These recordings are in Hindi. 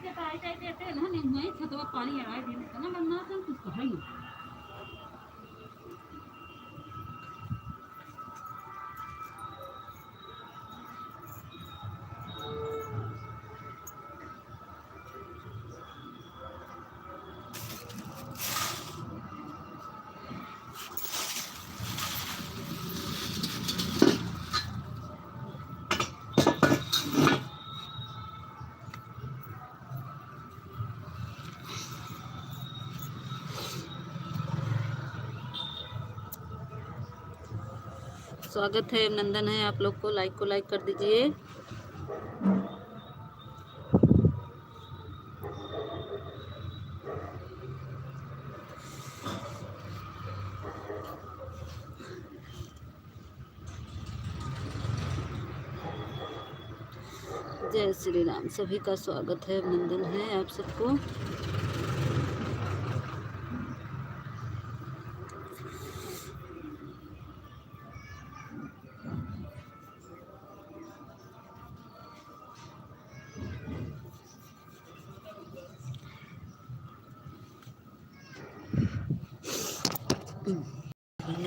चटाई टाई देते हैं ना, नहीं छतवा पानी आए दिन ना बनना तो कुछ कहा ही स्वागत है, अभिनंदन है आप लोग को। लाइक कर दीजिए। जय श्री राम। सभी का स्वागत है, अभिनंदन है आप सबको।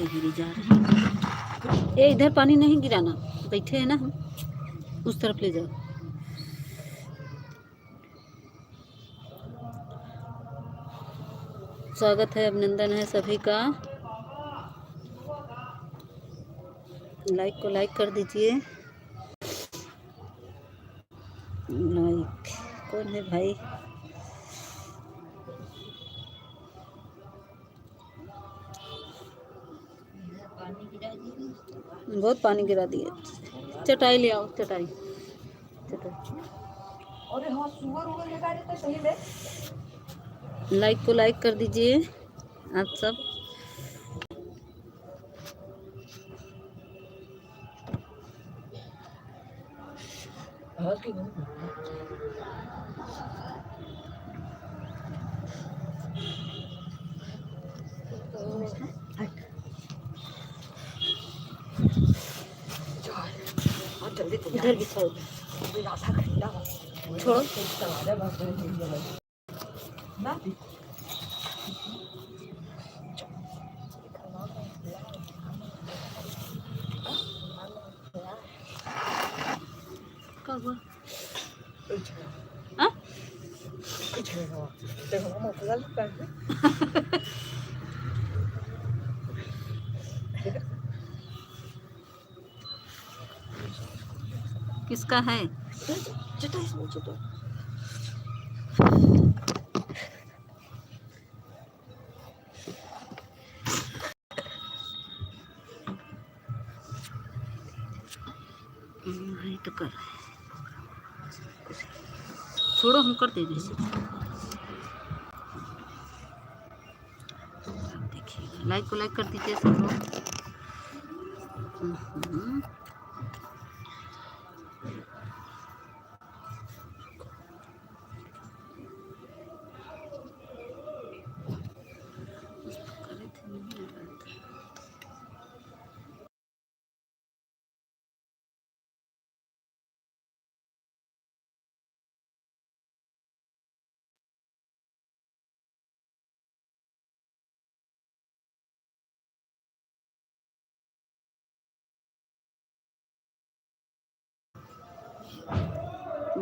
गिरी जा रही है। ये इधर पानी नहीं गिराना, बैठे हैं ना हम, उस तरफ ले जाओ। स्वागत है, अभिनंदन है सभी का। लाइक कर दीजिए। लाइक कौन है भाई? बहुत पानी गिरा दिए। चटाई ले आओ, चटाई। लाइक कर दीजिए आप सब। इधर भी छोड़ो। क्या हुआ? हाँ? किसका है? तो कर छोड़ो, हम कर दे जैसे। देखिए, लाइक कर दीजिए सब लोग।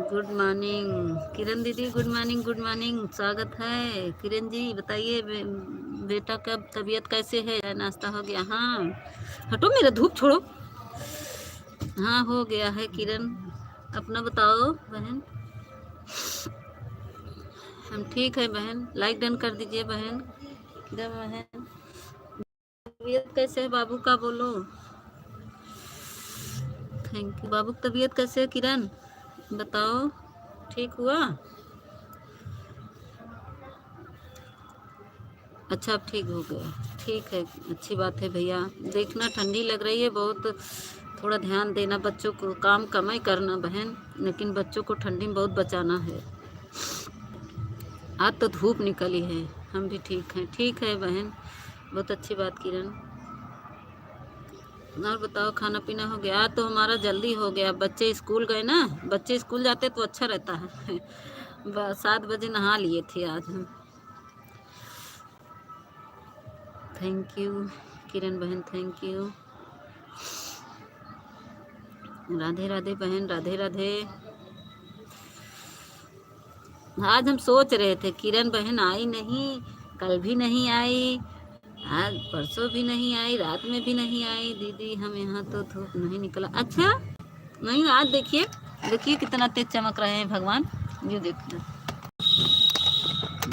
गुड मॉर्निंग किरण दीदी, गुड मॉर्निंग। स्वागत है किरण जी। बताइए बेटा का तबीयत कैसे है? नाश्ता हो गया? हाँ, हटो मेरा धूप छोड़ो। हाँ, हो गया है किरण। अपना बताओ बहन। हम ठीक है बहन। लाइक डन कर दीजिए बहन। किरण बहन, तबीयत कैसे है बाबू का? बोलो। Thank you. बाबू की तबीयत कैसे है किरण? बताओ, ठीक हुआ? अच्छा, अब ठीक हो गया। ठीक है, अच्छी बात है भैया। देखना, ठंडी लग रही है बहुत, थोड़ा ध्यान देना बच्चों को। काम कम ही करना बहन, लेकिन बच्चों को ठंडी में बहुत बचाना है। आज तो धूप निकली है। हम भी ठीक हैं। ठीक है बहन, बहुत अच्छी बात किरण। और बताओ, खाना पीना हो गया? आज तो हमारा जल्दी हो गया। बच्चे स्कूल गए ना, बच्चे स्कूल जाते तो अच्छा रहता है। 7 बजे नहा लिए थे आज हम। थैंक यू किरण बहन, थैंक यू। राधे राधे बहन, राधे राधे। आज हम सोच रहे थे किरण बहन आई नहीं, कल भी नहीं आई, आज परसों भी नहीं आई, रात में भी नहीं आई दीदी, हम यहाँ तो धूप नहीं निकला। अच्छा नहीं, आज देखिए देखिए कितना तेज चमक रहे हैं भगवान। ये देखिए,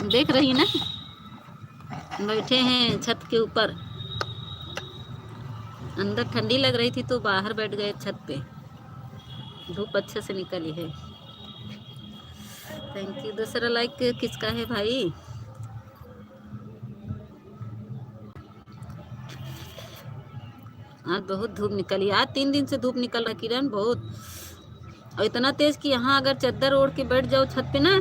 देख रही ना, बैठे हैं छत के ऊपर। अंदर ठंडी लग रही थी तो बाहर बैठ गए छत पे, धूप अच्छे से निकली है। Thank you. दूसरा लाइक किसका है भाई? आज बहुत धूप निकली, आज 3 दिन से धूप निकल रहा किरण, बहुत, और इतना तेज कि यहाँ अगर चादर ओढ़ के बैठ जाओ छत पे ना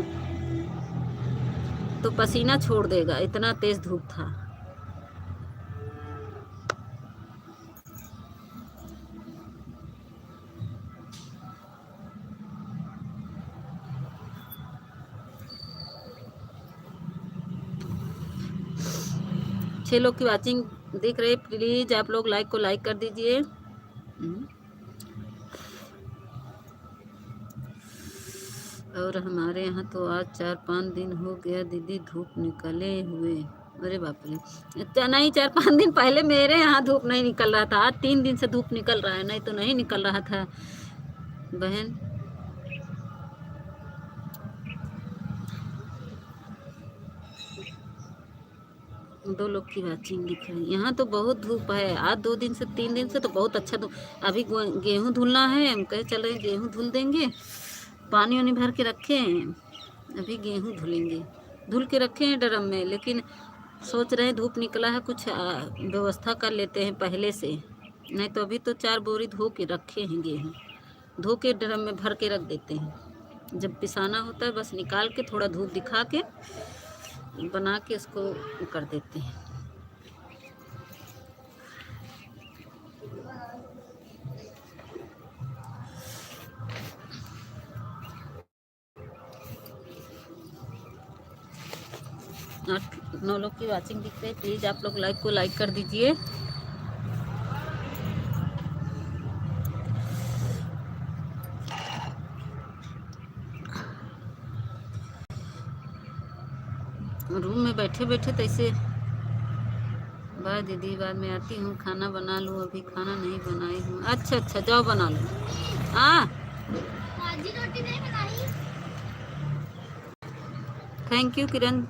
तो पसीना छोड़ देगा, इतना तेज धूप था। छह लोग की वाचिंग देख रहे, प्लीज आप लोग लाइक को लाइक कर दीजिए। और हमारे यहाँ तो आज 4-5 दिन हो गया दीदी धूप निकले हुए। अरे बाप रे, नहीं 4-5 दिन पहले मेरे यहाँ धूप नहीं निकल रहा था, आज 3 दिन से धूप निकल रहा है, नहीं तो नहीं निकल रहा था बहन। दो लोग की वाचिंग दिख रही है। यहाँ तो बहुत धूप है, आज 2 दिन से 3 दिन से तो बहुत अच्छा धूप। अभी गेहूँ धुलना है, हम कहे चल रहे गेहूँ धुल देंगे, पानी वानी भर के रखे हैं, अभी गेहूँ धुलेंगे। धुल के रखे हैं ड्रम में, लेकिन सोच रहे हैं धूप निकला है, कुछ व्यवस्था कर लेते हैं पहले से, नहीं तो अभी तो 4 बोरी धो के रखे हैं गेहूँ, धो के ड्रम में भर के रख देते हैं। जब पिसाना होता है बस निकाल के थोड़ा धूप दिखा के बना के इसको कर देते हैं। आप 9 लोग की वाचिंग दिख रही है, प्लीज आप लोग लाइक को लाइक कर दीजिए। रूम में बैठे बैठे तो ऐसे, बाय दीदी बाद में आती हूँ, खाना बना लूँ, अभी खाना नहीं बनाई हूँ। अच्छा अच्छा जाओ बना लो। हाँ रोटी नहीं बनाई। Thank you Kiran.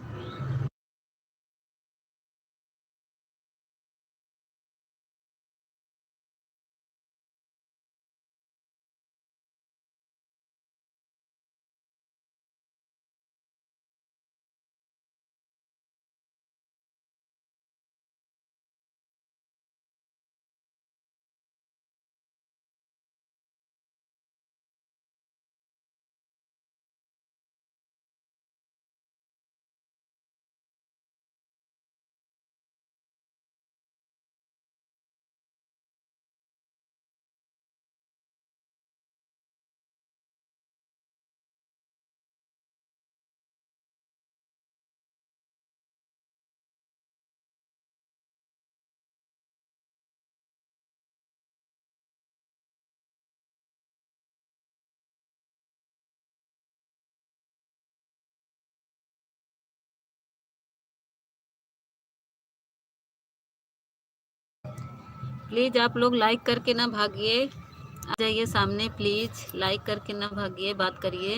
प्लीज आप लोग लाइक करके ना भागिए, आ जाइए सामने, प्लीज लाइक करके ना भागिए, बात करिए,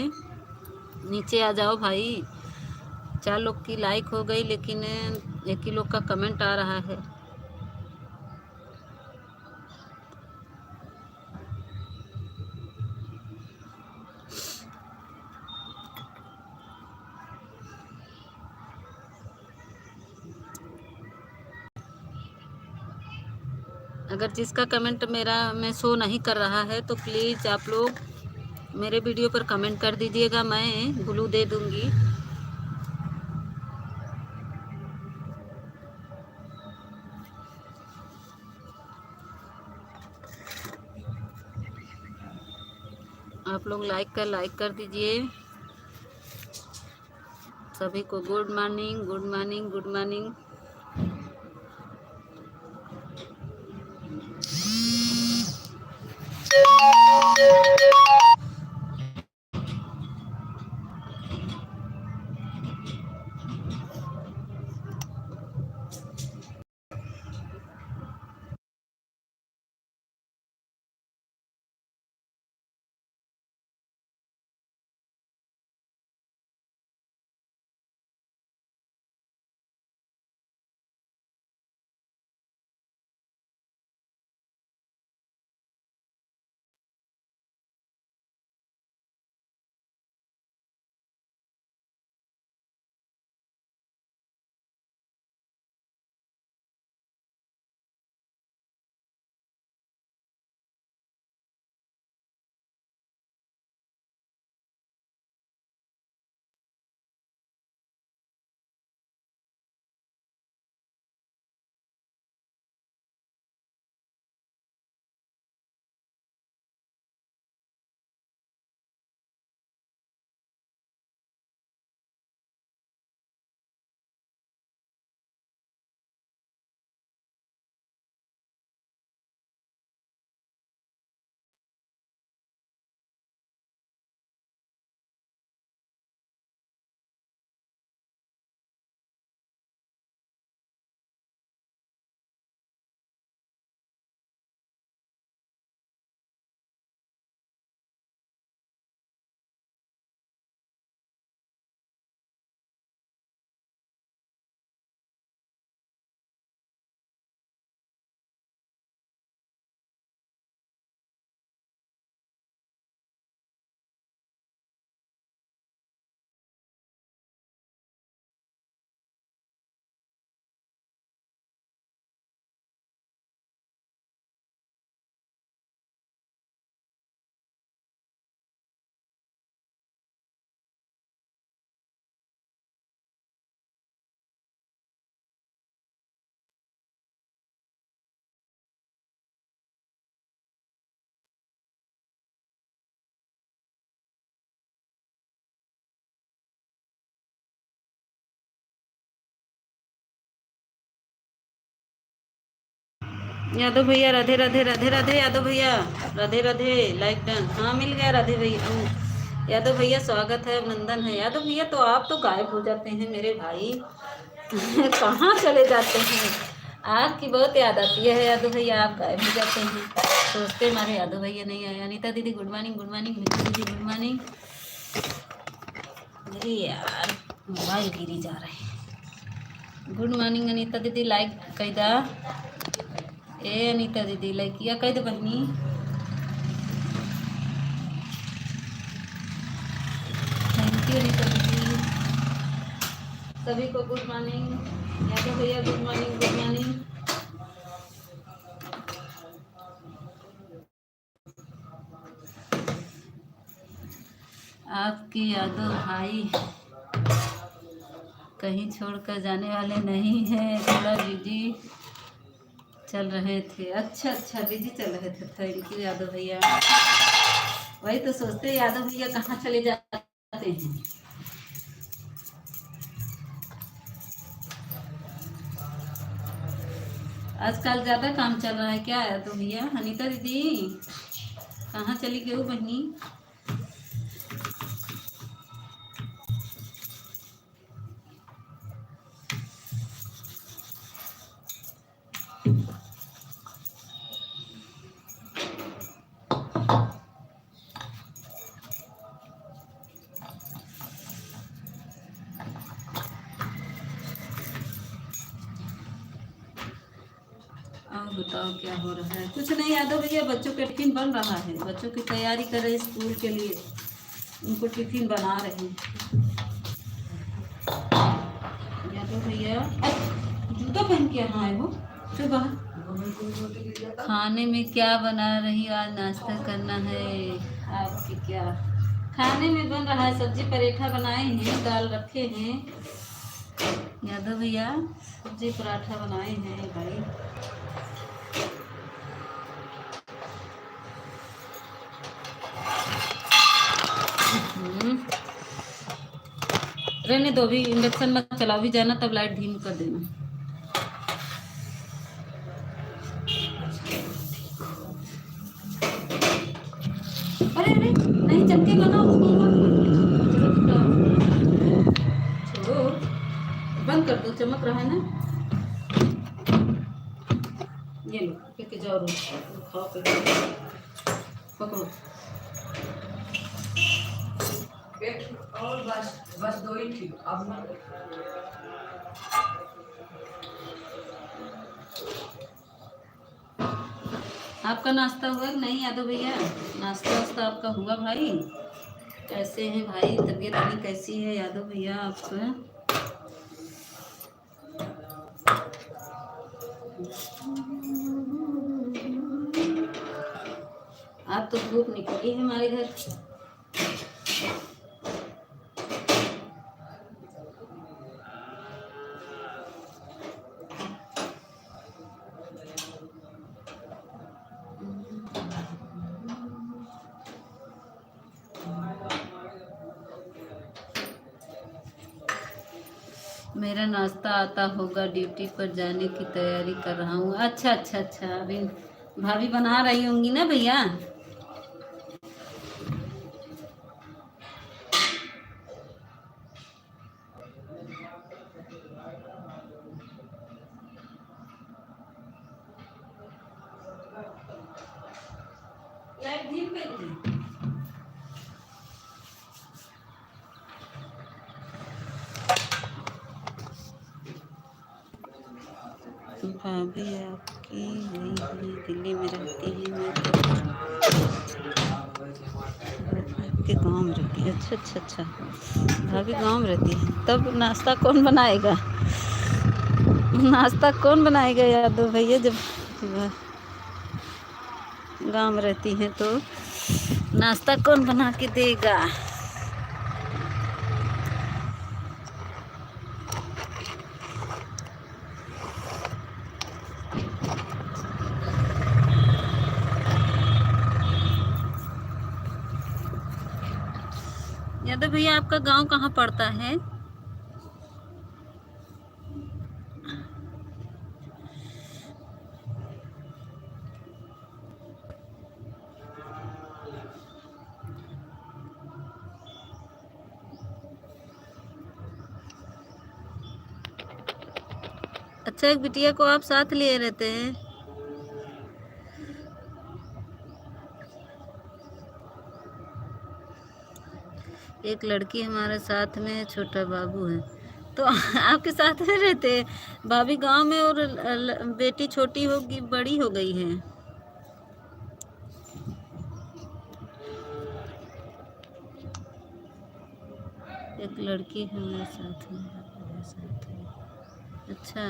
नीचे आ जाओ भाई। 4 लोग की लाइक हो गई, लेकिन 1 ही लोग का कमेंट आ रहा है। अगर जिसका कमेंट मेरा में शो नहीं कर रहा है तो प्लीज़ आप लोग मेरे वीडियो पर कमेंट कर दीजिएगा, मैं ब्लू दे दूंगी। आप लोग लाइक कर दीजिए। सभी को good morning, good morning, good morning. Yadav भैया राधे राधे, राधे राधे यादव भैया, राधे राधे। लाइक डन, हाँ मिल गया राधे भैया। यादव भैया स्वागत है, अभिनंदन है। यादव भैया तो आप तो गायब हो जाते हैं मेरे भाई। कहाँ चले जाते हैं? आपकी बहुत याद आती है यादव भैया, आप गायब हो जाते हैं। सोचते हमारे यादव भैया नहीं आए। अनीता दीदी गुड मॉर्निंग, गुड मॉर्निंग। मिट्टी दीदी गुड मॉर्निंग। अरे यार मोबाइल गिरी जा रहे हैं। गुड मॉर्निंग अनीता दीदी, लाइक कैदा ए अनीता दीदी लाइक किया कह दो बहनी। थैंक यू अनीता दीदी। सभी को गुड मॉर्निंग। यादव भैया गुड मॉर्निंग, गुड मॉर्निंग। आपके यादव भाई कहीं छोड़कर जाने वाले नहीं हैं, थोड़ा बिजी चल रहे थे। अच्छा बिजी चल रहे थे। थैंक यू यादव भैया। वही तो सोचते यादव भैया कहाँ चले जाते हैं। आजकल ज़्यादा काम चल रहा है क्या यादव भैया? अनीता दीदी कहाँ चली गई बहनी? और बताओ क्या हो रहा है? कुछ नहीं यादव भैया, बच्चों का टिफिन बन रहा है। बच्चों की तैयारी कर रहे स्कूल के लिए, उनको टिफिन बना रहे हैं यादव भैया। जूता पहन के यहाँ आए हो? फिर बाहर खाने में क्या बना रही? आज नाश्ता करना है आपके? क्या खाने में बन रहा है? सब्जी पराठा बनाए हैं, दाल रखे हैं यादव भैया। सब्जी पराठा बनाए हैं भाई। रहने दो, अभी इंडक्शन मत चलाओ, भी जाना तब लाइट धीमी कर देना। अरे अरे नहीं, चमकेगा ना उसको मत छोड़ो, बंद कर दो, चमक रहा है ना। ये लो लेके जाओ, खाओ पकड़ो। और बस बस 2 ही थी अब। आपका नाश्ता हुआ नहीं यादव भैया? नाश्ता वास्ता आपका हुआ भाई? कैसे हैं भाई, तबीयत अभी कैसी है यादव भैया आपका? आज तो धूप निकली है हमारे घर। मेरा नाश्ता आता होगा, ड्यूटी पर जाने की तैयारी कर रहा हूँ। अच्छा अच्छा अच्छा, अभी भाभी बना रही होंगी ना भैया? भाभी आपकी वही दिल्ली में रहती है, मैं आपके गाँव में रहती है। अच्छा अच्छा अच्छा, भाभी गाँव में रहती है, तब नाश्ता कौन बनाएगा? नाश्ता कौन बनाएगा यादव भैया जब गाँव में रहती हैं तो नाश्ता कौन बना के देगा? यादव भैया आपका गांव कहाँ पड़ता है? अच्छा, एक बिटिया को आप साथ लिए रहते हैं? एक लड़की हमारे साथ में है, छोटा बाबू है। तो आपके साथ में रहते हैं? भाभी गांव में और बेटी छोटी होगी, बड़ी हो गई है। एक लड़की है मेरे साथ में। अच्छा,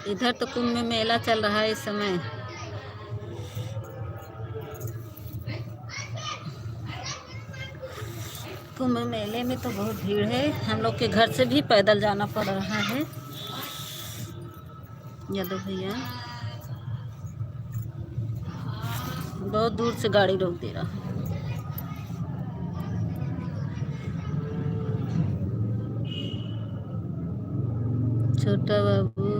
इधर तो कुंभ में मेला चल रहा है इस समय। कुंभ मेले में तो बहुत भीड़ है, हम लोग के घर से भी पैदल जाना पड़ रहा है यादव भैया, बहुत दूर से गाड़ी रोक दे रहा है। छोटा बाबू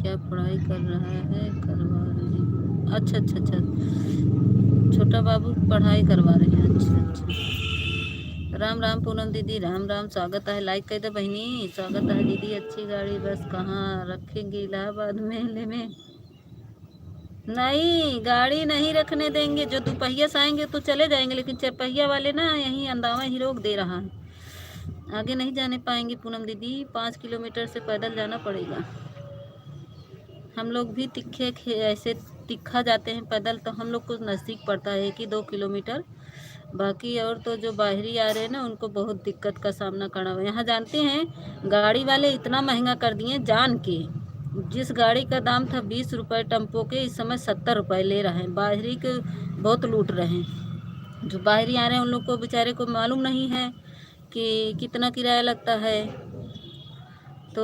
क्या पढ़ाई कर रहा है? करवा रही हूँ। अच्छा अच्छा अच्छा, छोटा बाबू पढ़ाई करवा रहे हैं। अच्छा अच्छा, राम राम पूनम दीदी, राम राम, स्वागत है। लाइक कर दे बहनी, स्वागत है दीदी। अच्छी गाड़ी बस कहाँ रखेंगे? इलाहाबाद मेले में नहीं, गाड़ी नहीं रखने देंगे। जो दोपहिया से आएंगे तो चले जाएंगे, लेकिन चरपहिया वाले ना यहीं अंदावा ही रोक दे रहा है, आगे नहीं जाने पाएंगे पूनम दीदी। 5 किलोमीटर से पैदल जाना पड़ेगा। हम लोग भी ऐसे तिखा जाते हैं पैदल, तो हम लोग को नज़दीक पड़ता है 1 ही 2 किलोमीटर। बाकी और तो जो बाहरी आ रहे हैं ना, उनको बहुत दिक्कत का सामना करना हुआ। यहाँ जानते हैं गाड़ी वाले इतना महंगा कर दिए जान के। जिस गाड़ी का दाम था 20 रुपये टेम्पो के, इस समय 70 रुपये ले रहे हैं। बाहरी के बहुत लूट रहे हैं। जो बाहरी आ रहे हैं उन लोग को बेचारे को मालूम नहीं है कि कितना किराया लगता है। तो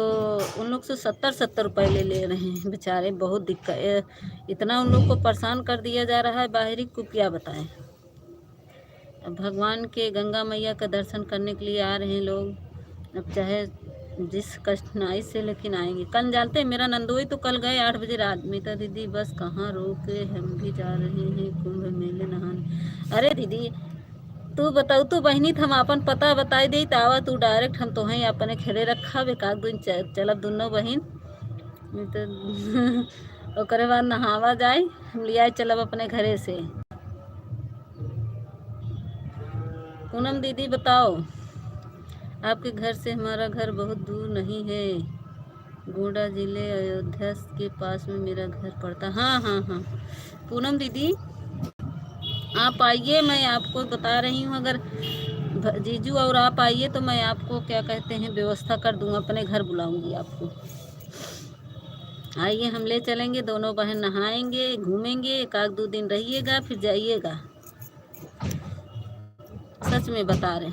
उन लोग से 70-70 रुपए ले रहे हैं बेचारे। बहुत दिक्कत, इतना उन लोग को परेशान कर दिया जा रहा है बाहरी को, क्या बताएं। अब भगवान के, गंगा मैया का दर्शन करने के लिए आ रहे हैं लोग, अब चाहे जिस कठिनाई से लेकिन आएंगे। कल जानते हैं मेरा नंदोई तो कल गए 8 बजे रात। मीता दीदी बस कहाँ रोके, हम भी जा रहे हैं कुंभ मेले नहाने। अरे दीदी तू बताऊ, तू बहनी हम अपन पता बताई दी तावा तू डायरेक्ट हम तो हैं अपने खेले रखा बेकाक दिन चलब दोनों बहन तो ओकरे बाद नहावा जाए, हम लिया चलब अपने घरे से। पूनम दीदी बताओ, आपके घर से हमारा घर बहुत दूर नहीं है, गोंडा जिले अयोध्या के पास में मेरा घर पड़ता। हाँ हाँ हाँ पूनम दीदी आप आइए, मैं आपको बता रही हूँ। अगर जीजू और आप आइए तो मैं आपको क्या कहते हैं व्यवस्था कर दूँगा, अपने घर बुलाऊंगी आपको। आइए हम ले चलेंगे, दोनों बहन नहाएंगे, घूमेंगे, 1-2 दिन रहिएगा फिर जाइएगा। सच में बता रहे,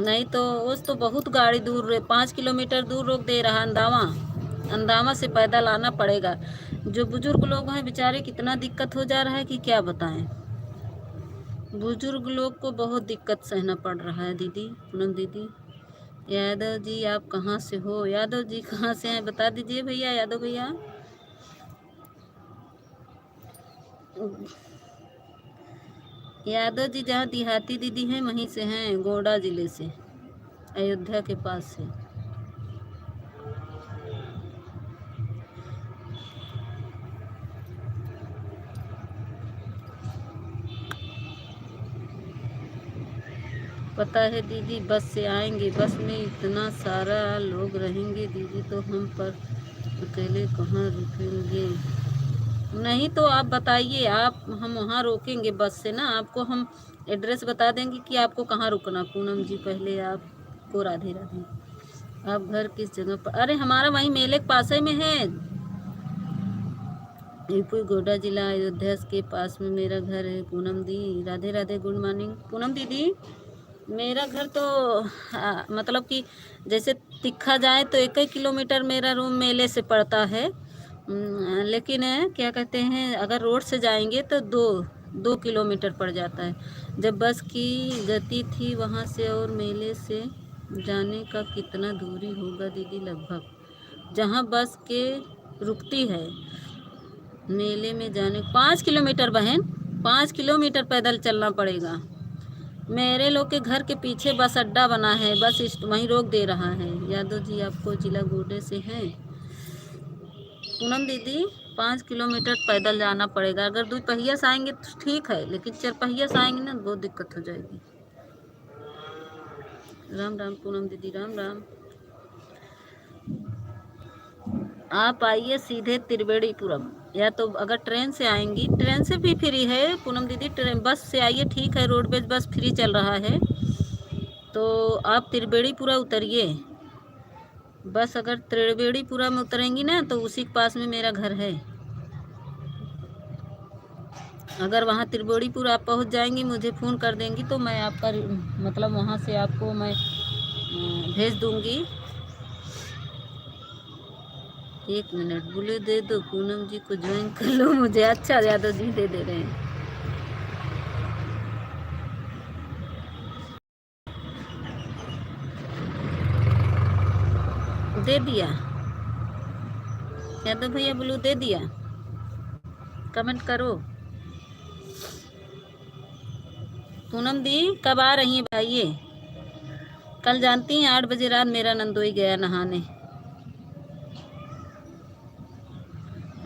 नहीं तो उस तो बहुत गाड़ी दूर 5 किलोमीटर दूर रोक दे रहा। अंदावा से पैदल आना पड़ेगा। जो बुजुर्ग लोग हैं बेचारे कितना दिक्कत हो जा रहा है कि क्या बताएं। बुजुर्ग लोग को बहुत दिक्कत सहना पड़ रहा है दीदी, पूनम दीदी। यादव जी आप कहाँ से हो? यादव जी कहाँ से हैं बता दीजिए भैया, यादव भैया। यादव जी जहाँ देहाती दीदी हैं वहीं से हैं, गोंडा जिले से, अयोध्या के पास से। पता है दीदी, बस से आएंगे, बस में इतना सारा लोग रहेंगे दीदी, तो हम पर अकेले कहाँ रुकेंगे। नहीं तो आप बताइए, आप हम वहाँ रोकेंगे बस से ना, आपको हम एड्रेस बता देंगे कि आपको कहाँ रुकना। पूनम जी पहले आपको राधे राधे। आप घर किस जगह पर? अरे हमारा वहीं मेले के पास में है, यूपी गोंडा जिला अयोध्या के पास में मेरा घर है। पूनम दी राधे राधे, गुड मॉर्निंग पूनम दीदी। मेरा घर तो मतलब कि जैसे तिखा जाए तो 1 किलोमीटर मेरा रूम मेले से पड़ता है, लेकिन क्या कहते हैं अगर रोड से जाएंगे तो 2 किलोमीटर पड़ जाता है। जब बस की गति थी वहाँ से और मेले से जाने का कितना दूरी होगा दीदी? लगभग जहाँ बस के रुकती है मेले में जाने 5 किलोमीटर बहन, 5 किलोमीटर पैदल चलना पड़ेगा। मेरे लोग के घर के पीछे बस अड्डा बना है, बस वहीं रोक दे रहा है। यादव जी आपको जिला गोंडे से हैं? पूनम दीदी 5 किलोमीटर पैदल जाना पड़ेगा। अगर 2 पहिया से आएंगे तो ठीक है, लेकिन 4 पहिया से आएंगे ना बहुत दिक्कत हो जाएगी। राम राम पूनम दीदी, राम राम। आप आइए सीधे त्रिवेणीपुरम, या तो अगर ट्रेन से आएंगी, ट्रेन से भी फ्री है पूनम दीदी। ट्रेन बस से आइए, ठीक है रोडवेज बस फ्री चल रहा है, तो आप त्रिवेणीपुरा उतरिए। बस अगर त्रिवेणीपुरा में उतरेंगी ना तो उसी के पास में मेरा घर है। अगर वहाँ त्रिवेणीपुर आप पहुँच जाएंगी, मुझे फ़ोन कर देंगी तो मैं आपका मतलब वहाँ से आपको मैं भेज दूँगी। 1 मिनट बोले दे दो पूनम जी को ज्वाइन कर लो मुझे। अच्छा यादव जी दे रहे हैं। दे दिया यादव भैया, ब्लू दे दिया, कमेंट करो। पूनम दी कब आ रही हैं भाइये? कल जानती हैं 8 बजे रात मेरा नंदोई गया नहाने।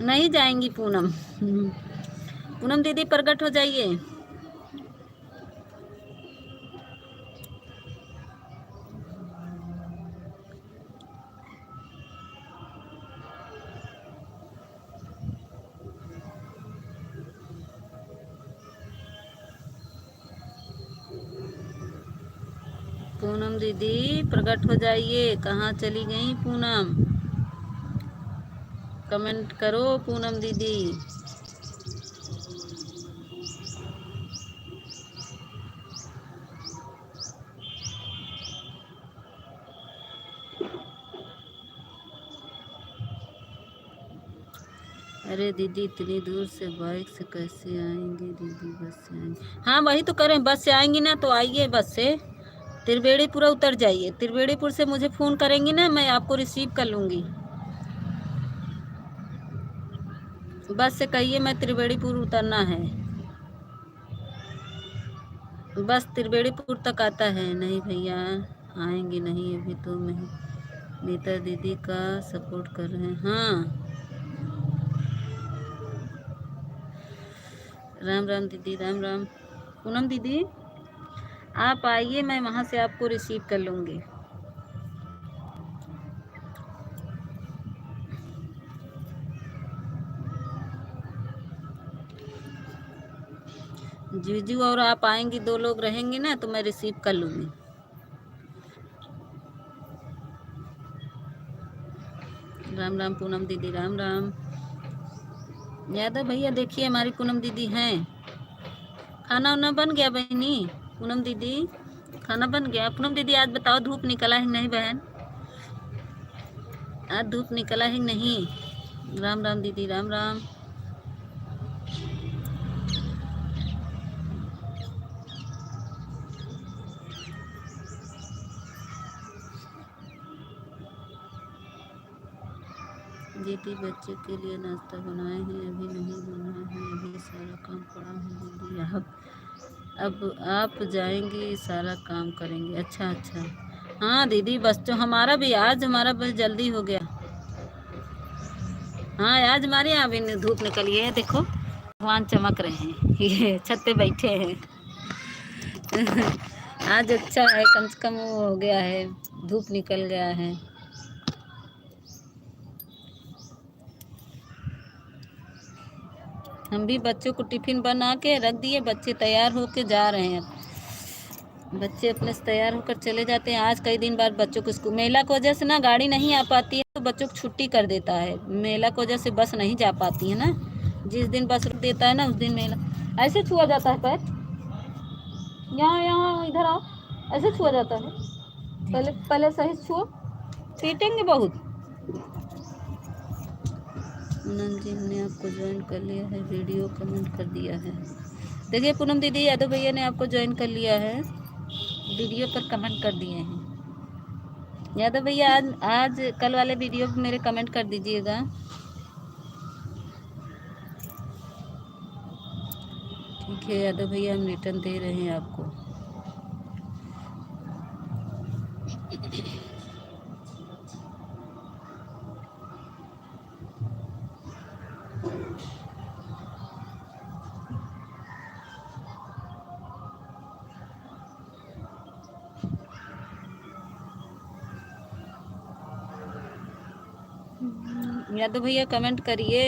नहीं जाएंगी पूनम? पूनम दीदी प्रकट हो जाइए। पूनम दीदी प्रकट हो जाइए, कहाँ चली गई पूनम? कमेंट करो पूनम दीदी। अरे दीदी इतनी दूर से बाइक से कैसे आएंगे दीदी, बस से आएंगे। हाँ वही तो करें, बस से आएंगी ना तो आइए बस से, त्रिवेणीपुरा उतर जाइए, त्रिवेणीपुर से मुझे फ़ोन करेंगी ना, मैं आपको रिसीव कर लूँगी। बस से कहिए मैं त्रिवेणीपुर उतरना है, बस त्रिवेणीपुर तक आता है। नहीं भैया आएंगे नहीं, अभी तो मैं नीता दीदी का सपोर्ट कर रहे हैं। हाँ राम राम दीदी, राम राम। पूनम दीदी आप आइए, मैं वहाँ से आपको रिसीव कर लूँगी। जीजू और आप आएंगी, 2 लोग रहेंगे ना तो मैं रिसीव कर लूँगी। राम राम पूनम दीदी, राम राम। यादव भैया देखिए हमारी पूनम दीदी हैं। खाना वाना बन गया बहनी? पूनम दीदी खाना बन गया? पूनम दीदी आज बताओ धूप निकला है नहीं बहन? आज धूप निकला है नहीं? राम राम दीदी, राम राम। दीदी बच्चे के लिए नाश्ता बनाए हैं, अभी नहीं बना है, अभी सारा काम पड़ा है दीदी। अब आप जाएंगी सारा काम करेंगे? अच्छा अच्छा। हाँ दीदी बस तो हमारा भी आज, हमारा बस जल्दी हो गया। हाँ आज हमारे यहाँ भी धूप निकली है, देखो भगवान चमक रहे हैं, ये छत पे बैठे हैं। आज अच्छा है, कम से कम वो हो गया है, धूप निकल गया है। हम भी बच्चों को टिफिन बना के रख दिए, बच्चे तैयार होके जा रहे हैं। बच्चे अपने से तैयार होकर चले जाते हैं। आज कई दिन बाद बच्चों को स्कूल, मेला की वजह से ना गाड़ी नहीं आ पाती है तो बच्चों को छुट्टी कर देता है। मेला की वजह से बस नहीं जा पाती है ना, जिस दिन बस रुक देता है ना उस दिन मेला। ऐसे छुआ जाता है पैर, यहाँ यहाँ इधर आओ, ऐसे छुआ जाता है। पहले पहले सही छुओ, पीटेंगे बहुत। पूनम जी ने आपको ज्वाइन कर लिया है, वीडियो कमेंट कर दिया है। देखिए पूनम दीदी यादव भैया ने आपको ज्वाइन कर लिया है, वीडियो पर कमेंट कर दिए हैं। यादव भैया आज कल वाले वीडियो पर मेरे कमेंट कर दीजिएगा। ठीक है यादव भैया, हम रिटर्न दे रहे हैं आपको। यादव भैया कमेंट करिए।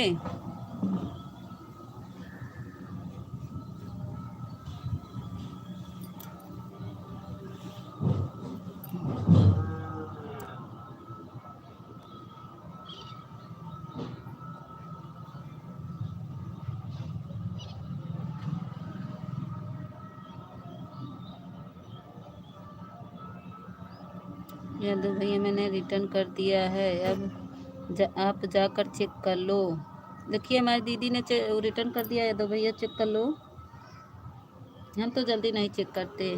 यादव भैया मैंने रिटर्न कर दिया है, अब आप जाकर चेक कर लो। देखिए हमारी दीदी ने रिटर्न कर दिया। यादव भैया चेक कर लो, हम तो जल्दी नहीं चेक करते।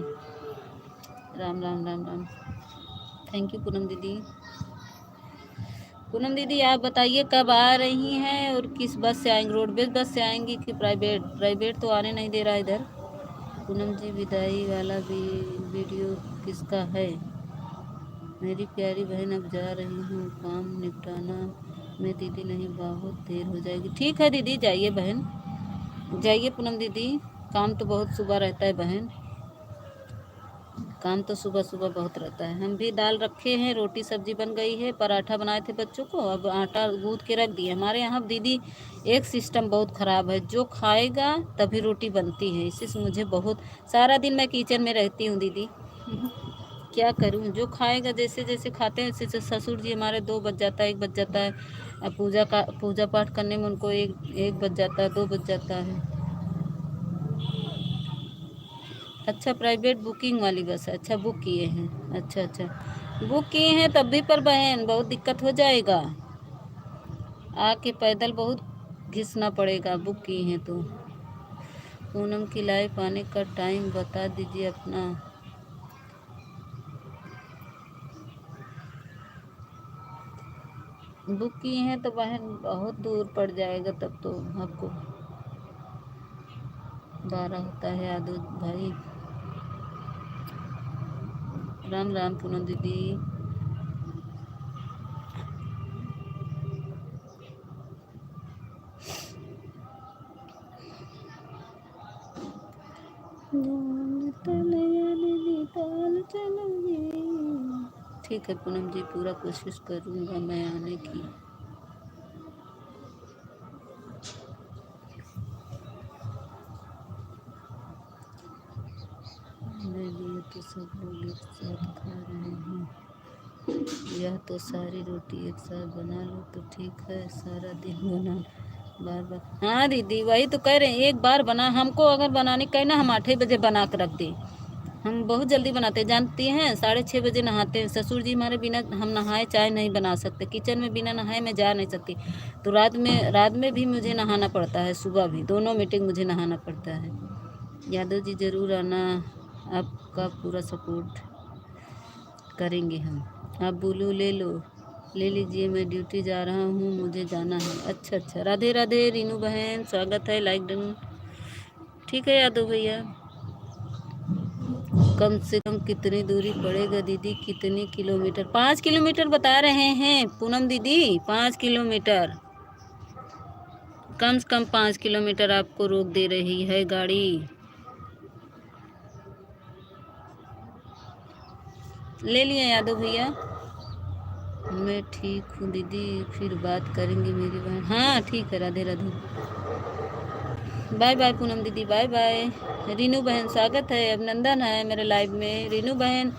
राम राम, राम राम। थैंक यू पूनम दीदी। पूनम दीदी आप बताइए कब आ रही हैं और किस बस से आएंगी? रोडवेज बस से आएंगी कि प्राइवेट? प्राइवेट तो आने नहीं दे रहा इधर। पूनम जी विदाई वाला भी वीडियो किसका है? मेरी प्यारी बहन अब जा रही हूँ, काम निपटाना में दीदी, नहीं बहुत देर हो जाएगी। ठीक है दीदी जाइए बहन, जाइए पूनम दीदी, काम तो बहुत सुबह रहता है बहन, काम तो सुबह सुबह बहुत रहता है। हम भी दाल रखे हैं, रोटी सब्जी बन गई है, पराठा बनाए थे बच्चों को, अब आटा गूँथ के रख दिए। हमारे यहाँ दीदी एक सिस्टम बहुत ख़राब है, जो खाएगा तभी रोटी बनती है, इसी से मुझे बहुत, सारा दिन मैं किचन में रहती हूँ दीदी। क्या करूँ, जो खाएगा, जैसे जैसे खाते हैं वैसे। ससुर जी हमारे 2 बज जाता है, 1 बज जाता है, अब पूजा पाठ करने में उनको एक बज जाता है, 2 बज जाता है। अच्छा प्राइवेट बुकिंग वाली बस है, अच्छा बुक किए हैं, अच्छा अच्छा। बुक किए हैं तब भी पर बहन बहुत दिक्कत हो जाएगा, आके पैदल बहुत घिसना पड़ेगा बुक किए हैं तो। पूनम की लाइफ आने का टाइम बता दीजिए अपना। बुक किए हैं तो बहन बहुत दूर पड़ जाएगा, तब तो आपको 12 होता है यादव भाई। राम राम पूनम दीदी। ठीक है पूनम जी, पूरा कोशिश करूँगा मैं आने की। मेरे लिए तो सब लोग एक साथ खा रहे हैं, यह तो सारी रोटी एक साथ बना लो तो ठीक है, सारा दिन बना बार बार। हाँ दीदी वही तो कह रहे हैं, एक बार बना, हमको अगर बनाने का है ना हम 8 बजे बना कर रख दें, हम बहुत जल्दी बनाते हैं, जानती हैं 6:30 बजे नहाते हैं। ससुर जी हमारे बिना हम नहाए चाय नहीं बना सकते, किचन में बिना नहाए मैं जा नहीं सकती। तो रात में भी मुझे नहाना पड़ता है, सुबह भी, दोनों मीटिंग मुझे नहाना पड़ता है। यादव जी ज़रूर आना, आपका पूरा सपोर्ट करेंगे हम। आप बोलो ले लो, ले लीजिए, मैं ड्यूटी जा रहा हूँ, मुझे जाना है। अच्छा अच्छा, राधे राधे रीनू बहन, स्वागत है, लाइक डन। ठीक है यादव भैया। कम से कम कितनी दूरी पड़ेगा दीदी, कितनी किलोमीटर? 5 किलोमीटर बता रहे हैं पूनम दीदी, 5 किलोमीटर, कम से कम 5 किलोमीटर आपको रोक दे रही है गाड़ी। ले लिए यादव भैया। मैं ठीक हूँ दीदी, फिर बात करेंगे मेरी बहन। हाँ ठीक है, राधे राधे, बाय बाय पूनम दीदी, बाय बाय। रीनू बहन स्वागत है, अभिनंदन है मेरे लाइव में। रीनू बहन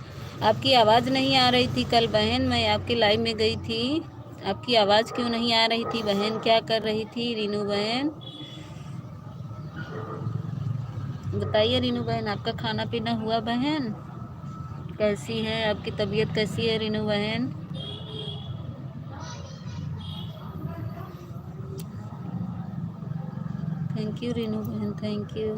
आपकी आवाज़ नहीं आ रही थी कल बहन, मैं आपके लाइव में गई थी, आपकी आवाज़ क्यों नहीं आ रही थी बहन, क्या कर रही थी रीनू बहन? बताइए रीनू बहन, आपका खाना पीना हुआ बहन? कैसी है आपकी तबीयत, कैसी है रीनू बहन? थैंक यू रीनू बहन, थैंक यू।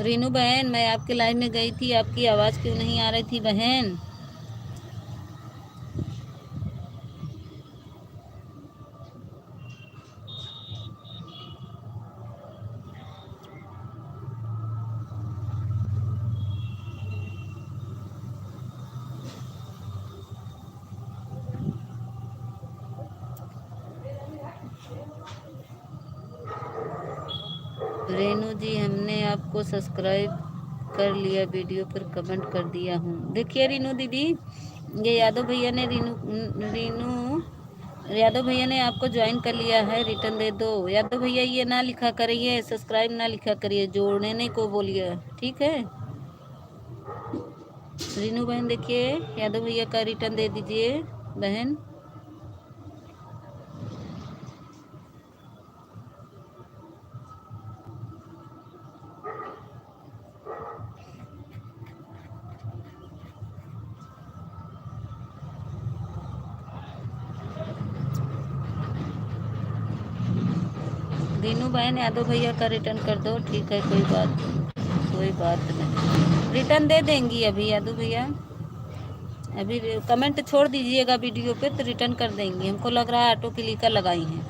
रीनू बहन मैं आपके लाइव में गई थी, आपकी आवाज़ क्यों नहीं आ रही थी बहन? रेनू जी हमने आपको सब्सक्राइब कर लिया, वीडियो पर कमेंट कर दिया हूँ। देखिए रीनू दीदी, ये यादव भैया ने रीनू यादव भैया ने आपको ज्वाइन कर लिया है, रिटर्न दे दो। यादव भैया ये ना लिखा करिए, सब्सक्राइब ना लिखा करिए, जोड़ने को बोलिए, ठीक है। रीनू बहन देखिए, यादव भैया का रिटर्न दे दीजिए बहन। रीनू बहन यादव भैया का रिटर्न कर दो, ठीक है, कोई बात नहीं, रिटर्न दे देंगी अभी यादव भैया। अभी कमेंट छोड़ दीजिएगा वीडियो पे तो रिटर्न कर देंगे। हमको लग रहा है ऑटो क्लिकर लगाई हैं,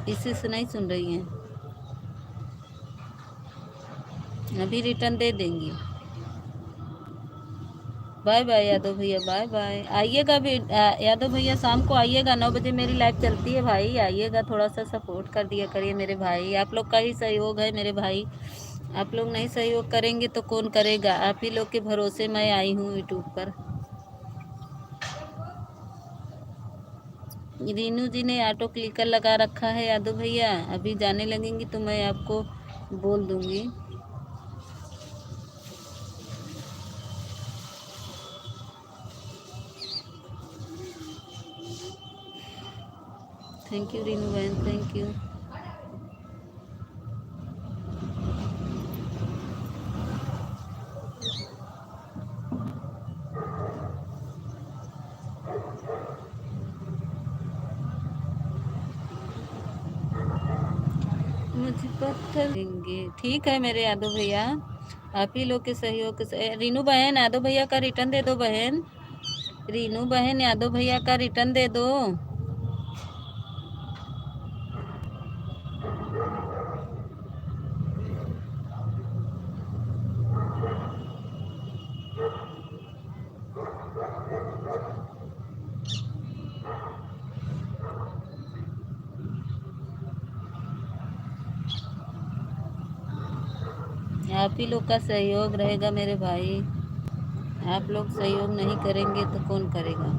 इसी से नहीं सुन रही हैं, अभी रिटर्न दे देंगी। बाय बाय यादव भैया, बाय बाय। आइएगा भी यादव भैया, शाम को आइएगा, 9 बजे मेरी लाइव चलती है भाई, आइएगा, थोड़ा सा सपोर्ट कर दिया करिए मेरे भाई, आप लोग का ही सहयोग है मेरे भाई, आप लोग नहीं सहयोग करेंगे तो कौन करेगा? आप ही लोग के भरोसे मैं आई हूँ यूट्यूब पर। रीनू जी ने ऑटो क्लिकर लगा रखा है यादव भैया, अभी जाने लगेंगी तो मैं आपको बोल दूंगी। थैंक यू रीनू बहन, थैंक यू। आज पत्थर देंगे। ठीक है मेरे यादव भैया, आप ही लोग के सहयोग से। रीनू बहन यादव भैया का रिटर्न दे दो बहन। रीनू बहन यादव भैया का रिटर्न दे दो। आप ही लोग का सहयोग रहेगा मेरे भाई। आप लोग सहयोग नहीं करेंगे तो कौन करेगा।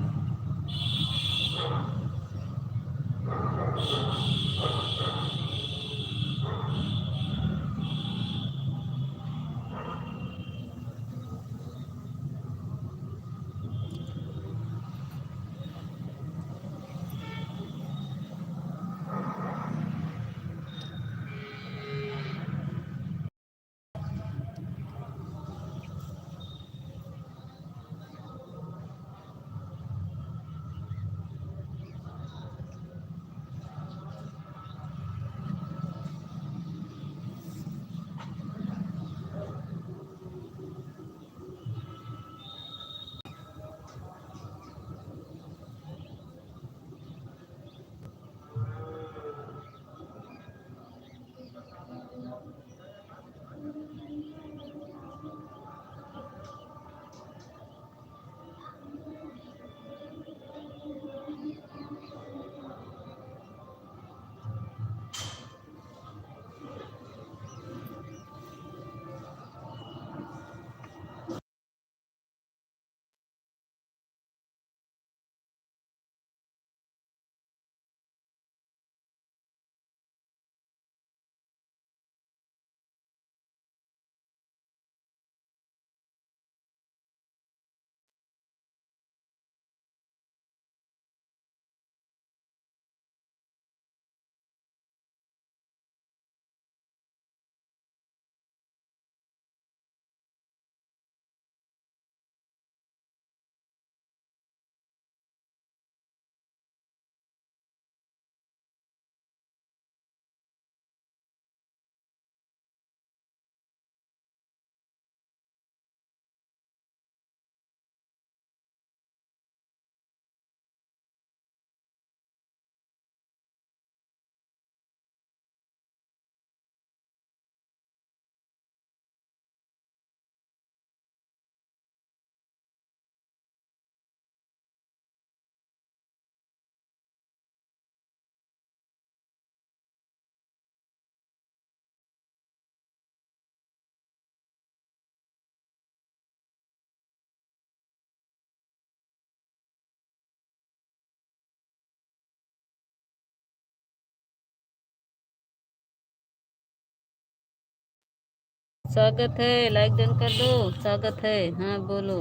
स्वागत है, लाइक डन कर दो। स्वागत है, हाँ बोलो।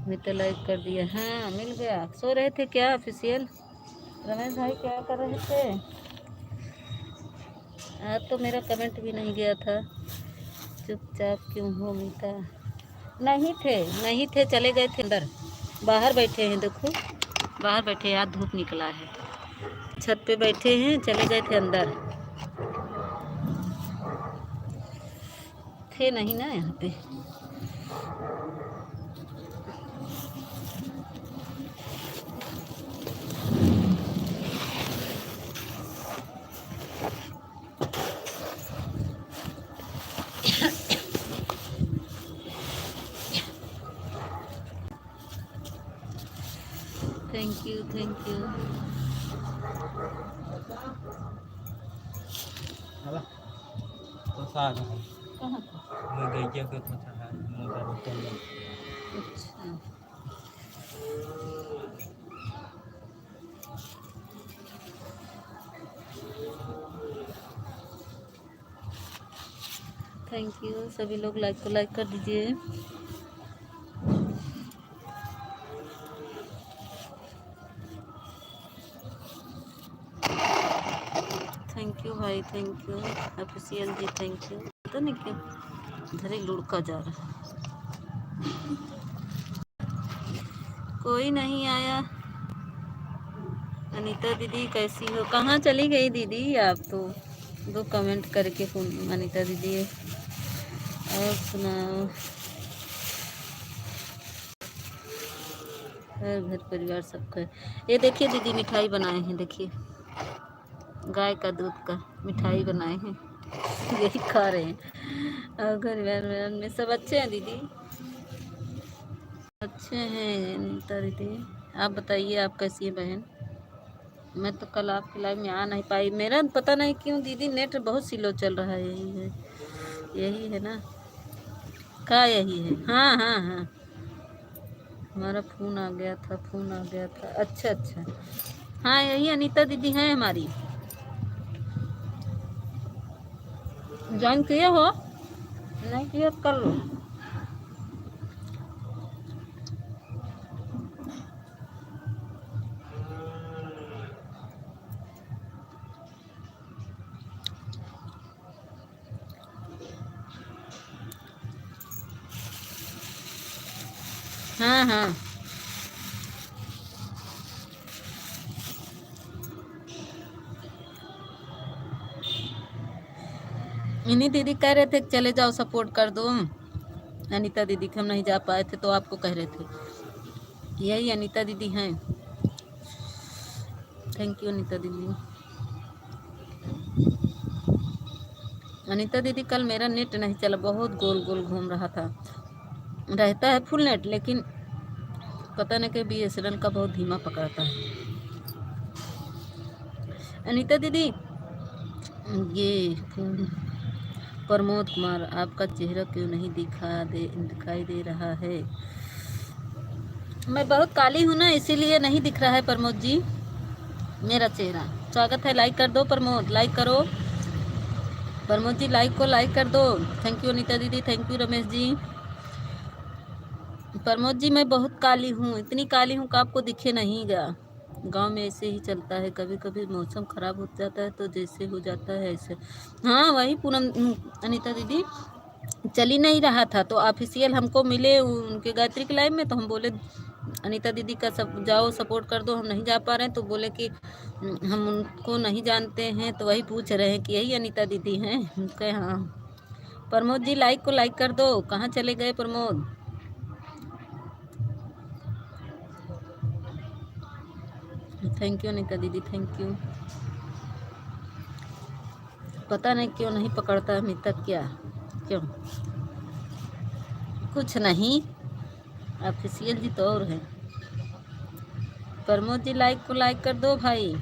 मैं तो लाइक कर दिया, हाँ मिल गया। सो रहे थे क्या ऑफिशियल रमेश भाई, क्या कर रहे थे? आज तो मेरा कमेंट भी नहीं गया था। चुपचाप क्यों हो मीता? नहीं थे, नहीं थे, चले गए थे अंदर। बाहर बैठे हैं, देखो बाहर बैठे हैं, आज धूप निकला है। छत पे बैठे हैं, चले गए थे अंदर। थे नहीं ना यहाँ पे। Thank you, thank you. कहाँ अच्छा, थैंक यू। सभी लोग लाइक को लाइक कर दीजिए। थैंक यू भाई, थैंक यू ऑफिशियल जी, थैंक यू। पता नहीं क्यों इधर ही लुढ़का जा रहा है, कोई नहीं आया। अनीता दीदी कैसी हो? कहाँ चली गई दीदी आप तो? दो कमेंट करके अनीता दीदी। और सुनाओ, घर परिवार सबका। ये देखिए दीदी मिठाई बनाए हैं, देखिए गाय का दूध का मिठाई बनाए हैं, यही खा रहे हैं। और घर परिवार में सब अच्छे हैं दीदी, अच्छे हैं अनीता दीदी। आप बताइए, आप कैसी है बहन? मैं तो कल आपकी लाइव में आ नहीं पाई, मेरा पता नहीं क्यों दीदी नेट बहुत स्लो चल रहा है। यही है ना, क्या यही है? हाँ हाँ हाँ, हमारा फ़ोन आ गया था। अच्छा अच्छा, हाँ यही अनीता दीदी हैं हमारी। ज्वाइन किए हो? नहीं किए तो कर लो। हाँ हाँ, इन्हीं दीदी कह रहे थे चले जाओ सपोर्ट कर दो अनीता दीदी के, हम नहीं जा पाए थे तो आपको कह रहे थे। यही अनीता दीदी हैं। थैंक यू अनीता दीदी। अनीता दीदी कल मेरा नेट नहीं चला, बहुत गोल गोल घूम रहा था। रहता है फुल नेट, लेकिन पता नहीं कि BSNL का बहुत धीमा पकड़ता है। अनीता दीदी, ये प्रमोद कुमार, आपका चेहरा क्यों नहीं दिखाई दे रहा है? मैं बहुत काली हूँ ना, इसीलिए नहीं दिख रहा है प्रमोद जी मेरा चेहरा। स्वागत है, लाइक कर दो प्रमोद, लाइक करो प्रमोद जी, लाइक कर दो। थैंक यू अनीता दीदी, थैंक यू रमेश जी। प्रमोद जी मैं बहुत काली हूँ, इतनी काली हूँ कि आपको दिखे नहीं गा। गांव में ऐसे ही चलता है, कभी कभी मौसम खराब हो जाता है तो जैसे हो जाता है ऐसे। हाँ वही पूनम अनीता दीदी चल ही नहीं रहा था, तो ऑफिशियल हमको मिले उनके गायत्री के लाइव में, तो हम बोले अनीता दीदी का सब जाओ सपोर्ट कर दो, हम नहीं जा पा रहे हैं। तो बोले कि हम उनको नहीं जानते हैं, तो वही पूछ रहे हैं कि यही अनीता दीदी हैं। कहे हाँ। प्रमोद जी लाइक को लाइक कर दो, कहाँ चले गए प्रमोद? थैंक यू अनीता दीदी, थैंक यू। पता नहीं क्यों नहीं पकड़ता अभी तक, क्या क्यों? कुछ नहीं, ऑफिशियल जी तो और है। प्रमोद जी लाइक को लाइक कर दो भाई।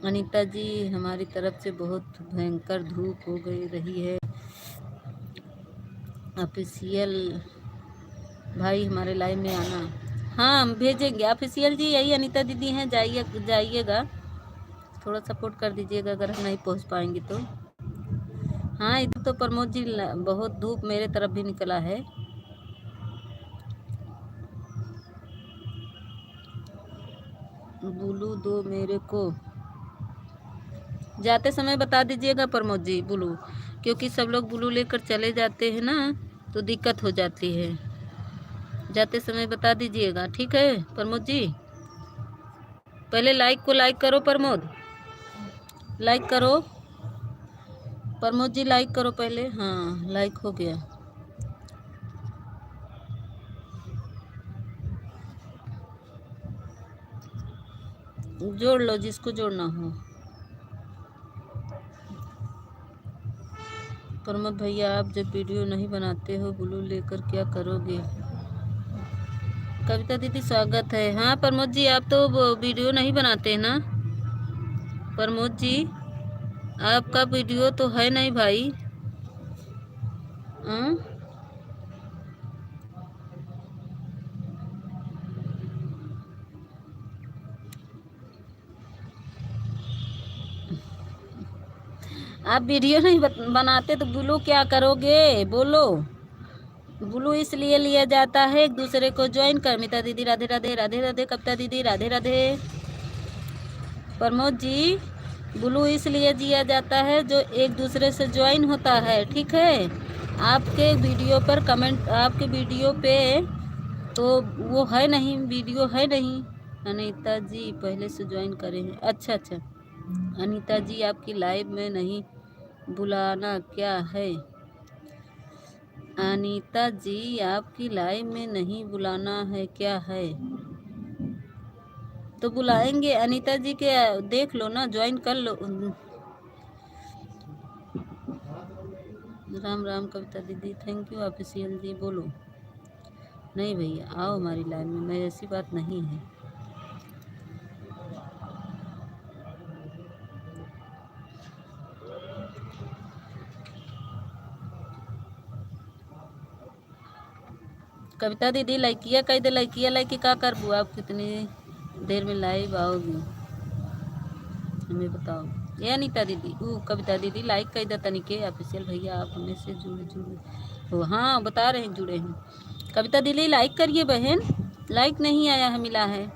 अनीता जी हमारी तरफ से बहुत भयंकर धूप हो गई रही है। ऑफिशियल भाई हमारे लाइव में आना। हाँ हम भेजेंगे ऑफिशियल जी, यही अनीता दीदी हैं, जाइएगा, थोड़ा सपोर्ट कर दीजिएगा अगर हम नहीं पहुंच पाएंगे तो। हाँ इधर तो प्रमोद जी बहुत धूप मेरे तरफ भी निकला है। बुलू दो मेरे को, जाते समय बता दीजिएगा प्रमोद जी बुलू, क्योंकि सब लोग बुलू लेकर चले जाते हैं ना, तो दिक्कत हो जाती है। जाते समय बता दीजिएगा, ठीक है प्रमोद जी। पहले लाइक को लाइक करो प्रमोद, लाइक करो प्रमोद जी, लाइक करो पहले। हाँ लाइक हो गया। जोड़ लो जिसको जोड़ना हो। प्रमोद भैया आप जब वीडियो नहीं बनाते हो ब्लू लेकर क्या करोगे? कविता दीदी स्वागत है। हाँ प्रमोद जी आप तो वीडियो नहीं बनाते हैं ना प्रमोद जी, आपका वीडियो तो है नहीं भाई। आप वीडियो नहीं बनाते तो ब्लू क्या करोगे बोलो? ब्लू इसलिए लिया जाता है एक दूसरे को ज्वाइन कर। मिता दीदी राधे राधे, राधे राधे। कविता दीदी राधे राधे। प्रमोद जी ब्लू इसलिए दिया जाता है जो एक दूसरे से ज्वाइन होता है, ठीक है। आपके वीडियो पर कमेंट, आपके वीडियो पे तो वो है नहीं, वीडियो है नहीं। अनीता जी पहले से ज्वाइन करे हैं। अच्छा अच्छा, अनीता जी आपकी लाइव में नहीं बुलाना क्या है? अनीता जी आपकी लाइव में नहीं बुलाना है क्या है? तो बुलाएंगे अनीता जी के, देख लो ना, ज्वाइन कर लो। राम राम कविता दीदी, थैंक यू ऑफिशियल जी। बोलो। नहीं भैया, आओ हमारी लाइव में, मैं ऐसी बात नहीं है। कविता दीदी लाइकिया कह दे, लाइकिया लाइकी का करबू? आप कितनी देर में लाइव आओगी हमें बताओ। ये अनीता दीदी, कविता दीदी लाइक कर दे तनिके। ऑफिशियल भैया आप हमें से जुड़े हो? हाँ बता रहे हैं जुड़े हैं। कविता दीदी लाइक करिए बहन, लाइक नहीं आया है, मिला है।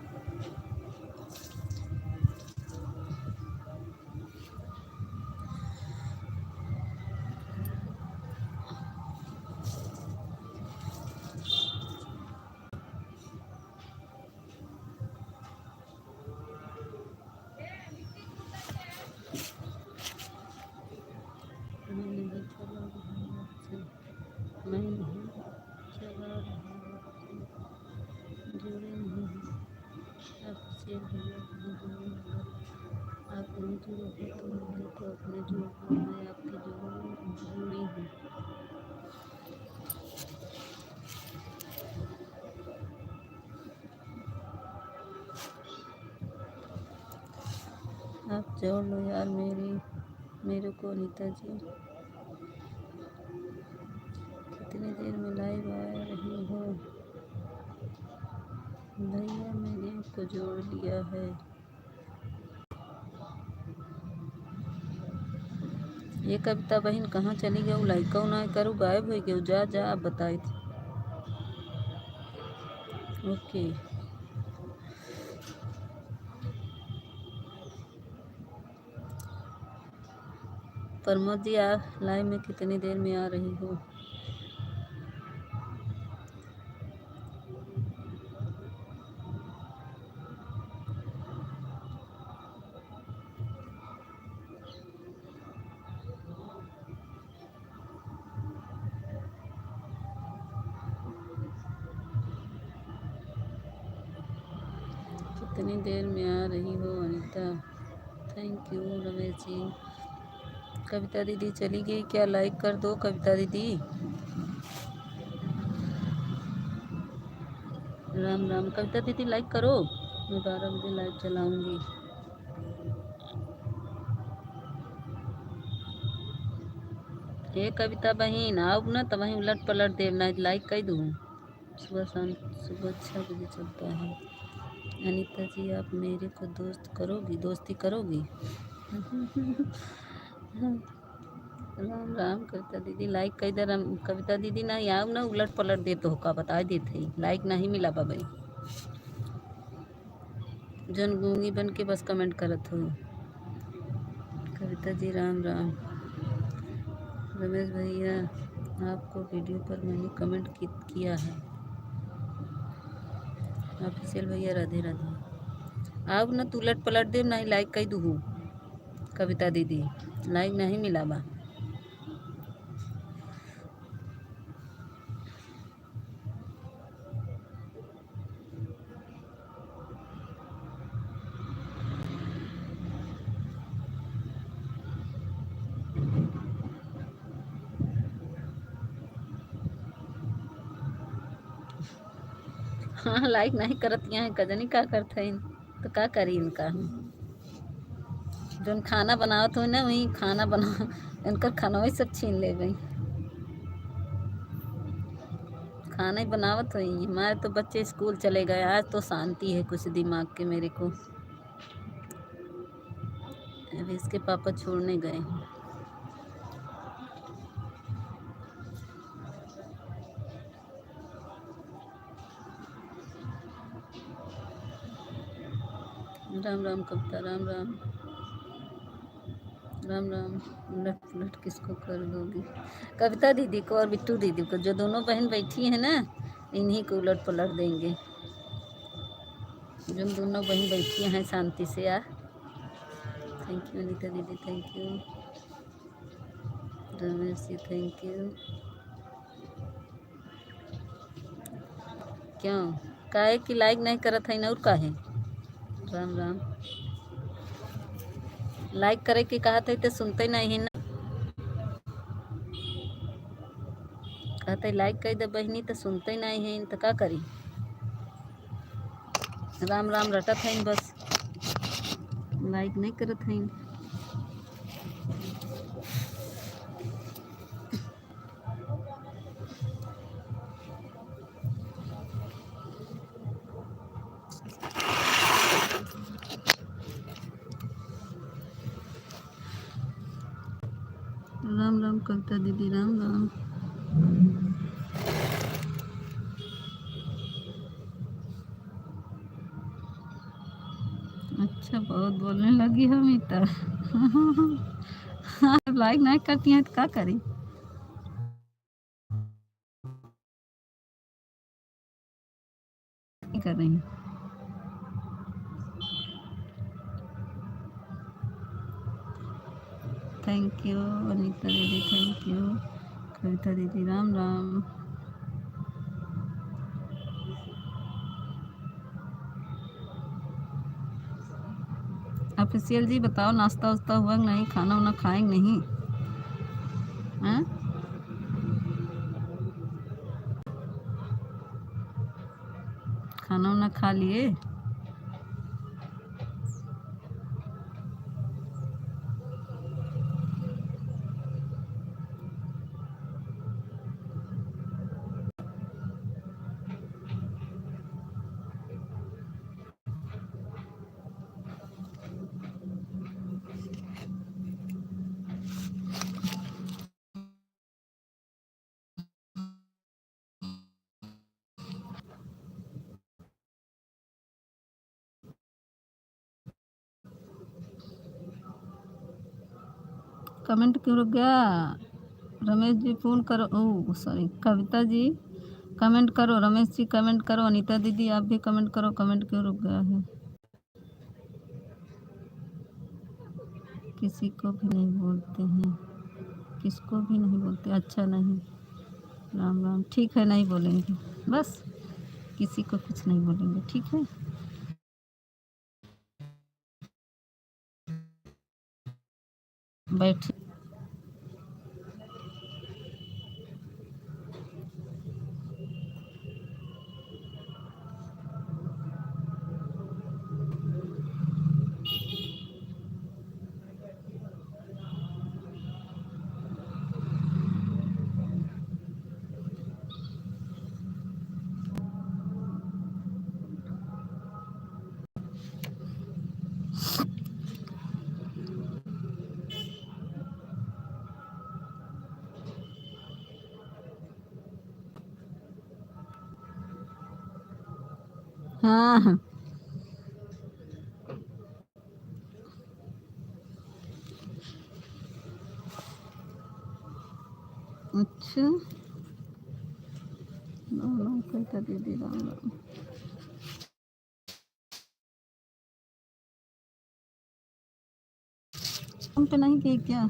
मैं नहीं चला रहा, जुड़े नहीं हैं ऑफिशियल भैया, कहाँ जुड़े हैं? आप नहीं जुड़े हो तो मुझे तो अपने जोड़ लो, मैं आपके जुड़ी हूँ। आप जोड़ लो यार मेरे को। अनीता जी कितनी देर में लाइव आ रही हो? भैया मैंने आपको जोड़ लिया है। ये कविता बहन कहाँ चली गई? लाइक ना करूँ, गायब हो गई। जा जा, आप बताई थी। ओके। प्रमोद जी आप लाइव में कितनी देर में आ रही हो? कितनी देर में आ रही हो अनीता? थैंक यू रमेश जी। कविता दीदी चली गई क्या? लाइक कर दो कविता दीदी। राम राम कविता दीदी, लाइक करो। मैं 12 बजे लाइव चलाऊंगी। ये कविता बहन आओ ना, तो वहीं उलट पलट देना, लाइक कर दूँ। सुबह शाम, सुबह 6 बजे चलता है। अनीता जी आप मेरे को दोस्त करोगी, दोस्ती करोगी? राम राम कविता दीदी, लाइक कर दे। कविता दीदी नहीं आओ ना, उलट पलट दे तो का बता देते, लाइक नहीं मिला बाबा। जन गूंगी बन के बस कमेंट करत हो। कविता जी राम राम। रमेश भैया आपको वीडियो पर मैंने कमेंट किया है। ऑफिशियल भैया राधे राधे। आओ ना, तू उलट पलट दे नहीं, लाइक कर दूँ। कविता दीदी लाइक नहीं मिला बा। हाँ लाइक नहीं करत यहाँ कजनी का करते हैं, तो का करी इनका। जो खाना बनावत हो ना, वही खाना बना इनका खाना वही सब छीन ले गई। खाना ही बनावत हुई। हमारे तो बच्चे स्कूल चले गए, आज तो शांति है कुछ दिमाग के मेरे को। अभी इसके पापा छोड़ने गए हैं। राम राम कविता, राम राम। राम राम। उलट पुलट किसको कर दोगी? कविता दीदी को और बिट्टू दीदी को, जो दोनों बहन बैठी है ना, इन्हीं को उलट पलट देंगे। जो दोनों बहन बैठी हैं शांति से यार। थैंक यू अनीता दीदी, thank you Ramesh ji, thank you. क्यों काहे कि लाइक नहीं करत है ना, और काहे? राम राम। लाइक करे के कहा था तो सुनते नहीं है ना। कहते लाइक कर दे बहनी तो सुनते नहीं है तो का करी? राम राम रटत है बस, लाइक नहीं करत है। राम राम कविता दीदी, राम राम। अच्छा बहुत बोलने लगी हम अमिता। लाइक नहीं करती हैं तो क्या करी? नहीं कर रही। थैंक यू अनीता दीदी, थैंक यू कविता दीदी, राम राम। ऑफिशियल जी बताओ, नाश्ता वास्ता हुआ नहीं? खाना वाना खाएंगे नहीं? हैं? खाना वाना खा लिए? कमेंट क्यों रुक गया? रमेश जी फ़ोन करो। ओ सॉरी कविता जी, कमेंट करो। रमेश जी कमेंट करो। अनीता दीदी आप भी कमेंट करो। कमेंट क्यों रुक गया है? किसी को भी नहीं बोलते हैं, किसको भी नहीं बोलते? अच्छा नहीं। राम राम, ठीक है नहीं बोलेंगे बस, किसी को कुछ नहीं बोलेंगे, ठीक है। बैठ। हाँ हाँ। अच्छा राम राम कविता दीदी, राम राम। हम पे नहीं गई क्या?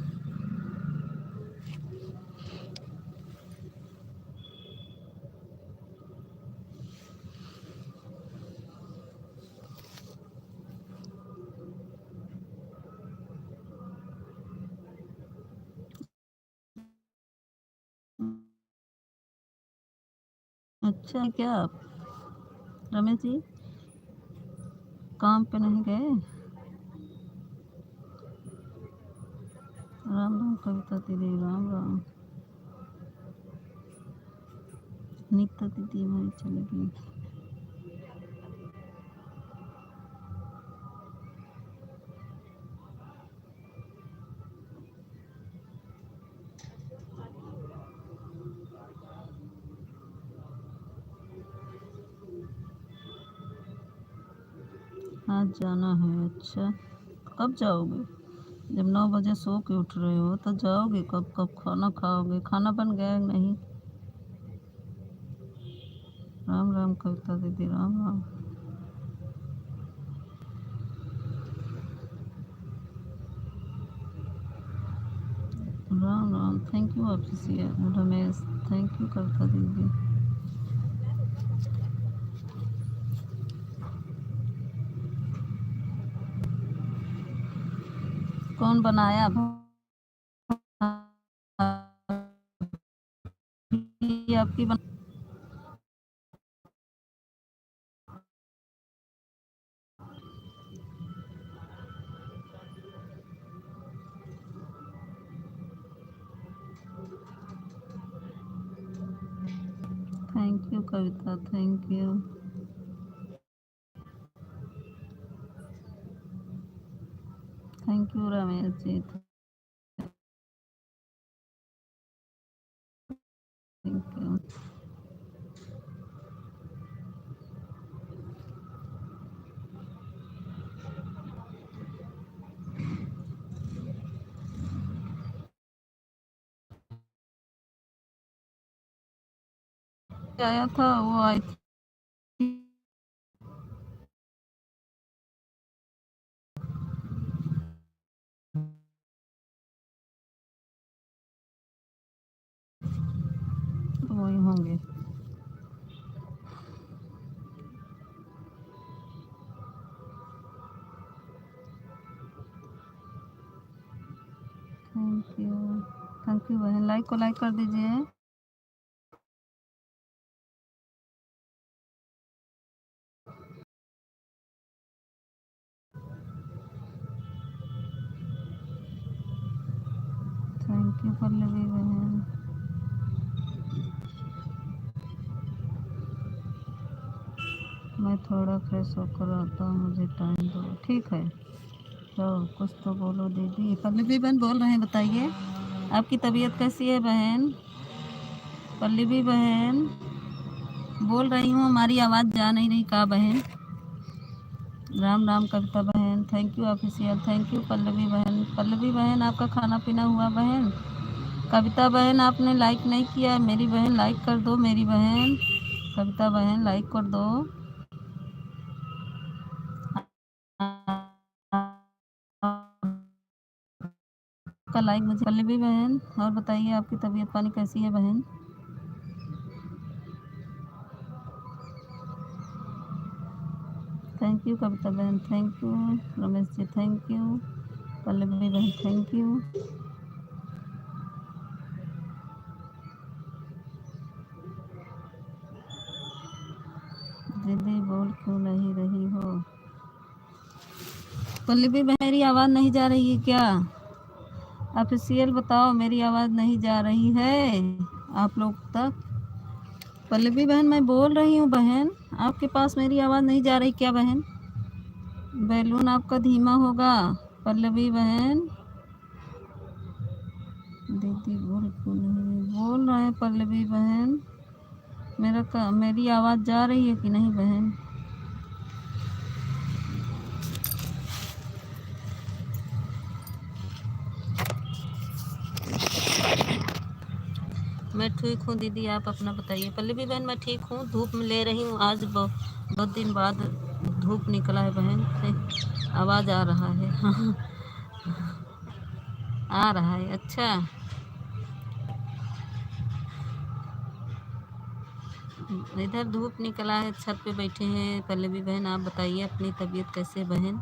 अच्छा क्या आप रमेश जी काम पे नहीं गए? राम राम कविता दीदी, राम राम। नीता दीदी हमारी चली गई। आज जाना है? अच्छा कब जाओगे? जब 9 बजे सो के उठ रहे हो तो जाओगे कब? कब खाना खाओगे? खाना बन गया है नहीं? राम राम कविता दीदी, Ram Ram. Ram Ram, thank you official Ramesh, thank you Kavita दीदी। कौन बनाया? आपकी बन... thank you Kavita, thank you. Thank you Ramesh ji, thank you. आया था वो आई थी। तो वही होंगे। थैंक यू बहन, लाइक को लाइक कर दीजिए। थैंक यू पल्लवी बहन। मैं थोड़ा फ्रेश होकर आता हूँ, मुझे टाइम दो। ठीक है, तो कुछ तो बोलो दीदी। पल्लवी बहन बोल रहे हैं, बताइए आपकी तबीयत कैसी है बहन? पल्लवी बहन बोल रही हूँ, हमारी आवाज़ जा नहीं रही का बहन? राम राम कविता बहन, thank you official, thank you Pallavi बहन। पल्लवी बहन आपका खाना पीना हुआ बहन? कविता बहन आपने लाइक नहीं किया, मेरी बहन लाइक कर दो, मेरी बहन कविता बहन लाइक कर दो। आपका लाइक मुझे। पल्लवी बहन और बताइए आपकी तबीयत पानी कैसी है बहन? थैंक यू कविता बहन, thank you Ramesh ji, thank you Pallavi बहन, थैंक यू। दीदी बोल क्यों नहीं रही हो? पल्लवी बहन मेरी आवाज़ नहीं जा रही है क्या? ऑफिशियल बताओ, मेरी आवाज़ नहीं जा रही है आप लोग तक? पल्लवी बहन मैं बोल रही हूँ बहन, आपके पास मेरी आवाज़ नहीं जा रही क्या बहन? बैलून आपका धीमा होगा पल्लवी बहन। दीदी बोल क्यों नहीं? बोल रहे हैं पल्लवी बहन, मेरी आवाज़ जा रही है कि नहीं बहन? मैं ठीक हूँ दीदी, आप अपना बताइए। पल्लवी बहन मैं ठीक हूँ, धूप में ले रही हूँ, आज बहुत दिन बाद धूप निकला है बहन। आवाज़ आ रहा है? आ रहा है, अच्छा। इधर धूप निकला है, छत पे बैठे हैं। पल्लवी बहन आप बताइए अपनी तबीयत कैसे है बहन?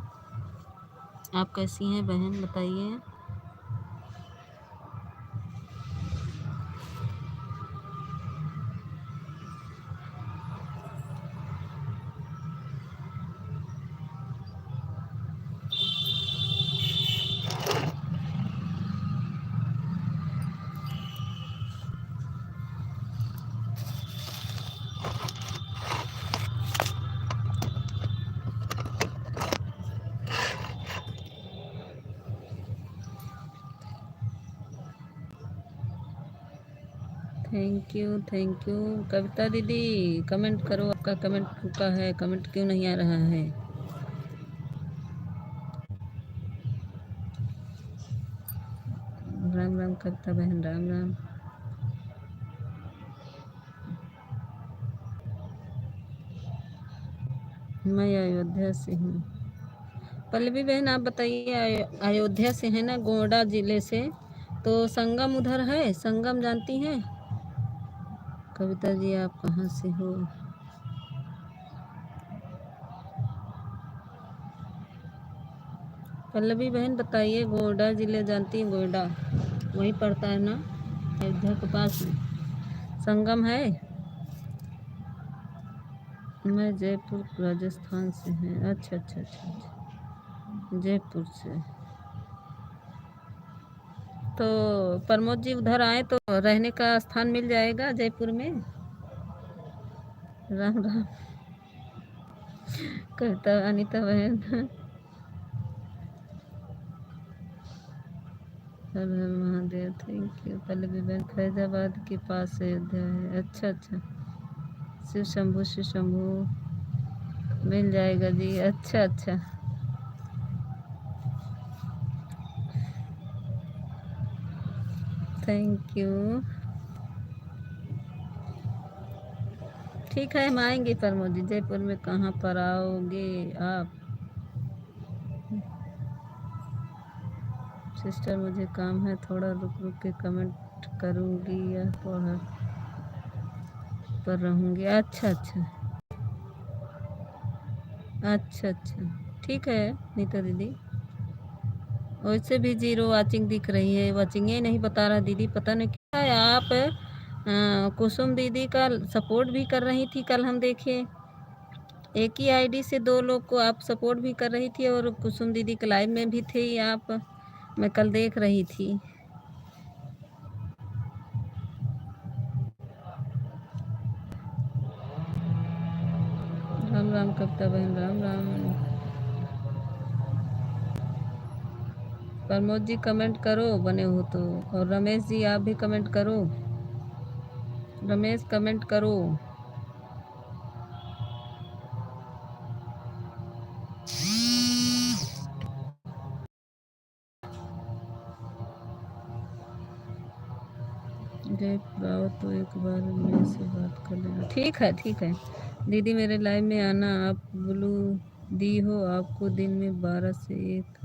आप कैसी हैं बहन बताइए? थैंक यू कविता दीदी। कमेंट करो, आपका कमेंट रुका है, कमेंट क्यों नहीं आ रहा है? राम राम कविता बहन, राम राम। मैं अयोध्या से हूँ। पल्लवी बहन आप बताइए, अयोध्या से है ना, गोंडा जिले से। तो संगम उधर है, संगम जानती हैं? कविता जी आप कहाँ से हो? पल्लवी बहन बताइए, गोंडा जिले जानती हैं? गोंडा वहीं पड़ता है ना, अयोध्या के पास में संगम है। मैं जयपुर राजस्थान से हैं। अच्छा अच्छा अच्छा अच्छा, जयपुर से। तो प्रमोद जी उधर आए तो रहने का स्थान मिल जाएगा जयपुर में। राम राम कविता अनीता बहन, हर हर महादेव, थैंक यू। पल्लवी बहन फैजाबाद के पास अयोध्या है। अच्छा अच्छा, शिव शंभू शिव शंभू मिल जाएगा जी। अच्छा अच्छा, थैंक यू। ठीक है, हम आएंगे प्रमोद जी जयपुर में। कहाँ पर आओगे आप? सिस्टर मुझे काम है, थोड़ा रुक रुक के कमेंट करूँगी या पढ़ पर रहूँगी। अच्छा अच्छा अच्छा अच्छा, ठीक है नीता दीदी। वैसे भी जीरो वाचिंग दिख रही है, वाचिंग ही नहीं बता रहा दीदी, पता नहीं क्या है। आप कुसुम दीदी का सपोर्ट भी कर रही थी, कल हम देखे। एक ही आईडी से दो लोग को आप सपोर्ट भी कर रही थी, और कुसुम दीदी के लाइव में भी थे आप, मैं कल देख रही थी। राम राम कविता बहन, राम राम। प्रमोद जी कमेंट करो बने हो तो, और रमेश जी आप भी कमेंट करो। रमेश कमेंट करो। जयपुर आओ तो एक बार मेरे से बात कर लेना। ठीक है ठीक है दीदी, मेरे लाइव में आना। आप ब्लू दी हो, आपको दिन में 12 से 1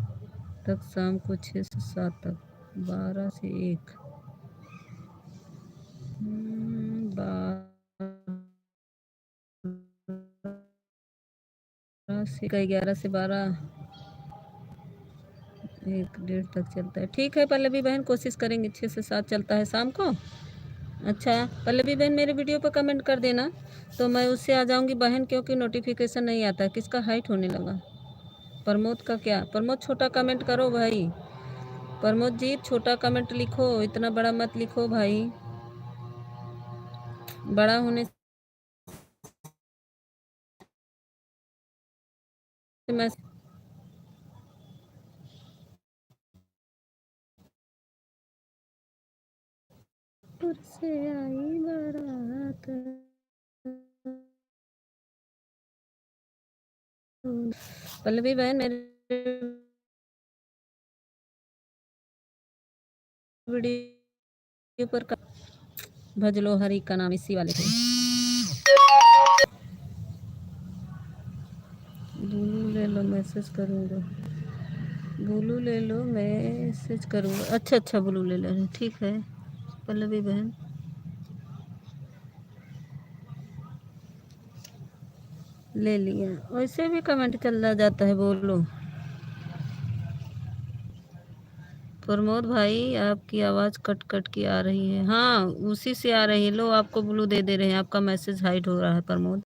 तक, शाम को 6 से 7 तक। 12 से 1, 11 से 12, 1 डेढ़ तक चलता है। ठीक है पल्लवी बहन, कोशिश करेंगे। 6 से 7 चलता है शाम को। अच्छा पल्लवी बहन, मेरे वीडियो पर कमेंट कर देना तो मैं उससे आ जाऊंगी बहन, क्योंकि नोटिफिकेशन नहीं आता। किसका हाइट होने लगा? प्रमोद का क्या? प्रमोद छोटा कमेंट करो भाई। प्रमोद जी छोटा कमेंट लिखो, इतना बड़ा मत लिखो भाई। बड़ा होने से मैं से आई बारात। पल्लवी बहन मेरे वीडियो पर भजलो हरी का नाम इसी वाले थे। बुलू ले लो, मैसेज करूँगा। बुलू ले लो, मैसेज करूँगा। अच्छा अच्छा, बुलू ले ले, ठीक है पल्लवी बहन। ले लिया। वैसे भी कमेंट चल जाता है, बोलो। प्रमोद भाई आपकी आवाज़ कट कट की आ रही है। हाँ उसी से आ रही है। लो आपको ब्लू दे दे रहे हैं, आपका मैसेज हाइड हो रहा है प्रमोद।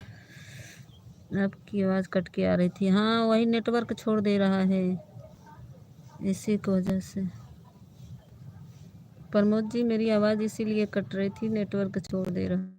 आपकी आवाज़ कट के आ रही थी। हाँ वही नेटवर्क छोड़ दे रहा है, इसी की वजह से। प्रमोद जी मेरी आवाज़ इसीलिए कट रही थी, नेटवर्क छोड़ दे रहा।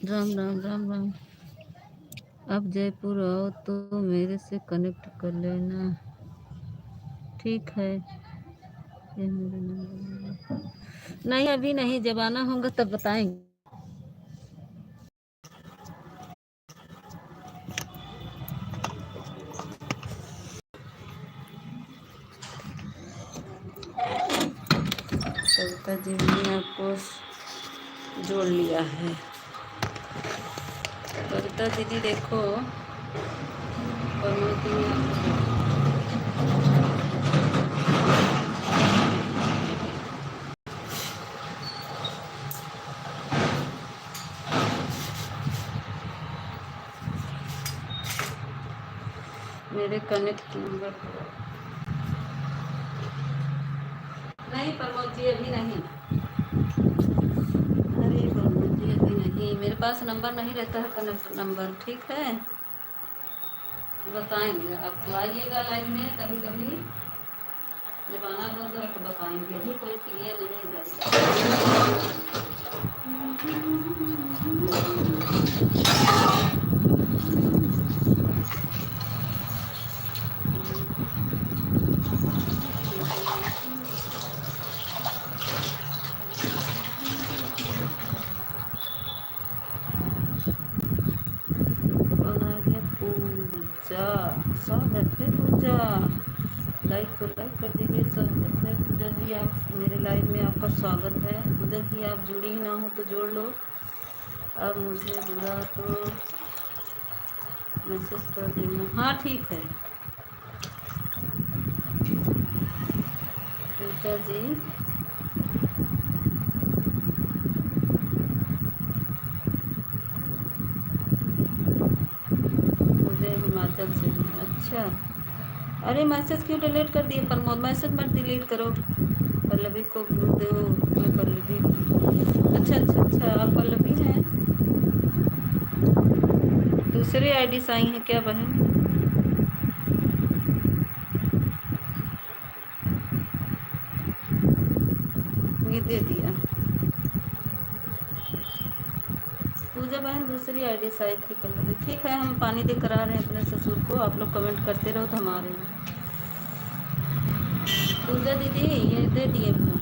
राम राम राम राम। अब जयपुर आओ तो मेरे से कनेक्ट कर लेना। ठीक है। ये मेरा नंबर नहीं, अभी नहीं, जब आना होगा तब बताएंगे। कविता जी ने आपको जोड़ लिया है। कविता दीदी देखो, मेरे कनेक्ट नंबर नहीं। प्रमोद जी अभी नहीं। अरे प्रमोद जी अभी नहीं, मेरे पास नंबर नहीं रहता है, कनेक्ट नंबर। ठीक है, बताएंगे आपको। आइएगा लाइन में कभी कभी, जब आना होगा तो बताएंगे। अभी कोई क्लियर नहीं है। पूजा, स्वागत है पूजा। लाइक को लाइक कर दीजिए। स्वागत है पूजा जी, आप मेरे लाइव में आपका स्वागत है। पूजा जी आप जुड़ी ही ना हो तो जोड़ लो। अब मुझे जुड़ा तो मैसेज कर देना। हाँ ठीक है पूजा जी। मुझे हिमाचल से। अच्छा, अरे मैसेज क्यों डिलीट कर दिए प्रमोद? मैसेज मत डिलीट करो। पल्लवी को ब्लू दो। मैं पल्लवी। अच्छा अच्छा अच्छा, आप पल्लवी हैं। दूसरे आईडी से आई हैं क्या बहन? ये दे दिया। पूजा बहन दूसरी आईडी से आई थी पल्लवी। ठीक है, हम पानी दे कर आ रहे हैं अपने ससुर को। आप लोग कमेंट करते रहो तो हम आ रहे हैं। पूजा दीदी ये दे दिए अपने।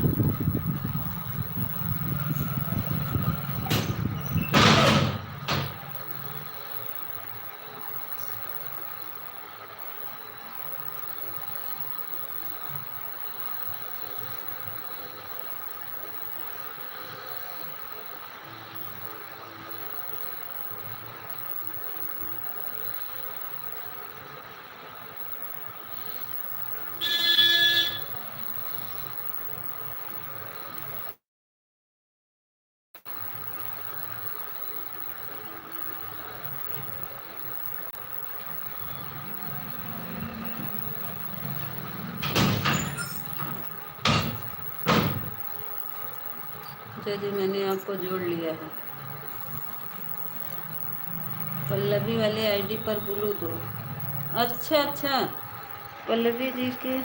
जी मैंने आपको जोड़ लिया है। पल्लवी वाले आईडी पर ब्लू दो। अच्छा अच्छा, पल्लवी जी के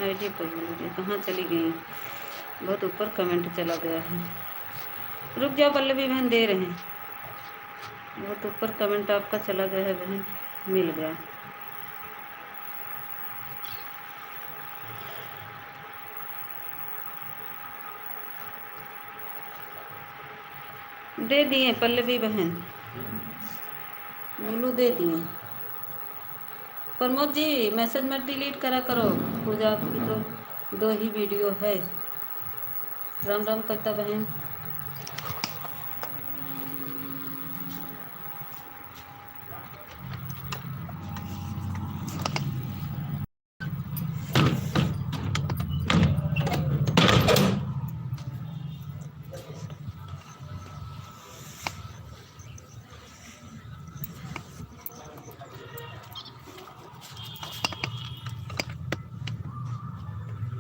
आईडी पर ब्लू दो। कहाँ चली गई? बहुत ऊपर कमेंट चला गया है। रुक जाओ पल्लवी बहन, दे रहे हैं। बहुत ऊपर कमेंट आपका चला गया है बहन। मिल गया। दे दिए पल्लवी बहन, ब्लू दे दिए। प्रमोद जी मैसेज मत डिलीट करा करो। पूजा की तो 2 ही वीडियो है। राम राम करता बहन।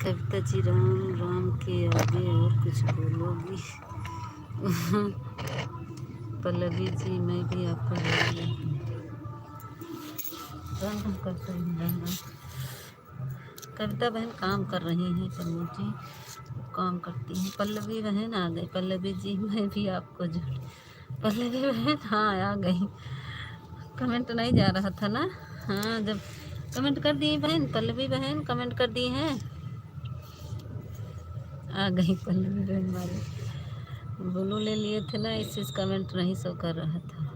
कविता जी राम राम के आगे और कुछ बोलोगी? पल्लवी जी मैं भी आपको राम राम करते हैं। राम राम। कविता बहन काम कर रही हैं, प्रमोद जी काम करती हैं। पल्लवी बहन आ गई। पल्लवी जी मैं भी आपको जोड़। पल्लवी बहन हाँ आ गई। कमेंट नहीं जा रहा था ना। हाँ जब कमेंट कर दिए बहन, पल्लवी बहन कमेंट कर दी हैं, आ गई पल्लवी बहन हमारी। ब्लू ले लिए थे ना, इससे कमेंट नहीं शो कर रहा था।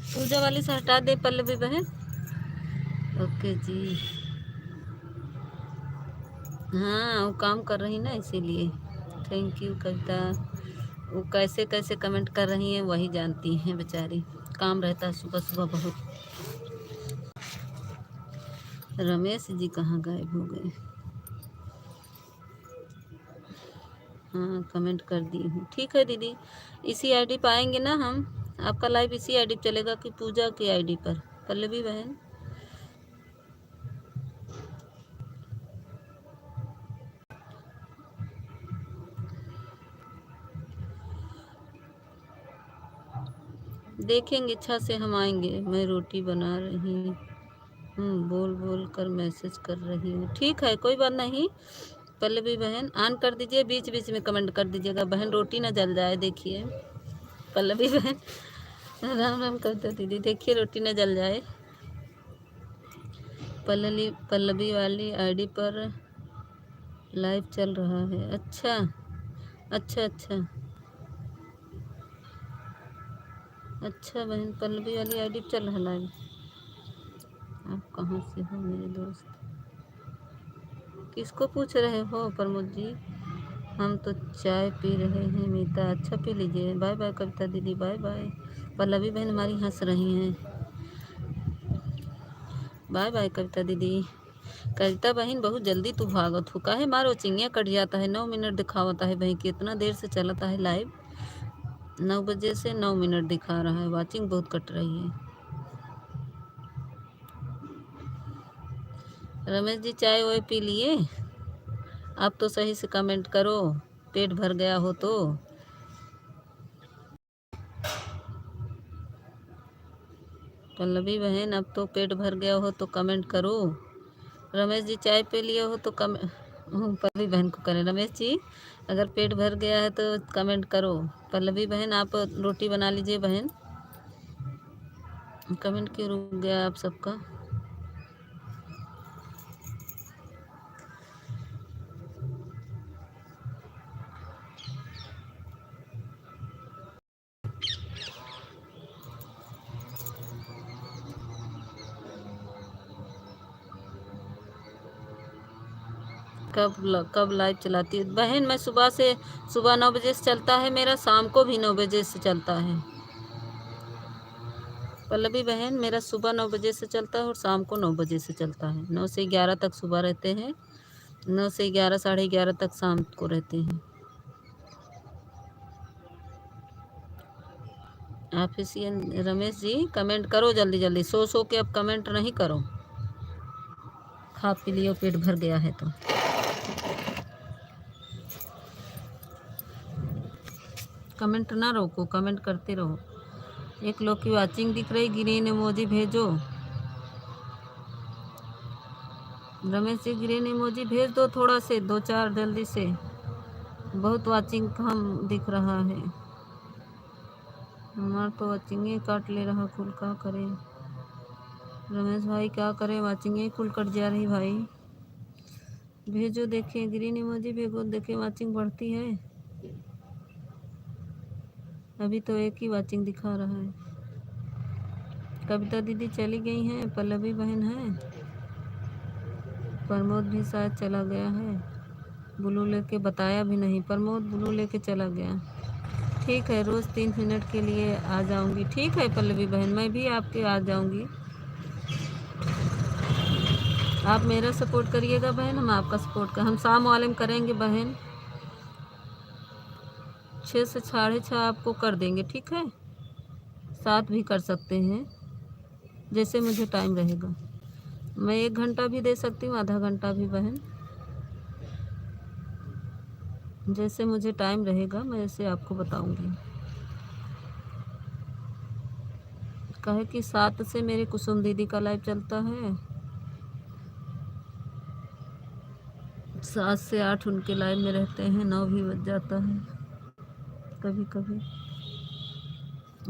पूजा वाली से हटा दे पल्लवी बहन। ओके जी। हाँ वो काम कर रही ना इसीलिए। थैंक यू कविता। वो कैसे कैसे कमेंट कर रही हैं वही जानती हैं बेचारी, काम रहता है सुबह सुबह बहुत। रमेश जी कहाँ गायब हो गए। हाँ कमेंट कर दी हूँ, ठीक है दीदी। इसी आईडी पर आएंगे ना हम, आपका लाइव इसी आईडी पर चलेगा कि पूजा की आईडी पर पल्लवी बहन। देखेंगे, इच्छा से हम आएंगे। मैं रोटी बना रही हूँ, बोल बोल कर मैसेज कर रही हूँ। ठीक है कोई बात नहीं पल्लवी बहन, ऑन कर दीजिए, बीच बीच में कमेंट कर दीजिएगा बहन, रोटी ना जल जाए। देखिए पल्लवी बहन, राम राम करते दीदी, देखिए रोटी ना जल जाए। पल्लवी वाली आईडी पर लाइव चल रहा है। अच्छा अच्छा अच्छा अच्छा बहन, पल्लवी वाली आईडी पर चल रहा लाइव। आप कहाँ से हो मेरे दोस्त? किसको पूछ रहे हो प्रमोद जी? हम तो चाय पी रहे हैं मीता। अच्छा पी लीजिए। बाय बाय कविता दीदी, बाय बाय। पल्लवी बहन हमारी हंस रही हैं। बाय बाय कविता दीदी। कविता बहन बहुत जल्दी तू भागत हो, काहे मारो चिंगिया कट जाता है। 9 मिनट दिखावता है बहन, कितना देर से चलता है लाइव। 9 बजे से 9 मिनट दिखा रहा है, वाचिंग बहुत कट रही है। रमेश जी चाय वाय पी लिए? आप तो सही से कमेंट करो, पेट भर गया हो तो। पल्लवी बहन अब तो पेट भर गया हो तो कमेंट करो। रमेश जी चाय पी लिए हो तो पल्लवी बहन को करें। रमेश जी अगर पेट भर गया है तो कमेंट करो। पल्लवी बहन आप रोटी बना लीजिए बहन। कमेंट क्यों रुक गया आप सबका? कब लाइव चलाती है बहन? मैं सुबह 9 बजे से चलता है मेरा, शाम को भी 9 बजे से चलता है। पल्लवी बहन मेरा सुबह 9 बजे से चलता है और शाम को 9 बजे से चलता है। 9 से 11 तक सुबह रहते हैं, 9 से 11 11:30 तक शाम को रहते हैं। आप इसी रमेश जी कमेंट करो जल्दी जल्दी, सो के अब कमेंट नहीं करो। खा पी लियो, पेट भर गया है तो। कमेंट ना रोको, कमेंट करते रहो। एक लोग की वाचिंग दिख रही, ग्रीन इमोजी भेजो। रमेश जी ग्रीन इमोजी भेज दो, थोड़ा से 2-4 जल्दी से। बहुत वाचिंग कम दिख रहा है। हमारा तो वाचिंग काट ले रहा कुल, क्या करें रमेश भाई, क्या करें, वाचिंग कुल कट जा रही भाई। भेजो देखें, ग्रीन इमोजी भेजो देखें, वाचिंग बढ़ती है। अभी तो एक ही वाचिंग दिखा रहा है। कविता दीदी चली गई हैं, पल्लवी बहन है, प्रमोद भी शायद चला गया है। ब्लू लेके बताया भी नहीं, प्रमोद ब्लू लेके चला गया। ठीक है रोज़ 3 मिनट के लिए आ जाऊंगी। ठीक है पल्लवी बहन, मैं भी आपके आ जाऊंगी। आप मेरा सपोर्ट करिएगा बहन, हम आपका सपोर्ट हम शाम वाले में करेंगे बहन। 6 से 6:30 आपको कर देंगे, ठीक है। 7 भी कर सकते हैं, जैसे मुझे टाइम रहेगा। मैं 1 घंटा भी दे सकती हूँ, आधा घंटा भी बहन, जैसे मुझे टाइम रहेगा मैं ऐसे आपको बताऊंगी। कहे कि 7 से मेरे कुसुम दीदी का लाइव चलता है, 7 से 8 उनके लाइव में रहते हैं, 9 भी बज जाता है। कभी कभी।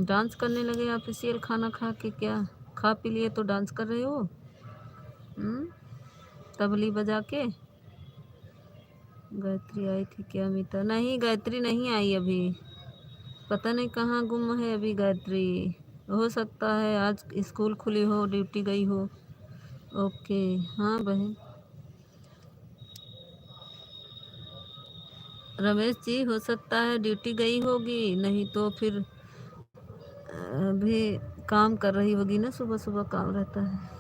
डांस करने लगे ऑफिशियल खाना खा के? क्या खा पी लिए तो डांस कर रहे हो? तबली बजा के? गायत्री आई थी क्या अमिता? नहीं, गायत्री नहीं आई अभी, पता नहीं कहाँ गुम है अभी गायत्री। हो सकता है आज स्कूल खुली हो, ड्यूटी गई हो। ओके, हाँ बहन। रमेश जी हो सकता है ड्यूटी गई होगी, नहीं तो फिर अभी काम कर रही होगी ना, सुबह सुबह काम रहता है।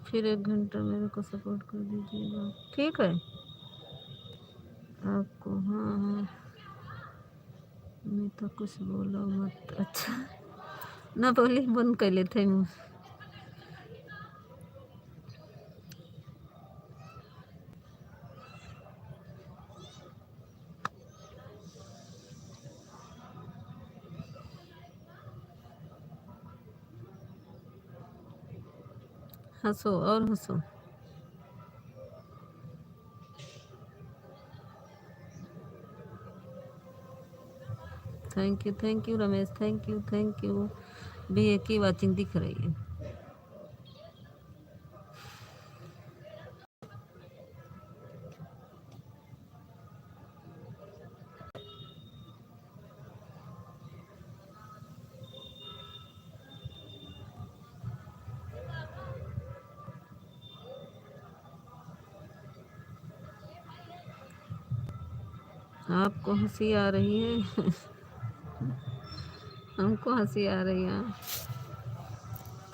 फिर 1 घंटा मेरे को सपोर्ट कर दीजिएगा, ठीक है आपको? हाँ हाँ, मैं तो कुछ बोलो मत। अच्छा ना बोली, बंद कर लेते मुँह। हंसो और हंसो। Thank you Ramesh, thank you. भी एक ही वाचिंग दिख रही है। आपको हंसी आ रही है? हमको हंसी आ रही है।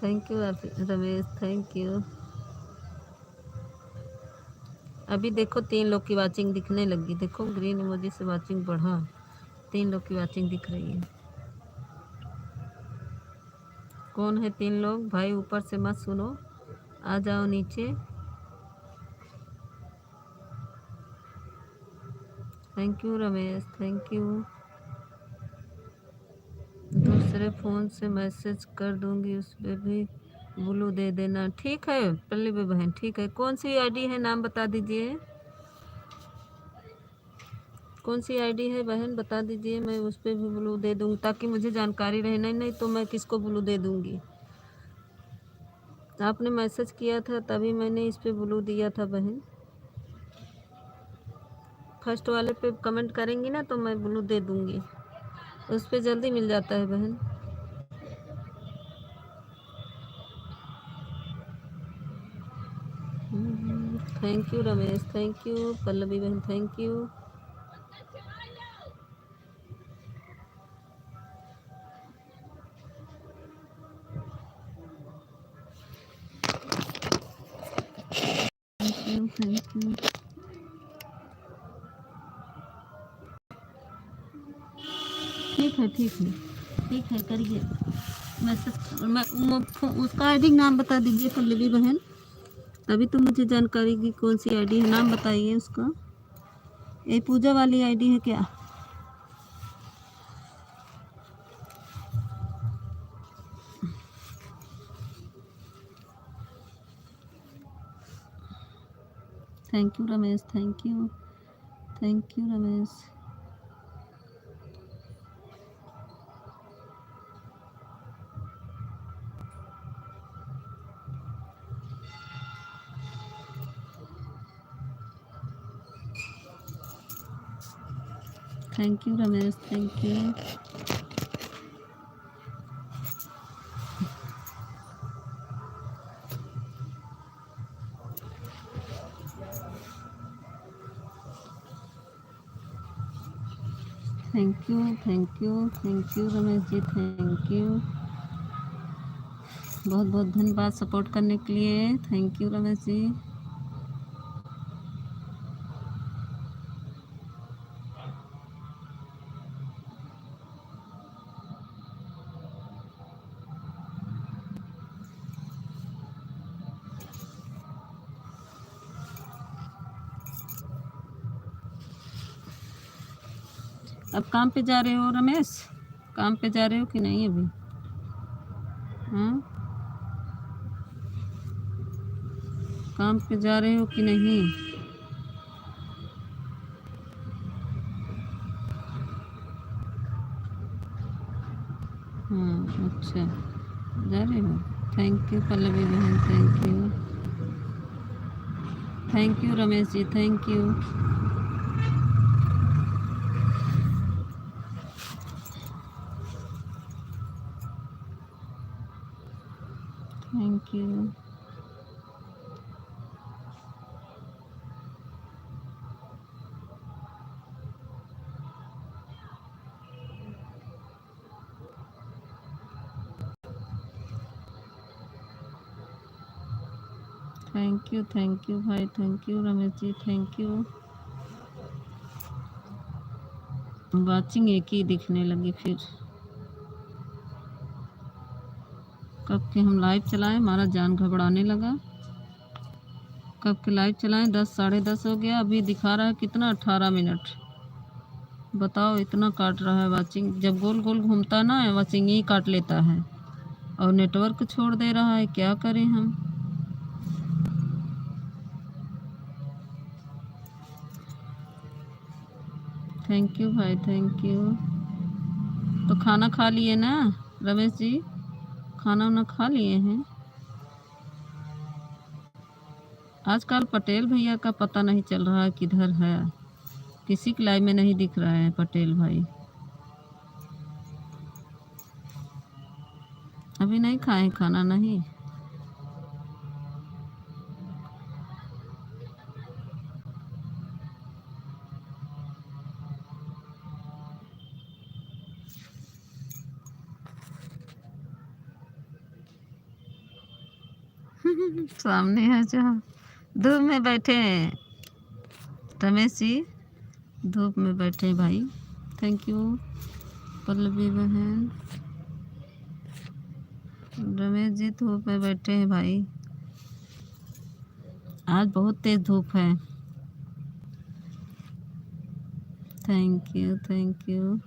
Thank you Ramesh, thank you. अभी देखो 3 लोग की वाचिंग दिखने लगी, देखो ग्रीन इमोजी से वाचिंग बढ़ा, 3 लोग की वाचिंग दिख रही है। कौन है 3 लोग भाई? ऊपर से मत सुनो, आ जाओ नीचे। Thank you Ramesh, thank you. दूसरे फ़ोन से मैसेज कर दूंगी, उस पर भी ब्लू दे देना, ठीक है पल्ली बहन, ठीक है। कौन सी आईडी है, नाम बता दीजिए। कौन सी आईडी है बहन, बता दीजिए, मैं उस पर भी ब्लू दे दूँगी ताकि मुझे जानकारी रहे। नहीं तो मैं किसको ब्लू दे दूँगी? आपने मैसेज किया था तभी मैंने इस पे ब्लू दिया था बहन। फर्स्ट वाले पे कमेंट करेंगी ना तो मैं ब्लू दे दूँगी, उस पर जल्दी मिल जाता है बहन। Thank you Ramesh, thank you Pallavi बहन, थैंक यू। Thank you. ठीक है करिए मैसेज। उसका आईडी नाम बता दीजिए पल्लवी बहन, तभी तो मुझे जानकारी की कौन सी आईडी है, नाम बताइए उसका। ये पूजा वाली आईडी है क्या? Thank you Ramesh, thank you Ramesh. Thank you Ramesh, thank you. Thank you Ramesh ji, thank you. बहुत बहुत धन्यवाद सपोर्ट करने के लिए, थैंक यू रमेश जी। अब काम पे जा रहे हो रमेश? काम पे जा रहे हो कि नहीं अभी? हाँ काम पे जा रहे हो कि नहीं? हाँ अच्छा, जा रहे हो। थैंक यू पल्लवी बहन, thank you. Thank you Ramesh ji, thank you. Thank you. Thank you भाई, thank you Ramesh ji, thank you. Watching एक ही दिखने लगी फिर। कब के हम लाइव चलाएं, हमारा जान घबराने लगा। कब के लाइव चलाएं? 10 साढ़े 10 हो गया। अभी दिखा रहा है कितना, 18 मिनट। बताओ, इतना काट रहा है वाचिंग। जब गोल गोल घूमता ना वाचिंग ही काट लेता है और नेटवर्क छोड़ दे रहा है। क्या करें हम? थैंक यू भाई, थैंक यू। तो खाना खा लिए ना रमेश जी? खाना वाना खा लिए हैं? आजकल पटेल भैया का पता नहीं चल रहा है किधर है। किसी की लाइव में नहीं दिख रहा है पटेल भाई। अभी नहीं खाए खाना? नहीं। सामने है जहाँ धूप में बैठे हैं रमेश जी, धूप में बैठे हैं भाई। थैंक यू पल्लवी बहन। रमेश जी धूप में बैठे हैं भाई, आज बहुत तेज धूप है। Thank you, thank you.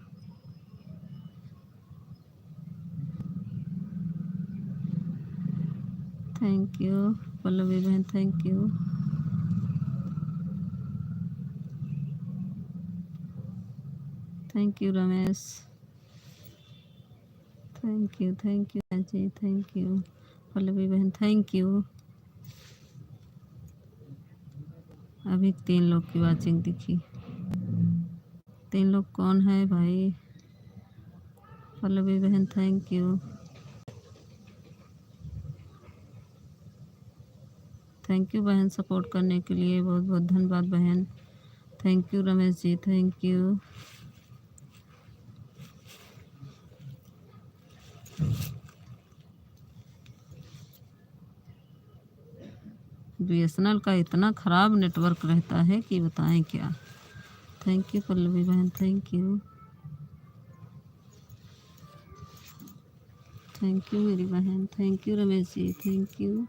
Thank you Pallavi बहन, thank you. Thank you Ramesh, thank you ji, thank you Pallavi बहन, थैंक यू। अभी 3 लोग की वाचिंग दिखी। 3 लोग कौन है भाई? पल्लवी बहन थैंक यू, थैंक यू बहन सपोर्ट करने के लिए, बहुत बहुत धन्यवाद बहन। Thank you Ramesh ji, thank you. BSNL का इतना ख़राब नेटवर्क रहता है कि बताएं क्या। थैंक यू पल्लवी बहन, थैंक यू। थैंक यू मेरी बहन, thank you Ramesh ji, thank you.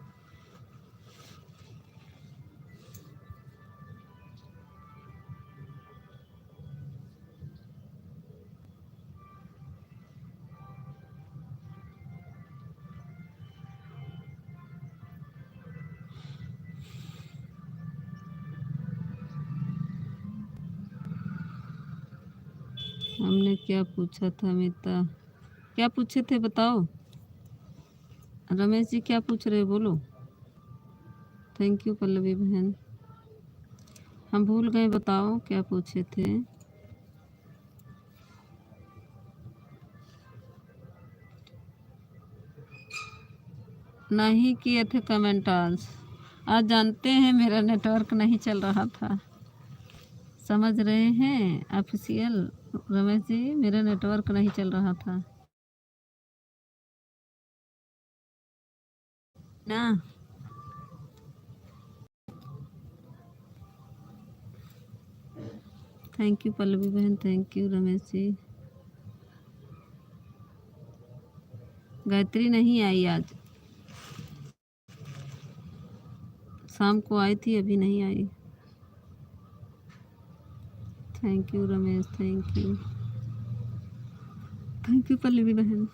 हमने क्या पूछा था अमिता? क्या पूछे थे बताओ रमेश जी, क्या पूछ रहे बोलो। थैंक यू पल्लवी बहन, हम भूल गए, बताओ क्या पूछे थे। नहीं किए थे कमेंट आज जानते हैं मेरा नेटवर्क नहीं चल रहा था। समझ रहे हैं ऑफिशियल रमेश जी, मेरा नेटवर्क नहीं चल रहा था ना। थैंक यू पल्लवी बहन, थैंक यू रमेश जी। गायत्री नहीं आई आज, शाम को आई थी, अभी नहीं आई। Thank you Ramesh, thank you, thank you Pallavi बहन।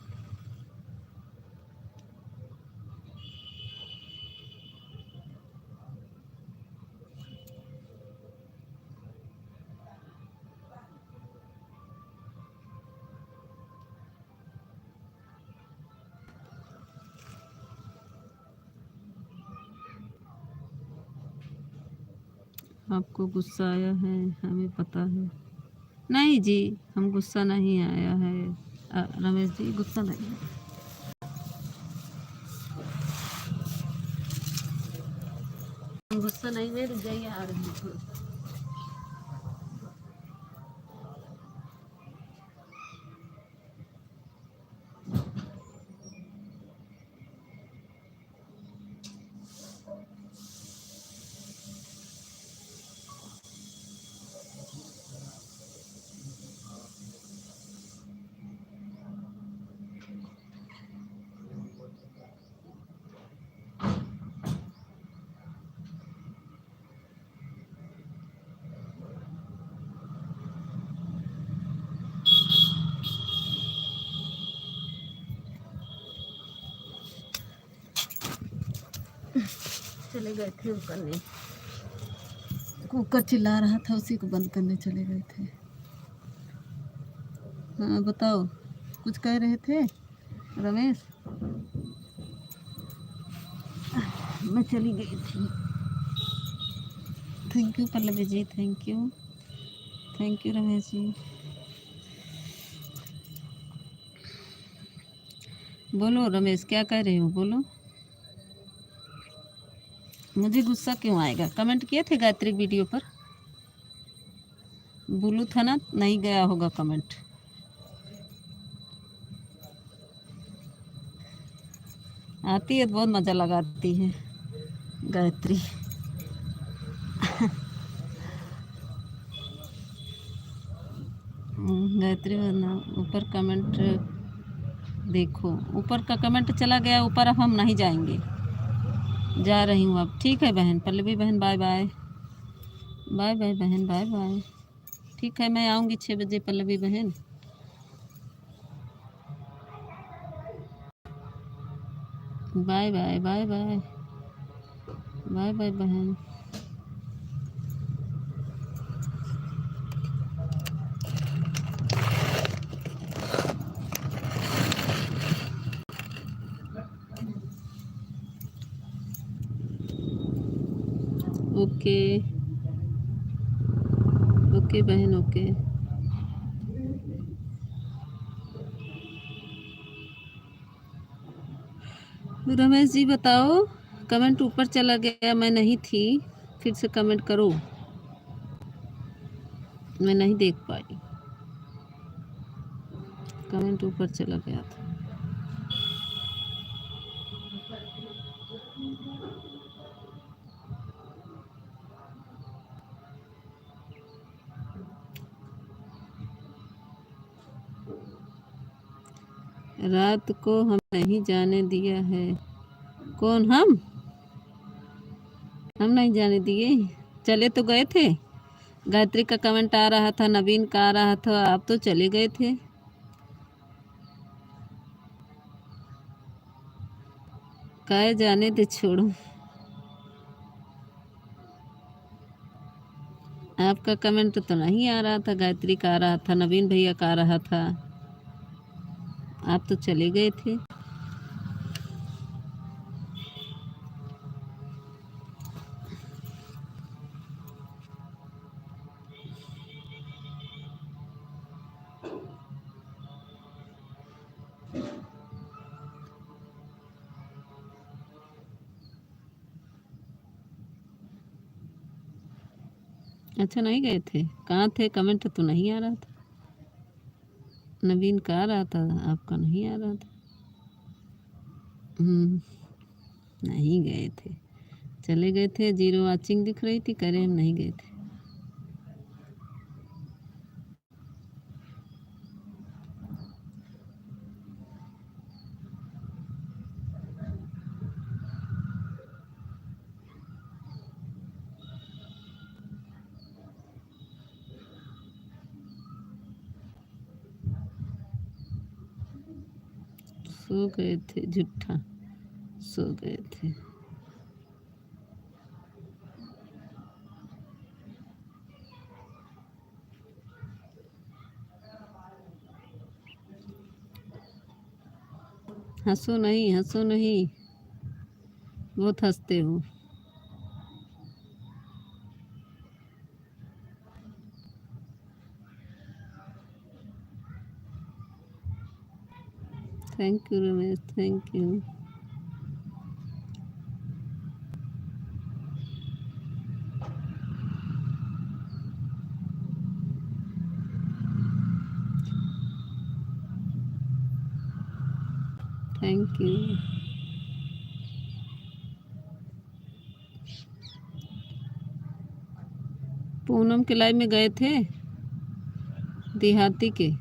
आपको गुस्सा आया है, हमें पता है। नहीं जी, हम गुस्सा नहीं आया है। रमेश जी गुस्सा नहीं है। गुस्सा नहीं है, रुक जाइए, आ रही हूँ थोड़ा सा। चले गए थे ऊपर नहीं, कुकर चिल्ला रहा था, उसी को बंद करने चले गए थे। हाँ बताओ, कुछ कह रहे थे रमेश? मैं चली गई थी। Thank you Pallavi ji, thank you, thank you Ramesh ji. बोलो रमेश, क्या कह रहे हो, बोलो। मुझे गुस्सा क्यों आएगा? कमेंट किए थे गायत्री वीडियो पर, बोलू था ना, नहीं गया होगा कमेंट। आती है तो बहुत मज़ा लगाती है गायत्री। गायत्री वरना ऊपर कमेंट देखो, ऊपर का कमेंट चला गया ऊपर, अब हम नहीं जाएंगे। जा रही हूँ अब, ठीक है बहन पल्लवी बहन, बाय बाय। बाय बाय बहन, बाय बाय। ठीक है, मैं आऊँगी 6 बजे पल्लवी बहन। Bye bye, bye bye, bye bye बहन। ओके ओके बहन, ओके। रमेश जी बताओ, कमेंट ऊपर चला गया, मैं नहीं थी, फिर से कमेंट करो, मैं नहीं देख पाई, कमेंट ऊपर चला गया था। रात को हम नहीं जाने दिया है। कौन? हम नहीं जाने दिए, चले तो गए थे। गायत्री का कमेंट आ रहा था, नवीन का आ रहा था, आप तो चले गए थे। कहे जाने दे, छोड़ो। आपका कमेंट तो नहीं आ रहा था, गायत्री का आ रहा था, नवीन भैया का आ रहा था, आप तो चले गए थे। अच्छा नहीं गए थे, कहाँ थे? कमेंट तो नहीं आ रहा था, नवीन का आ रहा था, आपका नहीं आ रहा था। नहीं गए थे, चले गए थे। जीरो वाचिंग दिख रही थी, करे हम नहीं गए थे। सो गए थे, झूठा सो गए थे। हंसो नहीं, हंसो नहीं, बहुत हंसते हो। Thank you Ramesh, thank you. Thank you. Poonam के लाइव में गए थे देहाती के।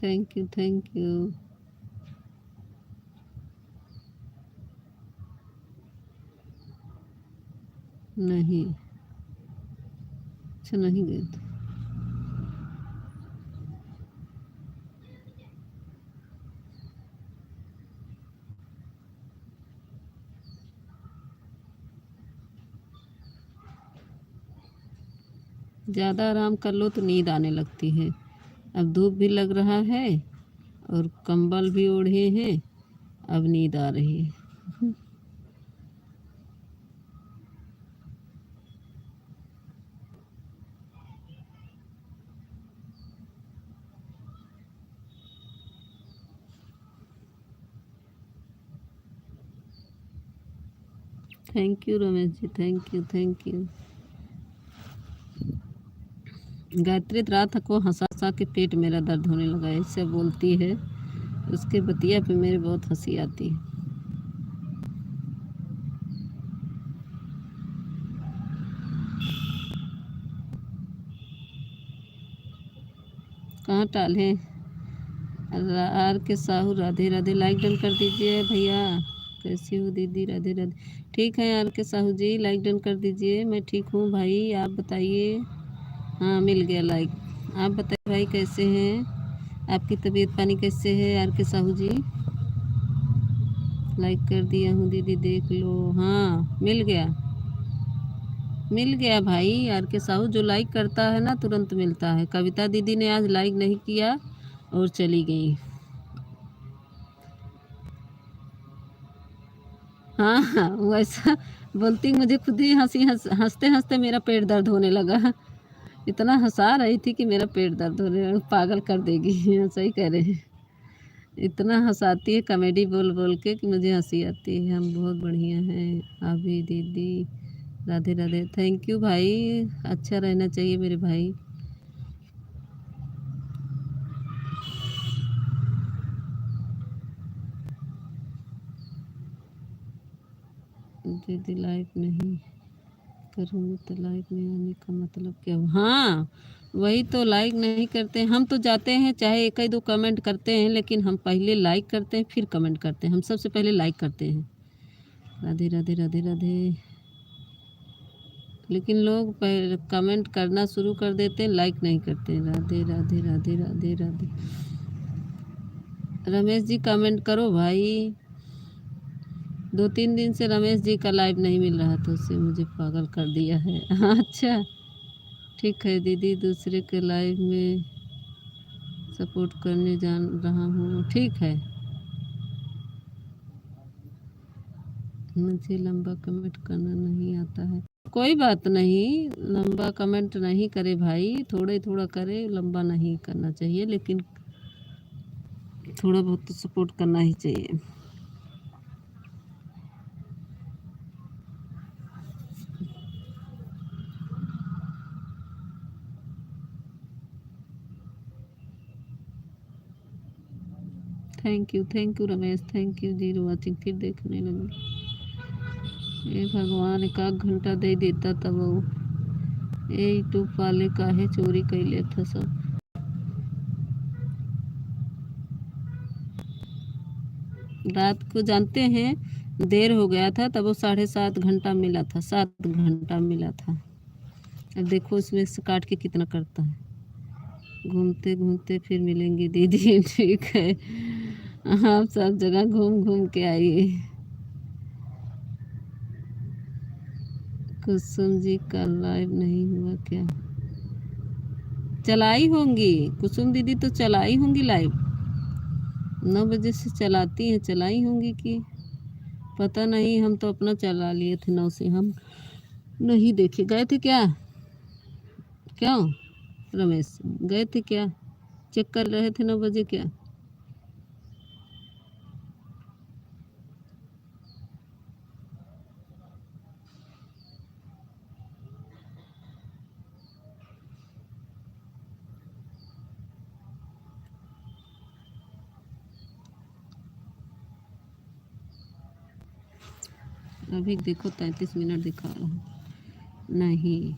Thank you, thank you. नहीं, अच्छा नहीं गए थे। ज़्यादा आराम कर लो तो नींद आने लगती है। अब धूप भी लग रहा है और कंबल भी ओढ़े हैं, अब नींद आ रही है। Thank you Ramesh ji, thank you, thank you. Gayatri रात को हंसा हंसा के पेट मेरा दर्द होने लगा, ऐसे बोलती है। उसके बतिया पे मेरे बहुत हंसी आती है। कहाँ टाले आर के साहू, राधे राधे। लाइक डन कर दीजिए भैया। कैसी हो दीदी? राधे राधे। ठीक है आर के साहू जी, लाइक डन कर दीजिए। मैं ठीक हूँ भाई, आप बताइए। हाँ मिल गया लाइक। आप बताइए भाई कैसे हैं, आपकी तबीयत पानी कैसे है आर के साहू जी? लाइक कर दिया हूँ दीदी, देख लो। हाँ मिल गया, मिल गया भाई। आर के साहू जो लाइक करता है ना तुरंत मिलता है। कविता दीदी ने आज लाइक नहीं किया और चली गई। हाँ हाँ वैसा बोलती, मुझे खुद ही हंसते हंसते मेरा पेट दर्द होने लगा। इतना हंसा रही थी कि मेरा पेट दर्द होने लगा। पागल कर देगी। सही कह रहे हैं। इतना हंसाती है कॉमेडी बोल बोल के कि मुझे हंसी आती है। हम बहुत बढ़िया हैं अभी दीदी। राधे राधे। थैंक यू भाई, अच्छा रहना चाहिए मेरे भाई। दीदी लाइक नहीं करूँगी तो लाइक नहीं आने का मतलब क्या हुआ? हाँ वही तो, लाइक नहीं करते हम तो जाते हैं, चाहे एक ही दो कमेंट करते हैं, लेकिन हम पहले लाइक करते हैं फिर कमेंट करते हैं। हम सबसे पहले लाइक करते हैं। राधे राधे, राधे राधे। लेकिन लोग कमेंट करना शुरू कर देते हैं, लाइक नहीं करते। राधे राधे, राधे राधे, राधे। रमेश जी कमेंट करो भाई। 2-3 दिन से रमेश जी का लाइव नहीं मिल रहा तो उससे मुझे पागल कर दिया है। अच्छा ठीक है दीदी, दूसरे के लाइव में सपोर्ट करने जान रहा हूँ। ठीक है। मुझे लंबा कमेंट करना नहीं आता है। कोई बात नहीं, लंबा कमेंट नहीं करे भाई, थोड़ा थोड़ा करे। लंबा नहीं करना चाहिए, लेकिन थोड़ा बहुत तो सपोर्ट करना ही चाहिए। Thank you Ramesh, thank you. 0 watching फिर देखने लगे। ये भगवान एक आध घंटा दे देता तब वो यूट्यूब वाले काहे चोरी कर लेता सब। रात को जानते हैं देर हो गया था, तब वो 7.5 घंटा मिला था, 7 घंटा मिला था। अब देखो उसमें से काट के कितना करता है। घूमते घूमते फिर मिलेंगे दीदी। ठीक है, आप सब जगह घूम घूम के आइए। कुसुम जी का लाइव नहीं हुआ क्या? चलाई होंगी कुसुम दीदी, तो चलाई होंगी लाइव। 9 बजे से चलाती हैं, चलाई होंगी कि पता नहीं। हम तो अपना चला लिए थे 9 से, हम नहीं देखे। गए थे क्या? क्यों रमेश, गए थे क्या? चेक कर रहे थे 9 बजे क्या? अभी देखो 33 मिनट दिखा रहा है। नहीं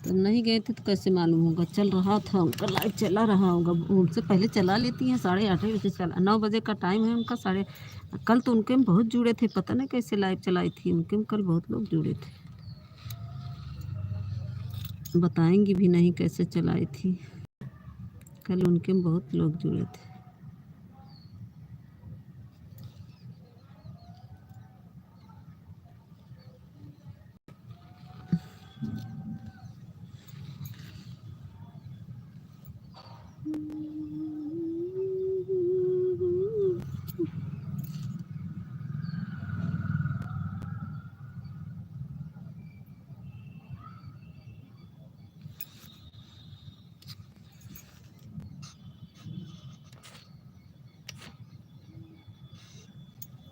तो नहीं गए थे तो कैसे मालूम होगा? चल रहा था उनका, लाइव चला रहा होगा। उनसे पहले चला लेती हैं, 8:30 बजे चला। 9 बजे का टाइम है उनका। साढ़े कल तो उनके में बहुत जुड़े थे, पता नहीं कैसे लाइव चलाई थी उनके में। कल बहुत लोग जुड़े थे, बताएंगी भी नहीं कैसे चलाई थी। कल उनके में बहुत लोग जुड़े थे।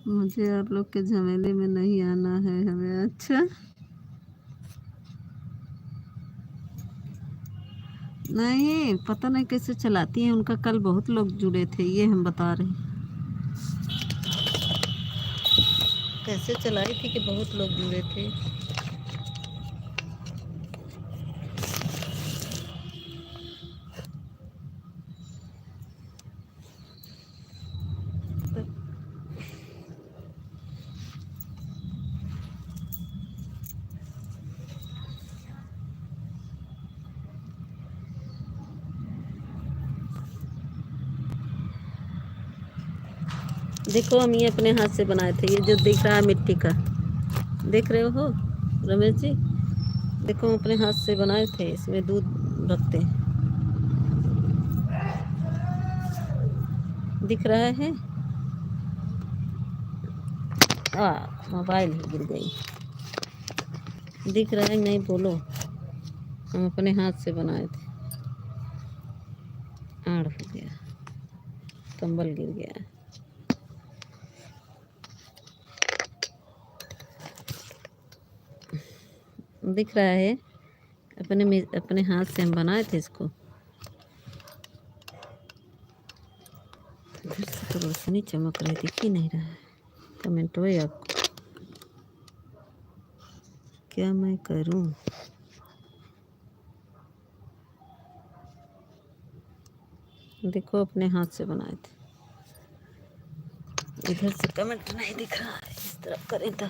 मुझे आप लोग के झमेले में नहीं आना है हमें। अच्छा नहीं, पता नहीं कैसे चलाती हैं। उनका कल बहुत लोग जुड़े थे, ये हम बता रहे हैं। कैसे चलाई थी कि बहुत लोग जुड़े थे। देखो हम ये अपने हाथ से बनाए थे। ये जो दिख रहा है मिट्टी का, देख रहे हो रमेश जी? देखो हम अपने हाथ से बनाए थे। इसमें दूध रखते हैं, दिख रहा है? मोबाइल ही गिर गई। दिख रहा है नहीं? बोलो। हम अपने हाथ से बनाए थे। आड़ हो गया, कंबल गिर गया। दिख रहा है? अपने हाथ से हम बनाए थे इसको। इधर से तो रोशनी चमक रही, दिख ही नहीं रहा है। कमेंट हो आपको? क्या मैं करूं? देखो अपने हाथ से बनाए थे। इधर से कमेंट नहीं दिख रहा है, इस तरफ करें तो।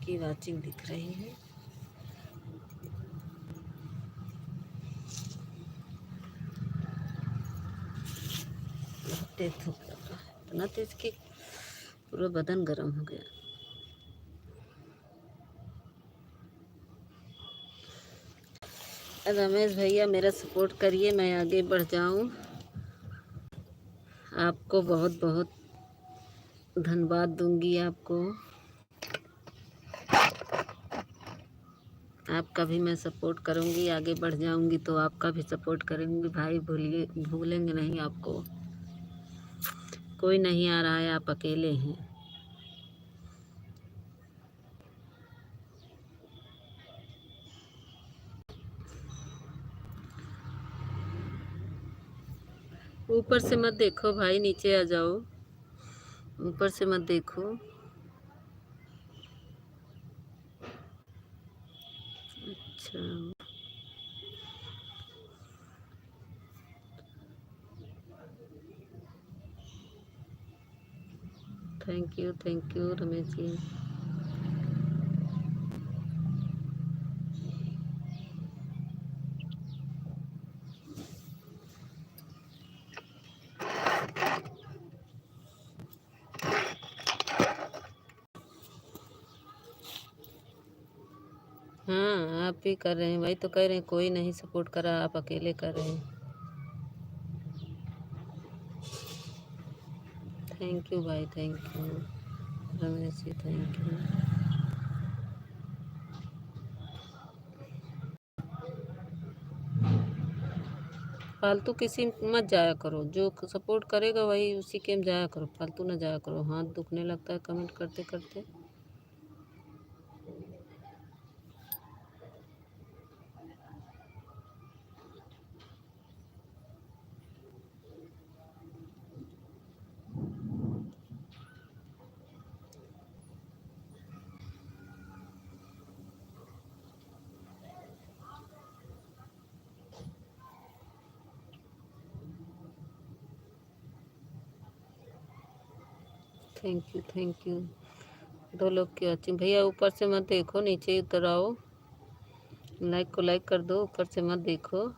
की वाचिंग दिख रही है। तेज धूप लग रहा है, इतना तेज कि पूरा बदन गर्म हो गया। रमेश भैया मेरा सपोर्ट करिए, मैं आगे बढ़ जाऊं। आपको बहुत बहुत धन्यवाद दूंगी आपको। आपका भी मैं सपोर्ट करूंगी, आगे बढ़ जाऊंगी तो आपका भी सपोर्ट करूंगी भाई। भूलेंगे नहीं आपको। कोई नहीं आ रहा है, आप अकेले हैं। ऊपर से मत देखो भाई, नीचे आ जाओ। ऊपर से मत देखो। अच्छा थैंक यू रमेश जी। हाँ आप भी कर रहे हैं, वही तो कह रहे हैं, कोई नहीं सपोर्ट कर रहा, आप अकेले कर रहे हैं। थैंक यू भाई, thank you Ramesh ji, thank you. फालतू किसी में मत जाया करो, जो सपोर्ट करेगा वही उसी के में जाया करो, फालतू ना जाया करो, हाथ दुखने लगता है कमेंट करते करते। Thank you. दो लोग की वॉचिंग, भैया ऊपर से मत देखो, नीचे उतर आओ, लाइक को लाइक कर दो, ऊपर से मत देखो।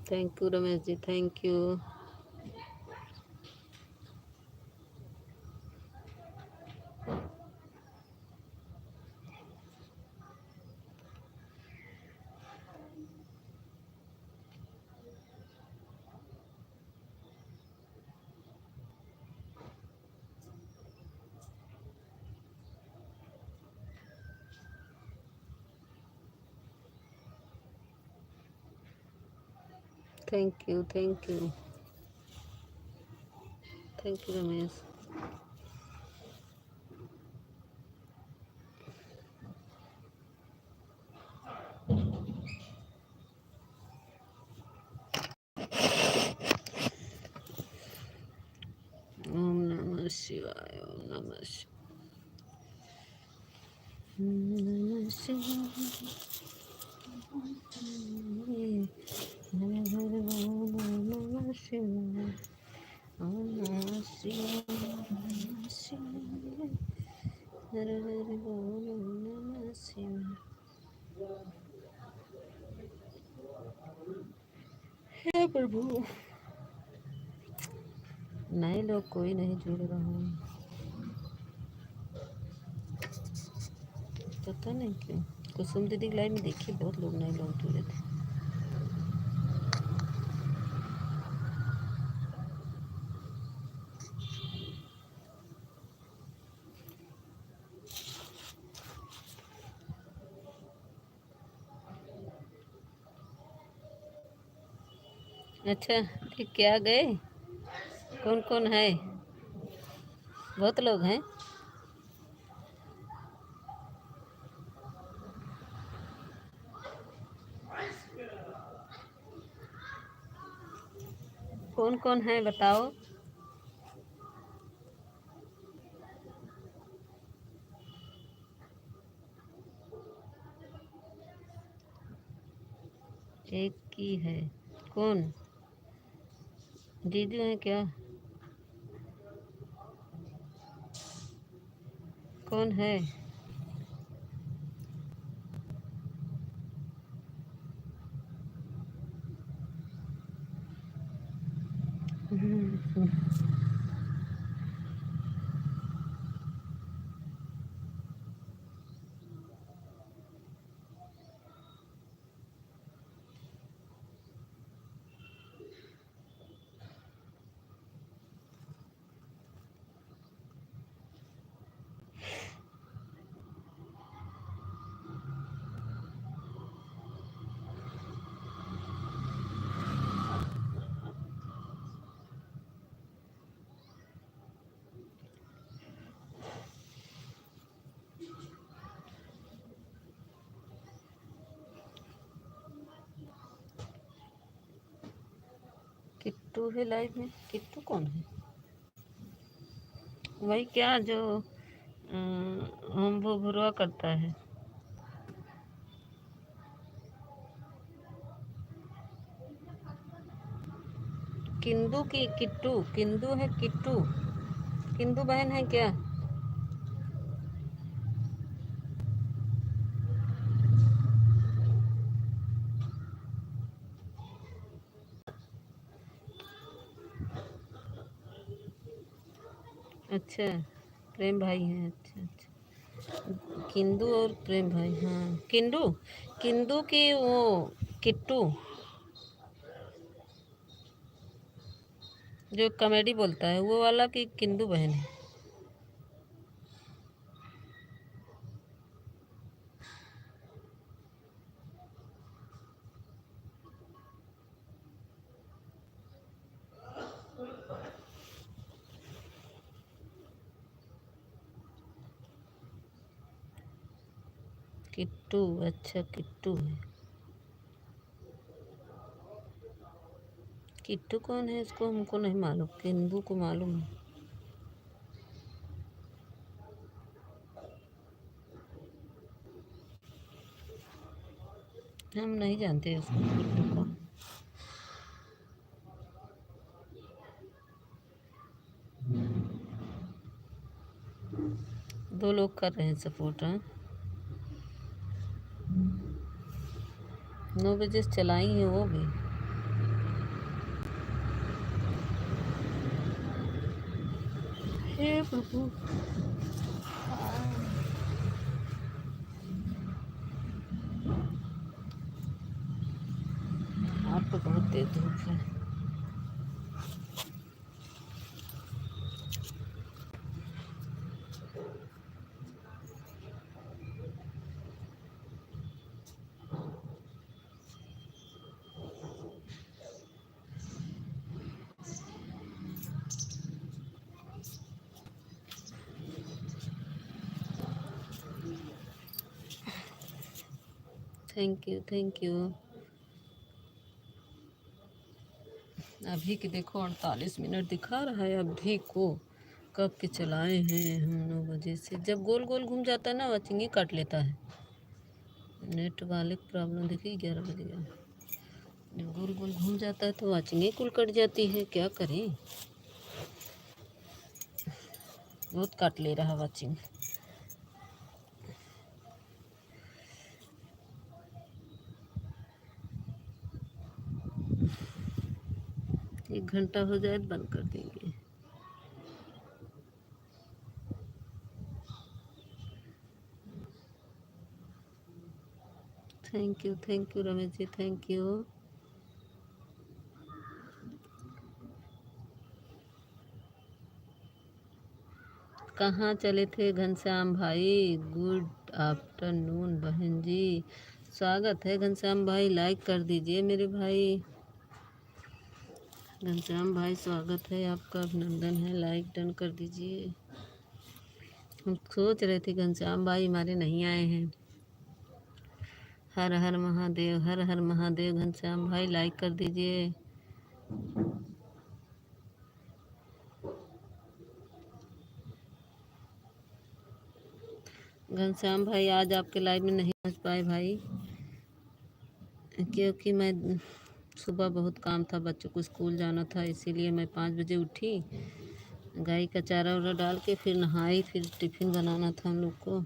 Thank you Ramesh ji, thank you. Thank you Ramesh. Om नमः शिवाय, ओम नमः शिवाय, नमः शिवाय, ओम नमः शिवाय, हर हर बोल, ओम नमः शिवाय। हे प्रभु, नए लोग कोई नहीं जुड़ रहा हूँ, पता नहीं क्यों। कुसुम दीदी की लाइव में देखिए बहुत लोग नए लोग जुड़े थे। अच्छा ठीक, क्या गए? कौन कौन है? बहुत लोग हैं। कौन कौन है बताओ। एक की है। कौन? जीजू है क्या? कौन है? किट्टू है लाइव में। किट्टू कौन है? वही क्या जो हम वो भुरवा करता है। किंदू की किट्टू? किंदू है किट्टू? किंदू बहन है क्या? अच्छा, प्रेम भाई हैं। अच्छा अच्छा, किंदू और प्रेम भाई। हाँ, किंदू। किंदू की वो किट्टू जो कॉमेडी बोलता है वो वाला की किंदू बहन है? किट्टू? अच्छा, किट्टू है। किट्टू कौन है इसको हमको नहीं मालूम, किंदू को मालूम है। हम नहीं जानते उसको, किट्टू को। दो लोग कर रहे हैं सपोर्ट। हाँ, 9 बजे से चलाई है वो भी। हे प्रभु। आप तो बहुत तेज धूप है। Thank you thank you. अभी के देखो 48 मिनट दिखा रहा है अभी को। कब के चलाए हैं हम 9 बजे से। जब गोल गोल घूम जाता है ना वॉचिंग ही काट लेता है। नेट वाले प्रॉब्लम देखिए 11 बजे गया। जब गोल गोल घूम जाता है तो वॉचिंग ही कुल कट जाती है, क्या करें। बहुत काट ले रहा वॉचिंग। 1 घंटा हो जाए तो बंद कर देंगे। Thank you Ramesh ji, thank you. कहाँ चले थे घनश्याम भाई? गुड आफ्टरनून बहन जी। स्वागत है घनश्याम भाई, लाइक कर दीजिए मेरे भाई। घनश्याम भाई स्वागत है आपका, अभिनंदन है, लाइक डन कर दीजिए। हम सोच रहे थे घनश्याम भाई हमारे नहीं आए हैं। हर हर महादेव, हर हर महादेव। घनश्याम भाई लाइक कर दीजिए। घनश्याम भाई आज आपके लाइव में नहीं पहुंच पाए भाई, क्योंकि मैं सुबह बहुत काम था, बच्चों को स्कूल जाना था, इसीलिए मैं 5 बजे उठी। गाय का चारा वारा डाल के फिर नहाई, फिर टिफ़िन बनाना था हम लोग को।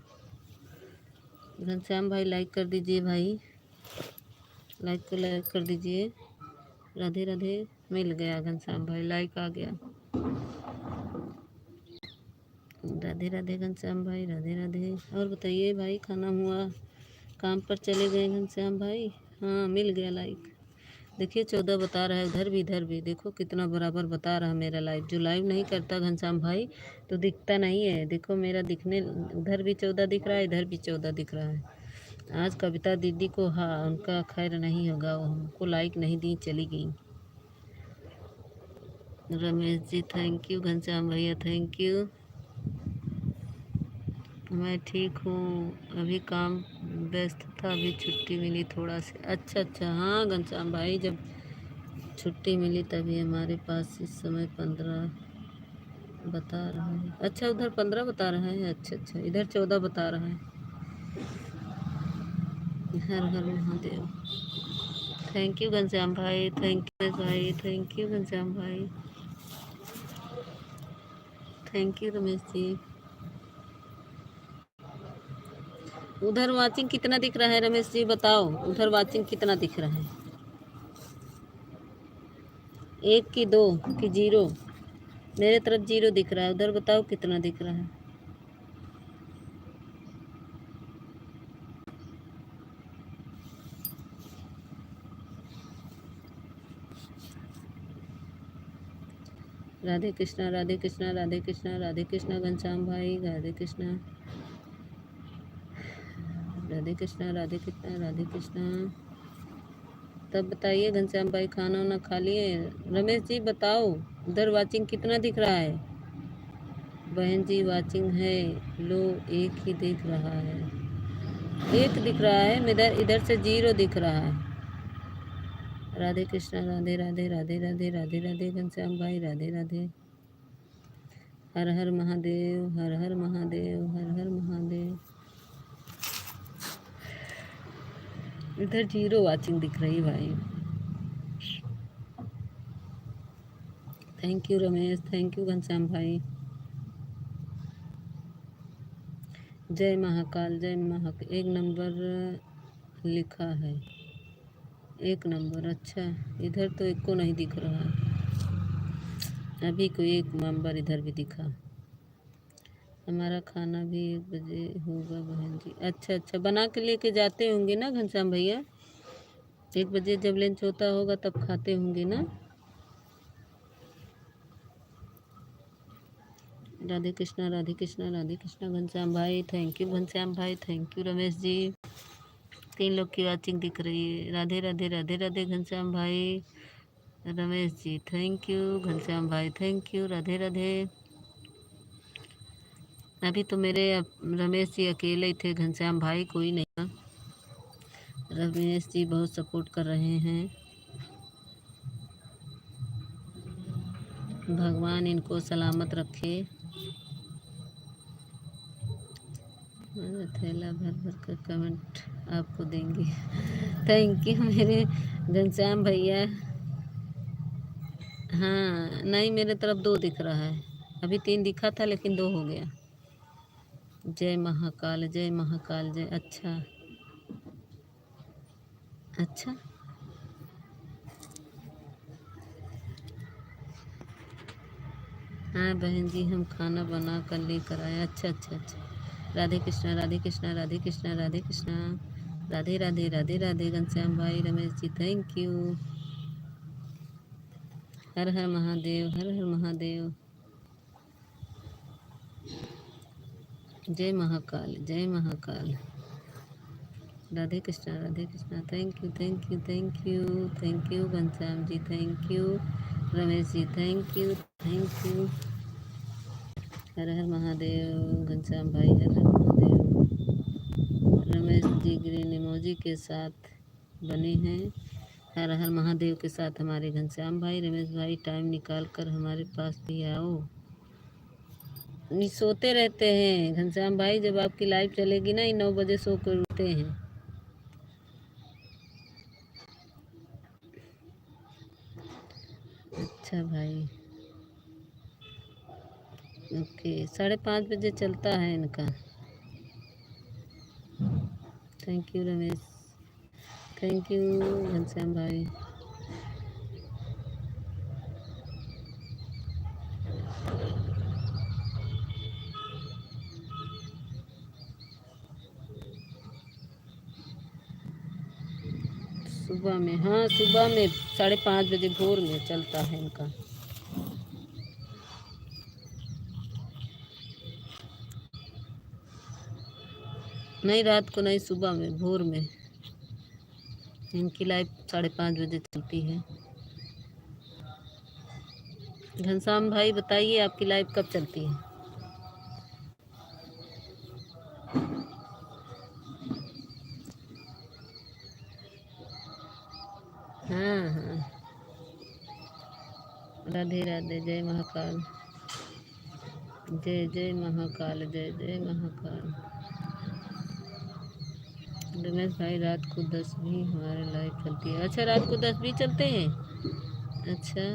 घनश्याम भाई लाइक कर दीजिए भाई, लाइक कर दीजिए। राधे राधे। मिल गया घनश्याम भाई, लाइक आ गया। राधे राधे घनश्याम भाई, राधे राधे। और बताइए भाई, खाना हुआ? काम पर चले गए घनश्याम भाई? हाँ, मिल गया लाइक। देखिए 14 बता रहा है, उधर भी इधर भी देखो कितना बराबर बता रहा है मेरा लाइव। जो लाइव नहीं करता घनश्याम भाई तो दिखता नहीं है। देखो मेरा दिखने, उधर भी 14 दिख रहा है, इधर भी 14 दिख रहा है। आज कविता दीदी को, हाँ उनका खैर नहीं होगा, वो हमको लाइक नहीं दी, चली गई। रमेश जी थैंक यू, घनश्याम भैया थैंक यू। मैं ठीक हूँ, अभी काम व्यस्त था, अभी छुट्टी मिली थोड़ा से। अच्छा अच्छा, हाँ घनश्याम भाई जब छुट्टी मिली तभी हमारे पास इस समय 15 बता रहा है। अच्छा, उधर 15 बता रहा है। अच्छा अच्छा, इधर 14 बता रहा है। हर हर महादेव। थैंक यू घनश्याम भाई, थैंक यू भाई, थैंक यू घनश्याम भाई, थैंक यू रमेश जी। उधर वाचिंग कितना दिख रहा है रमेश जी, बताओ उधर वाचिंग कितना दिख रहा है? 1 की 2 की 0? मेरे तरफ 0 दिख रहा है, उधर बताओ कितना दिख रहा है? राधे कृष्णा, राधे कृष्णा, राधे कृष्णा, राधे कृष्णा घनश्याम भाई, राधे कृष्णा, राधे कृष्णा, राधे कृष्णा, राधे कृष्णा। तब बताइए घनश्याम भाई, खाना वाना खा लिए? रमेश जी बताओ उधर वाचिंग कितना दिख रहा है? बहन जी वाचिंग है, लो 1 ही दिख रहा है। 1 दिख रहा है, इधर इधर से 0 दिख रहा है। राधे कृष्णा, राधे राधे, राधे राधे, राधे राधे घनश्याम भाई, राधे राधे। हर हर महादेव, हर हर महादेव, हर हर महादेव। इधर 0 वाचिंग दिख रही भाई। Thank you Ramesh, thank you Ghanshyam भाई। जय महाकाल, जय महाकाल। 1 नंबर लिखा है, 1 नंबर। अच्छा, इधर तो 1 को नहीं दिख रहा है। अभी कोई 1 नंबर इधर भी दिखा। हमारा खाना भी 1 बजे होगा बहन जी। अच्छा अच्छा, बना के लेके जाते होंगे ना घनश्याम भैया? 1 बजे जब लंच होता होगा तब खाते होंगे ना? राधे कृष्णा, राधे कृष्णा, राधे कृष्णा घनश्याम भाई, थैंक यू घनश्याम भाई, थैंक यू रमेश जी। 3 लोग की वाचिंग दिख रही है। राधे राधे, राधे राधे घनश्याम भाई, रमेश जी थैंक यू, घनश्याम भाई थैंक यू, राधे राधे। अभी तो मेरे रमेश जी अकेले ही थे, घनश्याम भाई कोई नहीं था। रमेश जी बहुत सपोर्ट कर रहे हैं। भगवान इनको सलामत रखे। थैला भर भर कर कमेंट आपको देंगे। थैंक यू मेरे घनश्याम भैया। हाँ नहीं, मेरे तरफ 2 दिख रहा है। अभी 3 दिखा था लेकिन 2 हो गया। जय महाकाल, जय महाकाल, जय। अच्छा अच्छा, हाँ बहन जी हम खाना बना कर लेकर आए। अच्छा अच्छा अच्छा। राधे कृष्णा, राधे कृष्णा, राधे कृष्णा, राधे कृष्णा, राधे राधे, राधे राधे घनश्याम भाई, रमेश जी थैंक यू। हर हर महादेव, हर हर महादेव। जय महाकाल, जय Mahakal. Radhe Krishna, Radhe Krishna, thank you, thank you, thank you, thank you Ghanshyam ji, thank you Ramesh ji, thank you, thank you. हर हर महादेव घनश्याम भाई, हर हर महादेव। रमेश जी ग्रीन इमोजी के साथ बने हैं। हर हर महादेव के साथ हमारे घनश्याम भाई। रमेश भाई टाइम निकाल कर हमारे पास भी आओ। नहीं सोते रहते हैं घनश्याम भाई, जब आपकी लाइव चलेगी ना, 9 बजे सो कर उठते हैं। अच्छा भाई, ओके। 5:30 बजे चलता है इनका। Thank you Ramesh, thank you Ghanshyam भाई। सुबह में, हाँ सुबह में 5:30 बजे भोर में चलता है इनका। नहीं रात को नहीं, सुबह में भोर में इनकी लाइव 5:30 बजे चलती है। घनश्याम भाई बताइए आपकी लाइव कब चलती है? हाँ हाँ, राधे राधे। जय महाकाल, जय जय महाकाल, जय जय महाकाल। रमेश भाई, रात को 10 भी हमारे लाइव चलती है। अच्छा, रात को 10 भी चलते हैं। अच्छा,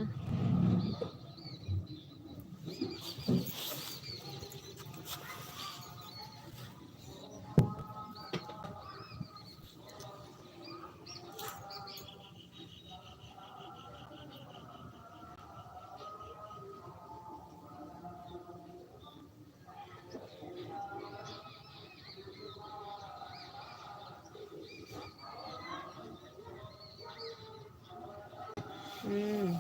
हम्म,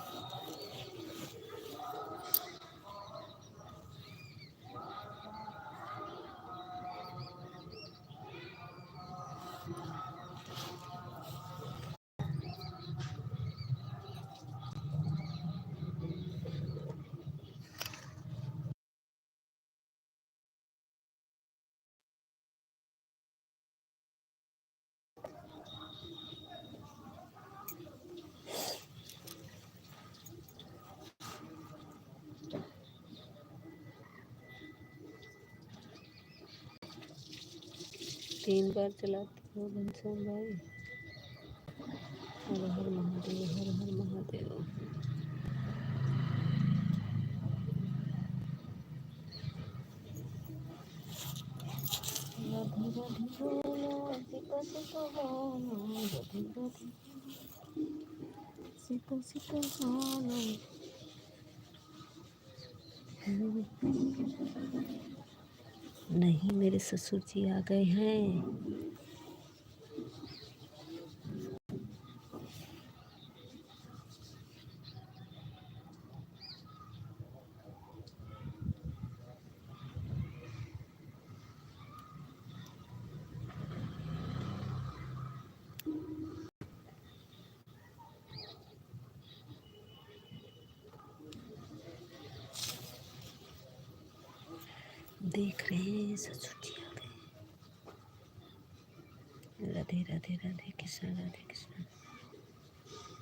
3 बार चलाती हो घनश्याम भाई। हर हर महादेव, हर हर महादेव। राधे राधे बोलो, सीता सीता बोलो, राधे राधे, सीता सीता बोलो। नहीं, मेरे ससुर जी आ गए हैं। देख रहे हैं ससुर जी आ गए। राधे राधे, राधे कृष्ण, राधे कृष्ण।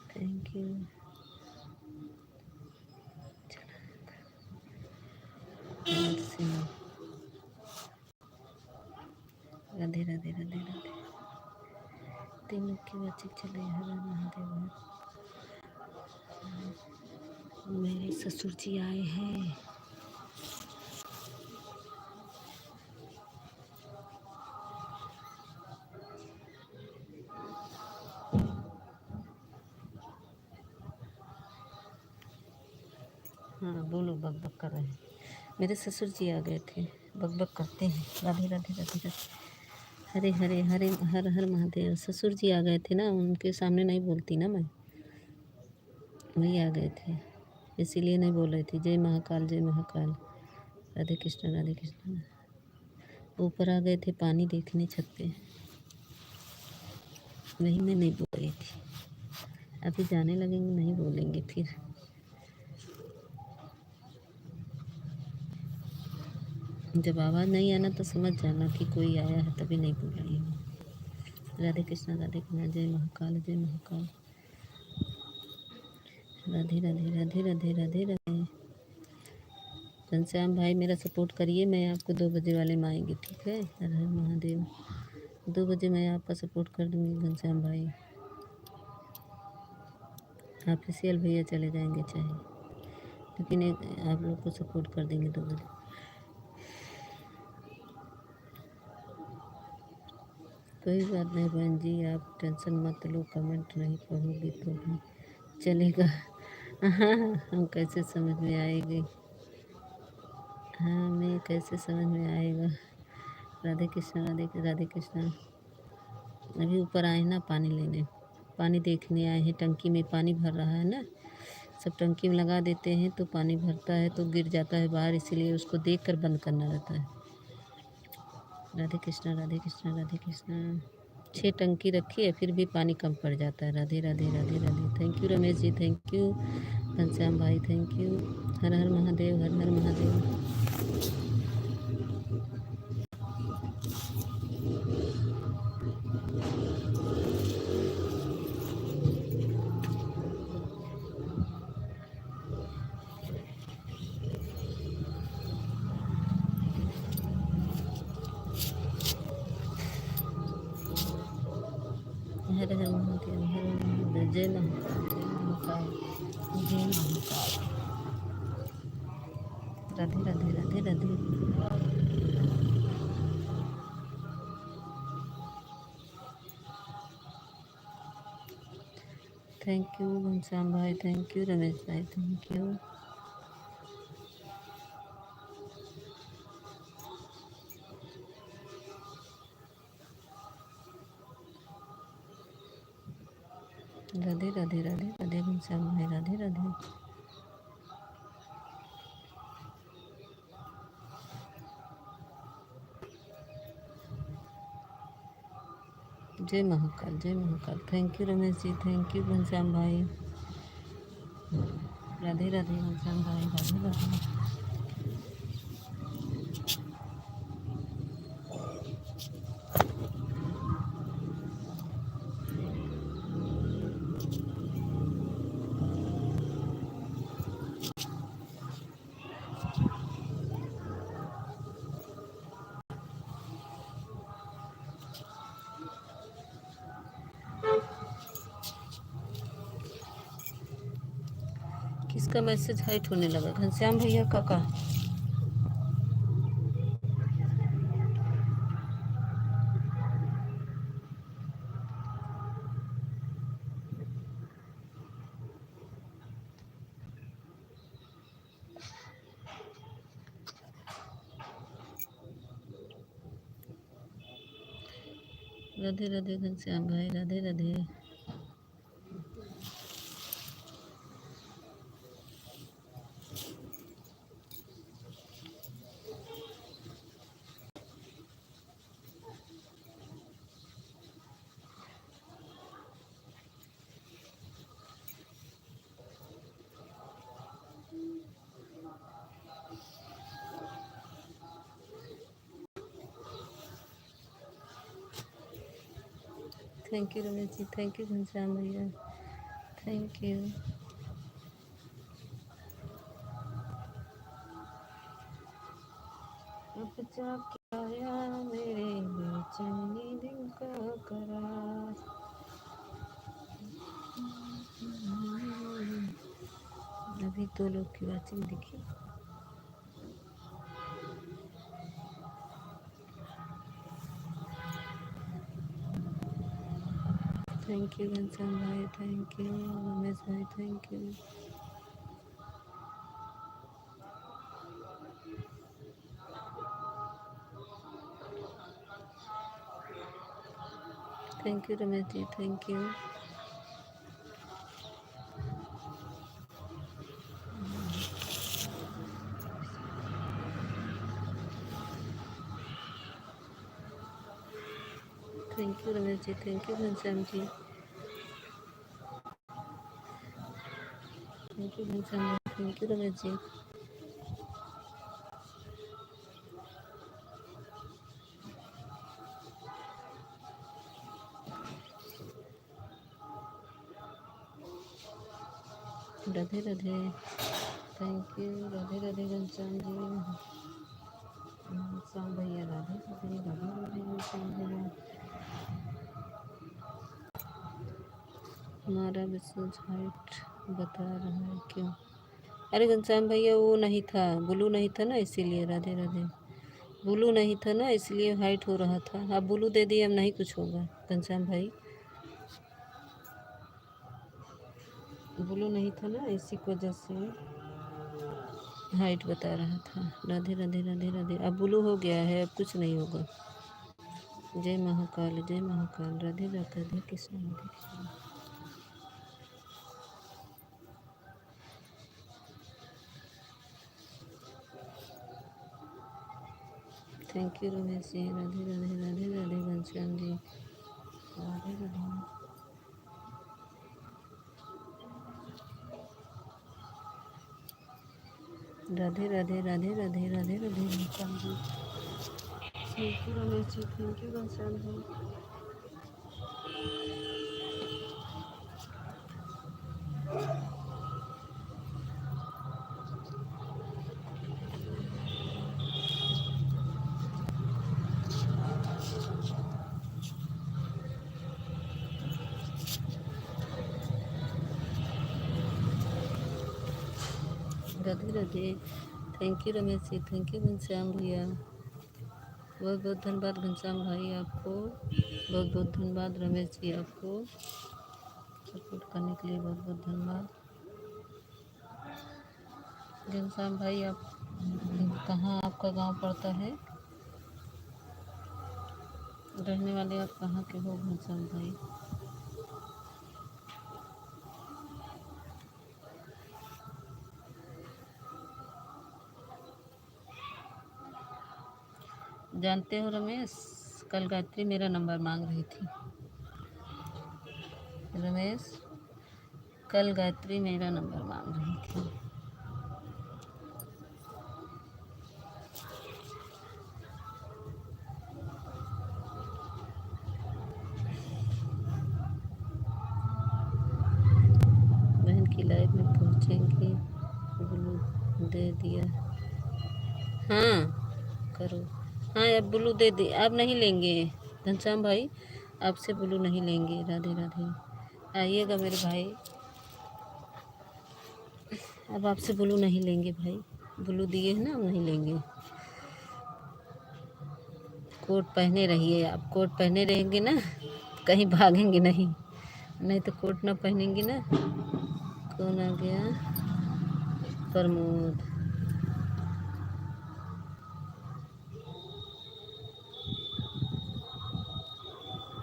Thank you. राधे राधे, राधे राधे। तीनों के बच्चे चले। हर हर महादेव। मेरे ससुर जी आए हैं। हाँ बोलो, बकबक कर रहे हैं। मेरे ससुर जी आ गए थे, बकबक करते हैं। राधे राधे, राधे राधे। हरे हरे, हरे हर हर महादेव। ससुर जी आ गए थे ना, उनके सामने नहीं बोलती ना मैं, वही आ गए थे, इसीलिए नहीं बोल रही थी। जय महाकाल, जय महाकाल। राधे कृष्ण, राधे कृष्ण। ऊपर आ गए थे पानी देखने छत पे, वही मैं नहीं बोल रही थी। अभी जाने लगेंगे, नहीं बोलेंगे फिर। जब आवाज़ नहीं आना तो समझ जाना कि कोई आया है, तभी नहीं बोल रही हूँ। राधे कृष्ण, राधे कृष्ण। जय महाकाल, जय महाकाल। राधे राधे, राधे राधे, राधे राधे। घनश्याम भाई मेरा सपोर्ट करिए, मैं आपको 2 बजे वाले में आएंगे, ठीक है। हर हर महादेव। 2 बजे मैं आपका सपोर्ट कर दूँगी घनश्याम भाई। ऑफिशियल भैया चले जाएंगे चाहे, लेकिन आप लोग को सपोर्ट कर देंगे 2 बजे। कोई बात नहीं बहन जी, आप टेंशन मत लो। कमेंट नहीं पढ़ोगी तो भी चलेगा। हाँ, हम कैसे समझ में आएगी। हाँ, मैं कैसे समझ में आएगा। राधे कृष्ण, राधे राधे कृष्ण। अभी ऊपर आए ना पानी लेने, पानी देखने आए हैं। टंकी में पानी भर रहा है ना, सब टंकी में लगा देते हैं तो पानी भरता है तो गिर जाता है बाहर, इसीलिए उसको देख कर बंद करना रहता है। राधे कृष्ण, राधे कृष्ण, राधे कृष्ण। 6 टंकी रखी है, फिर भी पानी कम पड़ जाता है। Radhe Radhe, Radhe Radhe. Thank you Ramesh ji, thank you Ghanshyam भाई, थैंक यू। हर हर महादेव, हर हर महादेव। राधे राधे राधे राधे। थैंक यू घनश्याम भाई, थैंक यू रमेश भाई, थैंक यू। राधे राधे राधे राधे घनश्याम भाई, राधे राधे। जय महाकाल, जय Mahakal. Thank you Ramesh ji, thank you Ghanshyam भाई। राधे राधे घनश्याम भाई, राधे राधे। किसका मैसेज हाइट होने लगा? घनश्याम भैया का। राधे राधे घनश्याम भाई, Radhe Radhe. Thank you Ramesh ji, thank you Ghanshyam भैया, थैंक यू। अब जाके आया मेरे बेचैनी दिल का करार। अभी 2 लोग की वाचिंग दिखी। थैंक यू घनश्याम भाई, थैंक यू रमेश भाई, thank you. Thank you Ramesh ji, thank you. Thank you Ramesh ji, thank you Ghanshyam ji, thank you Ghanshyam ji, thank you Ramesh ji. Radhe Radhe, thank you. Radhe Radhe Ghanshyam ji, Ghanshyam भैया, राधे राधे राधे राधे घनश्याम भैया। हमारा मैसेज हाइट बता रहा है क्यों? अरे घनश्याम भैया वो नहीं था, ब्लू नहीं था ना, इसीलिए। राधे राधे। ब्लू नहीं था ना, इसलिए हाइट हो रहा था। आप ब्लू दे दिए, अब नहीं कुछ होगा घनश्याम भाई। ब्लू नहीं था ना, इसी की वजह से हाइट बता रहा था। राधे राधे राधे राधे। अब ब्लू हो गया है, अब कुछ नहीं होगा। जय महाकाल, जय Mahakal. Radhe Radhe Radhe Krishna, Radhe Krishna. Thank you Ramesh ji, Radhe Radhe Radhe Radhe Ghanshyam ji, Radhe Radhe. Radhe Radhe Radhe Radhe Radhe Radhe Ghanshyam ji. Thank you Ramesh ji, thank you Ghanshyam ji. Radhe Radhe, thank you Ramesh ji, thank you Ghanshyam भैया, बहुत बहुत धन्यवाद घनश्याम भाई आपको, बहुत बहुत धन्यवाद रमेश जी आपको सपोर्ट करने के लिए, बहुत बहुत धन्यवाद। घनश्याम भाई आप कहाँ, आपका गांव पड़ता है, रहने वाले आप कहाँ के हो घनश्याम भाई? जानते हो रमेश, कल गायत्री मेरा नंबर मांग रही थी। रमेश, कल गायत्री मेरा नंबर मांग रही थी। बहन की लाइफ में पहुंचेंगे, ब्लू दे दिया। हाँ करो, हाँ अब ब्लू दे दी, आप नहीं लेंगे घनश्याम भाई, आपसे ब्लू नहीं लेंगे। राधे राधे, आइएगा मेरे भाई, अब आपसे ब्लू नहीं लेंगे भाई, ब्लू दिए हैं ना, अब नहीं लेंगे। कोट पहने रहिए, आप कोट पहने रहेंगे ना, कहीं भागेंगे नहीं, नहीं तो कोट ना पहनेंगे ना। कौन आ गया? प्रमोद,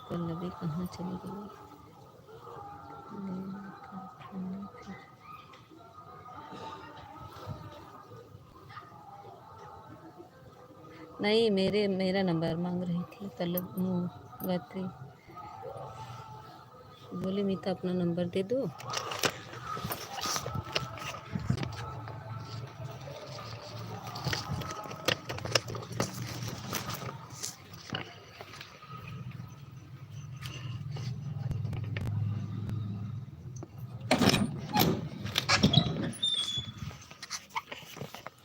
पल्लवी कहाँ चली गई? नहीं, मेरा नंबर मांग रही थी पल्लवी, गायत्री बोली मीता अपना नंबर दे दो।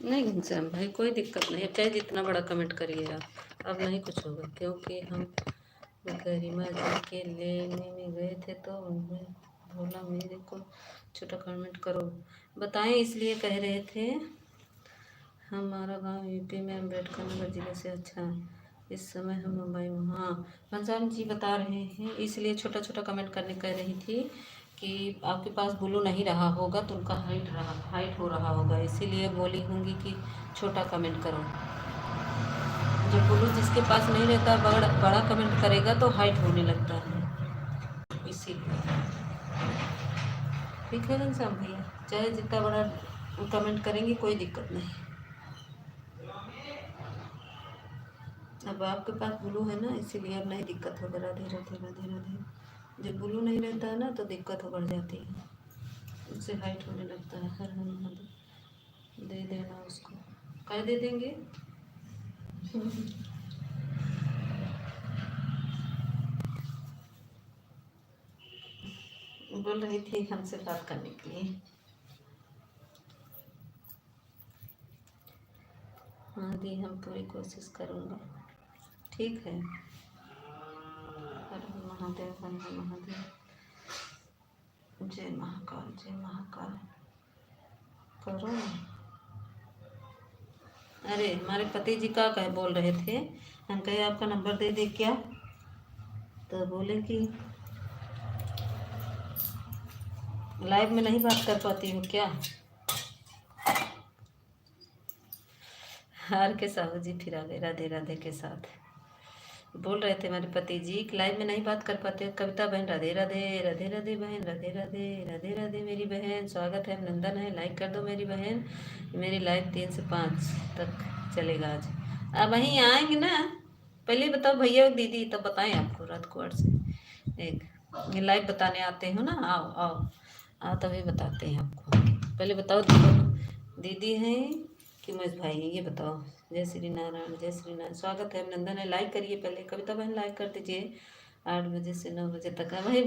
नहीं घनश्याम भाई, कोई दिक्कत नहीं है, चाहे जितना बड़ा कमेंट करिए आप, अब नहीं कुछ होगा, क्योंकि हम गरिमा जी के लेने में गए थे तो उन्होंने बोला मेरे को छोटा कमेंट करो, बताएं, इसलिए कह रहे थे। हमारा गांव यूपी में अम्बेडकर नगर जिले से। अच्छा, इस समय हम मुंबई में। हाँ घनश्याम जी बता रहे हैं, इसलिए छोटा छोटा कमेंट करने कह रही थी कि आपके पास ब्लू नहीं रहा होगा तो उनका हाइट हो रहा होगा, इसीलिए बोली होंगी कि छोटा कमेंट करो। जब ब्लू जिसके पास नहीं रहता बड़ा बड़ा कमेंट करेगा तो हाइट होने लगता है, इसीलिए। ठीक है घनश्याम भैया, चाहे जितना बड़ा कमेंट करेंगे कोई दिक्कत नहीं। अब आपके पास ब्लू है ना, इसीलिए अब नहीं दिक्कत होगा। राधे राधे राधे राधे। जब ब्लू नहीं रहता है ना तो दिक्कत हो बढ़ जाती है, उससे हाइट होने लगता है। हर हर महादेव, दे देना उसको। कह दे देंगे। बोल रही थी हमसे बात करने के लिए। हाँ दी, हम पूरी कोशिश करूँगा। ठीक है, हर हर महादेव, हर हर महादेव, जय महाकाल, जय महाकाल। करो। अरे हमारे पति जी का कह बोल रहे थे, हम कहे आपका नंबर दे दे क्या, तो बोले कि लाइव में नहीं बात कर पाती हूँ क्या। हार के साहू जी फिर आ गए राधे राधे के साथ। बोल रहे थे हमारे पति जी कि लाइव में नहीं बात कर पाते। कविता बहन राधे राधे, राधे राधे बहन, राधे राधे, राधे राधे मेरी बहन, स्वागत है, अभिनंदन है, लाइक कर दो मेरी बहन। मेरी लाइव 3 से 5 तक चलेगा आज। अब वहीं आएंगे ना, पहले बताओ भैया और दीदी, तब बताएं आपको रात को 8 से 1 ये लाइव बताने आते हो ना, आओ आओ आओ, तभी बताते हैं आपको। पहले बताओ दीदी हैं कि महेश भाई हैं, ये बताओ। जय श्री नारायण, जय श्री नारायण, स्वागत है, अभिनंदन है, लाइक करिए पहले। कविता बहन लाइक कर दीजिए 8 बजे से 9 बजे तक है भाई।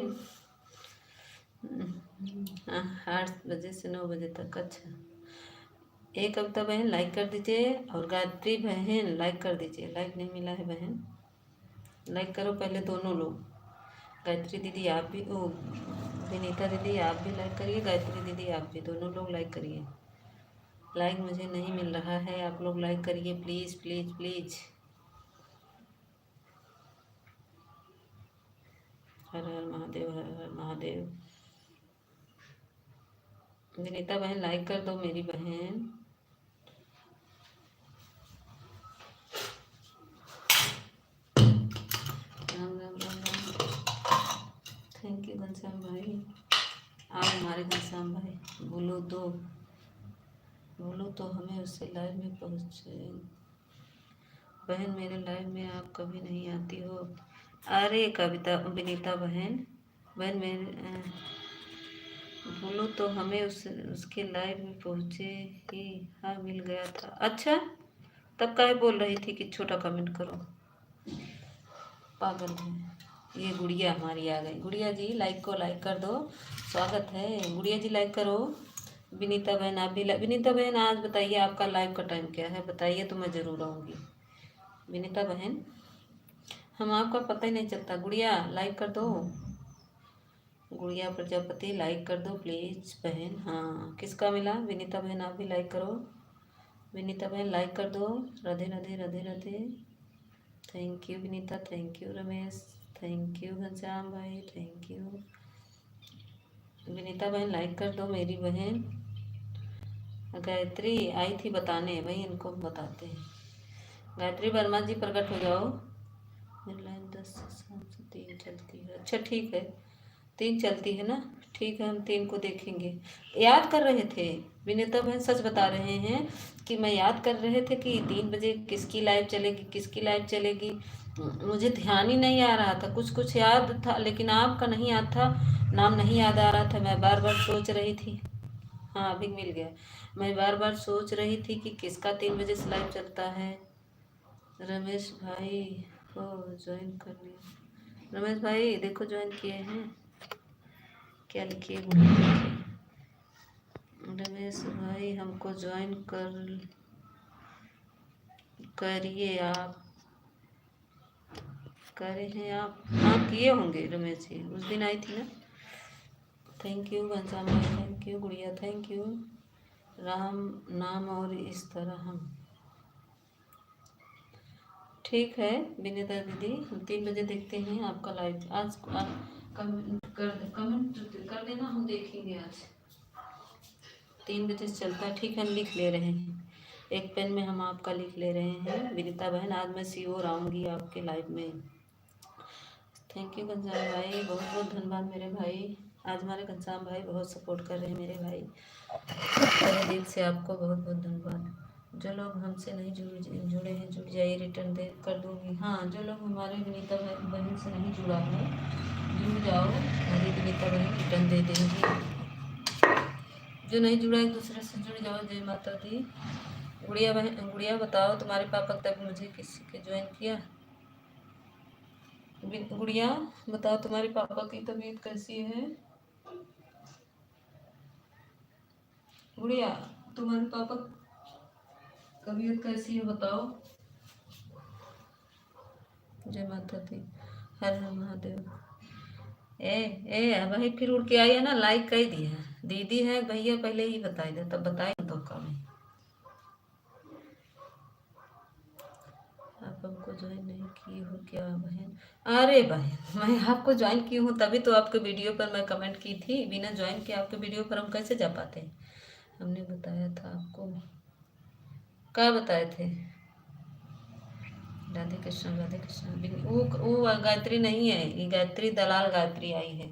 8 बजे से 9 बजे तक। अच्छा, एक कविता बहन लाइक कर दीजिए और गायत्री बहन लाइक कर दीजिए। लाइक नहीं मिला है बहन, लाइक करो पहले दोनों लोग। गायत्री दीदी आप भी, ओ विनीता दीदी आप भी लाइक करिए, गायत्री दीदी आप भी, दोनों लोग लाइक करिए। लाइक मुझे नहीं मिल रहा है, आप लोग लाइक करिए प्लीज़ प्लीज़ प्लीज़। हर हर महादेव, हर हर महादेव। विनीता बहन लाइक कर दो मेरी बहन। राम राम राम राम। थैंक यू घनश्याम भाई। आप हमारे घनश्याम भाई, बोलो तो हमें उससे लाइव में पहुँचे। बहन मेरे लाइव में आप कभी नहीं आती हो। अरे कविता विनीता बहन, बहन मेरे बोलो तो हमें उसके लाइव में पहुँचे ही। हाँ मिल गया था। अच्छा, तब काहे बोल रही थी कि छोटा कमेंट करो। पागल है। ये गुड़िया हमारी आ गई। गुड़िया जी लाइक को लाइक कर दो, स्वागत है। गुड़िया जी लाइक करो। विनीता बहन आप भी विनीता बहन आज बताइए आपका लाइव का टाइम क्या है, बताइए तो मैं ज़रूर आऊँगी। विनीता बहन हम आपका पता ही नहीं चलता। गुड़िया लाइक कर दो। गुड़िया प्रजापति लाइक कर दो प्लीज़ बहन। हाँ किसका मिला? विनीता बहन आप भी लाइक करो। विनीता बहन लाइक कर दो। Radhe Radhe Radhe Radhe. Thank you Vinita, thank you Ramesh, thank you Ghanshyam भाई, थैंक यू। विनीता बहन लाइक कर दो मेरी बहन। गायत्री आई थी बताने, वही इनको बताते हैं। गायत्री वर्मा जी प्रकट हो जाओ। मेरी लाइन 10 से 3 चलती है। अच्छा ठीक है, 3 चलती है ना, ठीक है हम 3 को देखेंगे। याद कर रहे थे विनीता बहन, सच बता रहे हैं कि मैं याद कर रहे थे कि 3 बजे किसकी लाइव चलेगी, किसकी लाइव चलेगी। मुझे ध्यान ही नहीं आ रहा था। कुछ कुछ याद था लेकिन आपका नहीं याद था, नाम नहीं याद आ रहा था। मैं बार बार सोच रही थी। हाँ अभी मिल गया। मैं बार बार सोच रही थी कि किसका 3 बजे से लाइव चलता है। रमेश भाई को ज्वाइन कर लिया। रमेश भाई देखो ज्वाइन किए हैं, क्या लिखिए रमेश भाई हमको ज्वाइन करिए आप। करे हैं आप? हाँ किए होंगे रमेश जी, उस दिन आई थी ना। थैंक यू घनश्याम भाई, थैंक यू गुड़िया, थैंक यू। राम नाम और इस तरह हम। ठीक है विनीता दीदी, हम 3 बजे देखते हैं आपका लाइव। आज कमेंट कर देना, हम देखेंगे आज 3 बजे से चलता है। ठीक है हम लिख ले रहे हैं, एक पेन में हम आपका लिख ले रहे हैं। विनीता बहन आज मैं श्योर आऊँगी आपके लाइव में। थैंक यू घनश्याम भाई, बहुत बहुत धन्यवाद मेरे भाई। आज हमारे घनश्याम भाई बहुत सपोर्ट कर रहे हैं मेरे भाई, तहे दिल से आपको बहुत बहुत धन्यवाद। जो लोग हमसे नहीं जुड़े हैं जुड़ जाइए, रिटर्न दे कर दूँगी। हाँ जो लोग हमारे विनीता बहन से नहीं जुड़ा है जुड़ जाओ, हमारी विनीता बहन रिटर्न दे देंगी। जो नहीं जुड़ा एक दूसरे से जुड़ जाओ। जय माता दी। गुड़िया बहन, गुड़िया बताओ तुम्हारे पापा तक मुझे किसी के ज्वाइन किया। गुड़िया बताओ तुम्हारे पापा की तबीयत कैसी है। गुड़िया तुम्हारे पापा तबीयत कैसी है बताओ। जय माता दी, हर हर महादेव। भाई फिर उड़ के आई है ना, लाइक कर दिया। दीदी है भैया पहले ही बताई दे, तब बताई तो कम है। आप हमको ज्वाइन नहीं की हो क्या बहन? अरे बहन मैं आपको ज्वाइन की हूँ, तभी तो आपके वीडियो पर मैं कमेंट की थी। बिना ज्वाइन के आपके वीडियो पर हम कैसे जा पाते हैं? हमने बताया था आपको। क्या बताए थे? राधे कृष्ण राधे कृष्ण। वो गायत्री नहीं है, ये गायत्री दलाल गायत्री आई है।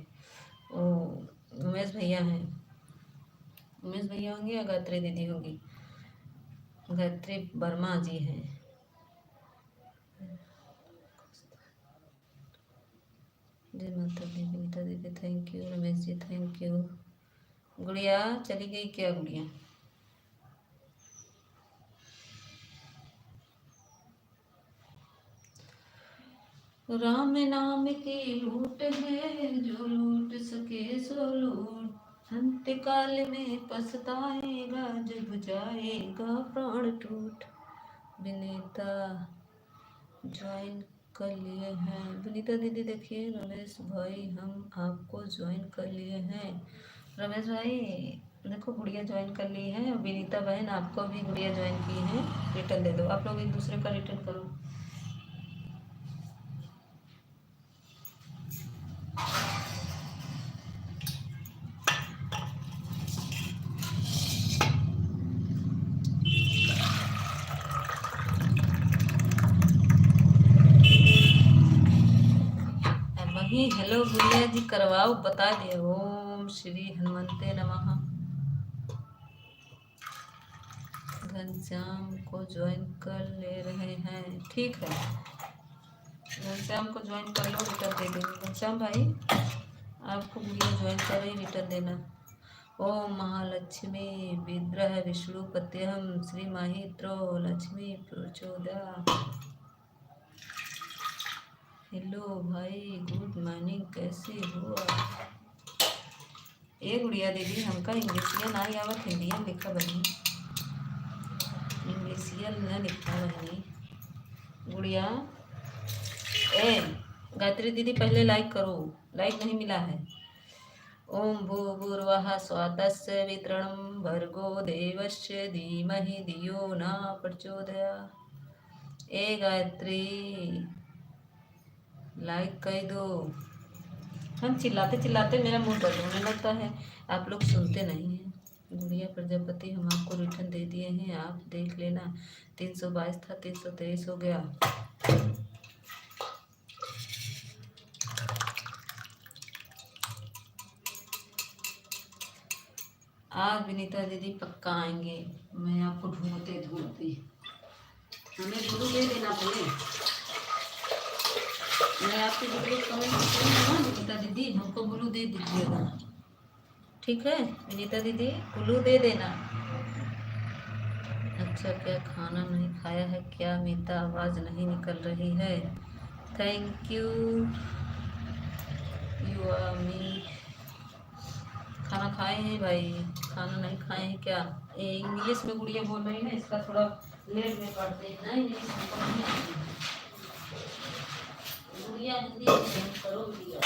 वो उमेश भैया हैं, उमेश भैया होंगे या गायत्री दीदी होंगी। गायत्री वर्मा जी हैं। जय माता दी विनीता दीदी, thank you. Ramesh ji thank you. Gudiya चली गई क्या? गुड़िया राम नाम की लूट है, जो लूट सके सो लूट। अंत काल में पछताएगा जब जाएगा प्राण टूट। विनीता ज्वाइन कर लिए हैं। विनीता दीदी देखिए, रमेश भाई हम आपको ज्वाइन कर लिए हैं। रमेश भाई देखो गुड़िया ज्वाइन कर ली है, और विनीता बहन आपको भी गुड़िया ज्वाइन की है, रिटर्न दे दो। आप लोग एक दूसरे का रिटर्न करो। वही हेलो गुड़िया जी करवाओ, बता दिया। ओम श्री हनुमंते नमः। घनश्याम को ज्वाइन कर ले रहे हैं, ठीक है। घनश्याम को ज्वाइन कर लो, रिटर्न दे देंगे। घनश्याम भाई आपको गुड़िया ज्वाइन कर ही रिटर्न देना। ओम महालक्ष्मी विद्रह विष्णुपत्यहम श्री माहित्रो लक्ष्मी प्रचोदया। हेलो भाई, गुड मॉर्निंग, कैसे हो आप? ए गुड़िया दीदी हमका इंग्लिशिया ना आवत, हिंदिया लिखा बनी। इंग्लिशिया न लिखा बनी गुड़िया। ए गायत्री दीदी पहले लाइक करो, लाइक नहीं मिला है। ओम भूर्भुवः स्वः वितरणं भर्गो देवस्य धीमहि धियो न प्रचोदयात्। ए गायत्री लाइक कर दो। हम चिल्लाते चिल्लाते मेरा मुंह दर्द होने लगता है, आप लोग सुनते नहीं हैं। गुड़िया प्रजापति हम आपको रिटर्न दे दिए हैं, आप देख लेना। 322 था, 323 हो गया। आज विनीता दीदी पक्का आएंगे, मैं आपको ढूंढते ढूंढते। हमें गुरु दे देना पहले, मैं आपके गुरु कमेंट करूँगा। विनीता दीदी हमको गुरु दे दीजिएगा, ठीक है। विनीता दीदी गुरु दे देना। अच्छा क्या खाना नहीं खाया है क्या? मीता आवाज़ नहीं निकल रही है। थैंक यू यू आर मी। खाना खाए हैं भाई, खाना नहीं खाए हैं क्या? इंग्लिश में गुड़िया बोल रही है ना, इसका थोड़ा लेट में पढ़ते हैं ना, इंग्लिश हमको नहीं आती है। गुड़िया हिंदी करो गुड़िया।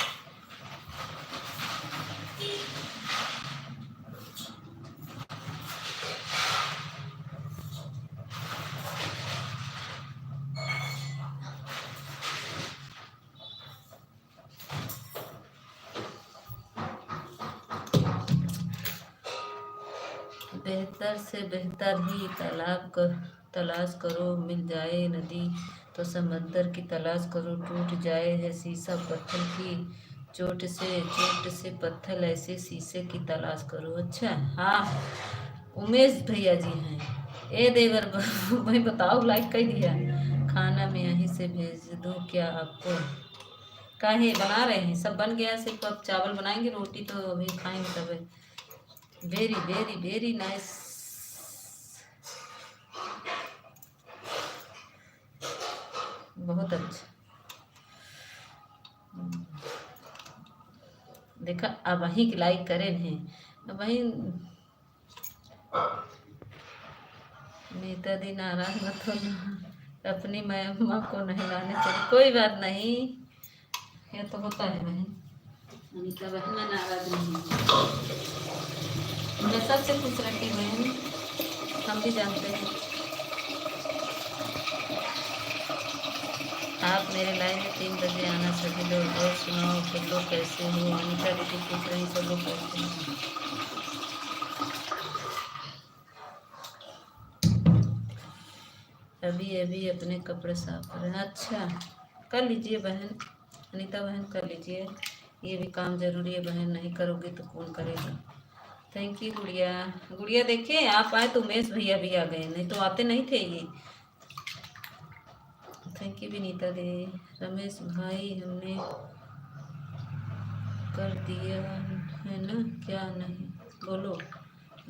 बेहतर से बेहतर ही तलाश करो, मिल जाए नदी तो समंदर की तलाश करो, टूट जाए है शीशा पत्थर की चोट से पत्थर ऐसे शीशे की तलाश करो। अच्छा हाँ, उमेश भैया जी हैं। ए देवर भाई बताओ, लाइक कर दिया। खाना मैं यहीं से भेज दूँ क्या आपको? काहे बना रहे हैं? सब बन गया, सिर्फ अब चावल बनाएंगे, रोटी तो अभी खाएंगे तब। Very very very nice. बहुत अच्छा। देखा, अब वहीं की लाइक करे हैं, अब वहीं। नीता दी नाराज मत होना, अपनी अम्मा को नहीं लाने चाहिए। कोई बात नहीं, ये तो होता है बहन। अनीता बहन मैं नाराज नहीं हूँ, मैं सबसे खुश रहती बहन, हम भी जानते हैं। आप मेरे लाइव में 3 बजे आना सभी लोग। और सुनाओ सब लोग कैसे हो? अनीता दीदी पूछ रही सब लोग कैसे हैं। अभी अभी अपने कपड़े साफ कर रहे हैं। अच्छा कर लीजिए बहन, अनीता बहन कर लीजिए, ये भी काम जरूरी है बहन, नहीं करोगे तो कौन करेगा। थैंक यू गुड़िया। गुड़िया देखिए आप आए तो उमेश भैया भी आ गए, नहीं तो आते नहीं थे ये। थैंक यू विनीता दे। रमेश भाई हमने कर दिया है ना? क्या नहीं बोलो,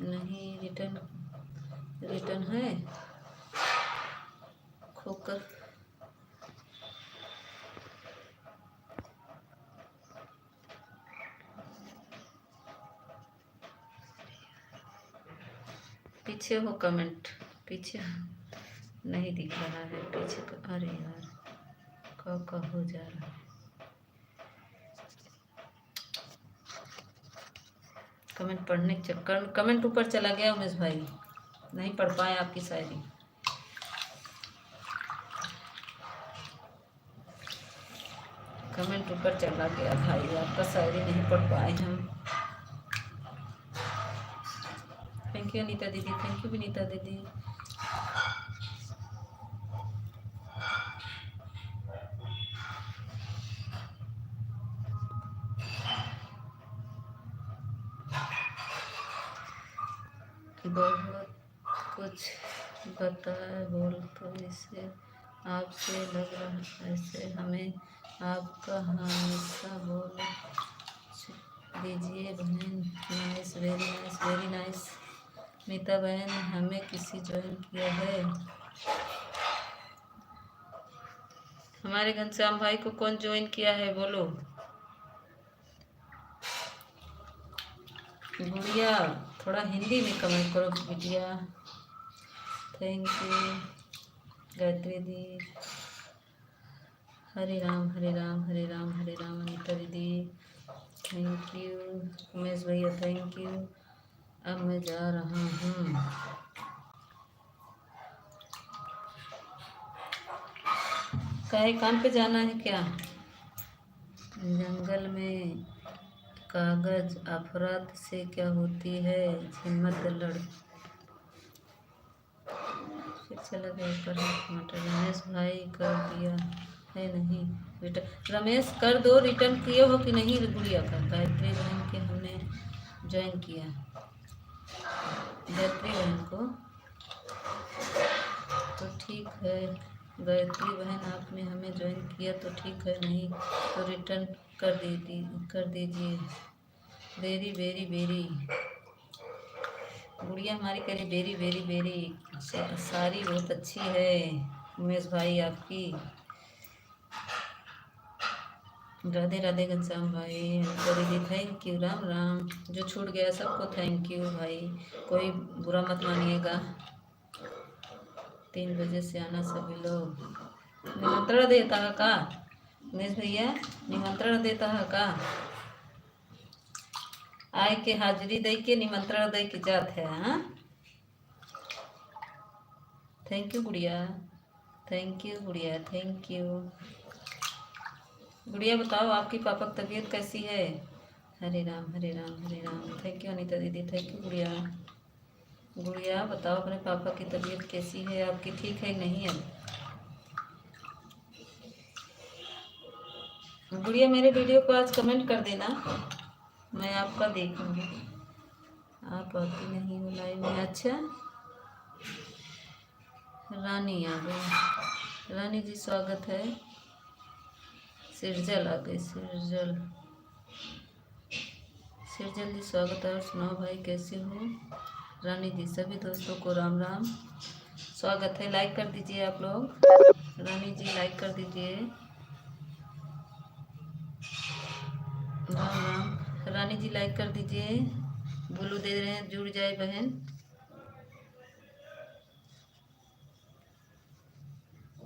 नहीं रिटर्न रिटर्न है खोकर। पीछे हो कमेंट, पीछे नहीं दिख रहा है पीछे का। अरे यार का हो जा रहा है। कमेंट पढ़ने के चक्कर में कमेंट ऊपर चला गया उमेश भाई, नहीं पढ़ पाए आपकी शायरी। कमेंट ऊपर चला गया भाई, आपका शायरी नहीं पढ़ पाए हम। थैंक यू अनीता दीदी, थैंक यू विनीता दीदी। बहुत कुछ बताया बोल तो इसे आपसे लग रहा ऐसे हमें आपका हमेशा बोल दीजिए बहन। Nice, very nice, very nice. Meeta बहन, हमें किसी ज्वाइन किया है? हमारे घनश्याम भाई को कौन ज्वाइन किया है बोलो। गुड़िया थोड़ा हिंदी में कमेंट करो बिटिया। थैंक यू गायत्री दी। हरे राम हरे राम हरे राम हरे राम। अनीता दीदी थैंक यू। उमेश भैया थैंक यू। अब मैं जा रहा हूँ। काहे काम पे जाना है क्या? जंगल में कागज अफराद से क्या होती है? हिम्मत लड़ फिर चला गया ऊपर टमाटर। रमेश भाई कर दिया है नहीं रिटर्न? रमेश कर दो, रिटर्न किए हो कि नहीं गुड़िया का? गायत्री बहन के हमने ज्वाइन किया। गायत्री बहन को तो ठीक है। गायत्री बहन आपने हमें ज्वाइन किया तो ठीक है, नहीं तो रिटर्न कर दीजिए। वेरी वेरी वेरी गुड़िया हमारी कह रही वेरी वेरी वेरी सारी बहुत अच्छी है उमेश भाई आपकी। राधे राधे घनश्याम भाई। दीदी थैंक यू। राम राम। जो छूट गया सबको थैंक यू भाई, कोई बुरा मत मानिएगा। 3 बजे से आना सभी लोग। निमंत्रण देता है का उमेश भैया? निमंत्रण देता है का? आए के हाजिरी दे के निमंत्रण दे के जात है। हाँ थैंक यू गुड़िया, थैंक यू गुड़िया, थैंक यू। गुड़िया बताओ आपकी पापा की तबीयत कैसी है? हरे राम हरे राम हरे राम। थैंक यू अनीता दीदी, थैंक यू गुड़िया। गुड़िया बताओ अपने पापा की तबीयत कैसी है आपकी, ठीक है नहीं है? गुड़िया मेरे वीडियो को आज कमेंट कर देना, मैं आपका देखूंगी। आप आती नहीं हो लाइव में? अच्छा रानी आ गई। रानी जी स्वागत है। सिरजल आ गई। सिरजल जी स्वागत है। और सुनाओ भाई कैसे हो? रानी जी सभी दोस्तों को राम राम, स्वागत है। लाइक कर दीजिए आप लोग। रानी जी लाइक कर दीजिए। राम राम। रानी जी लाइक कर दीजिए। बोलू दे रहे हैं, जुड़ जाए बहन।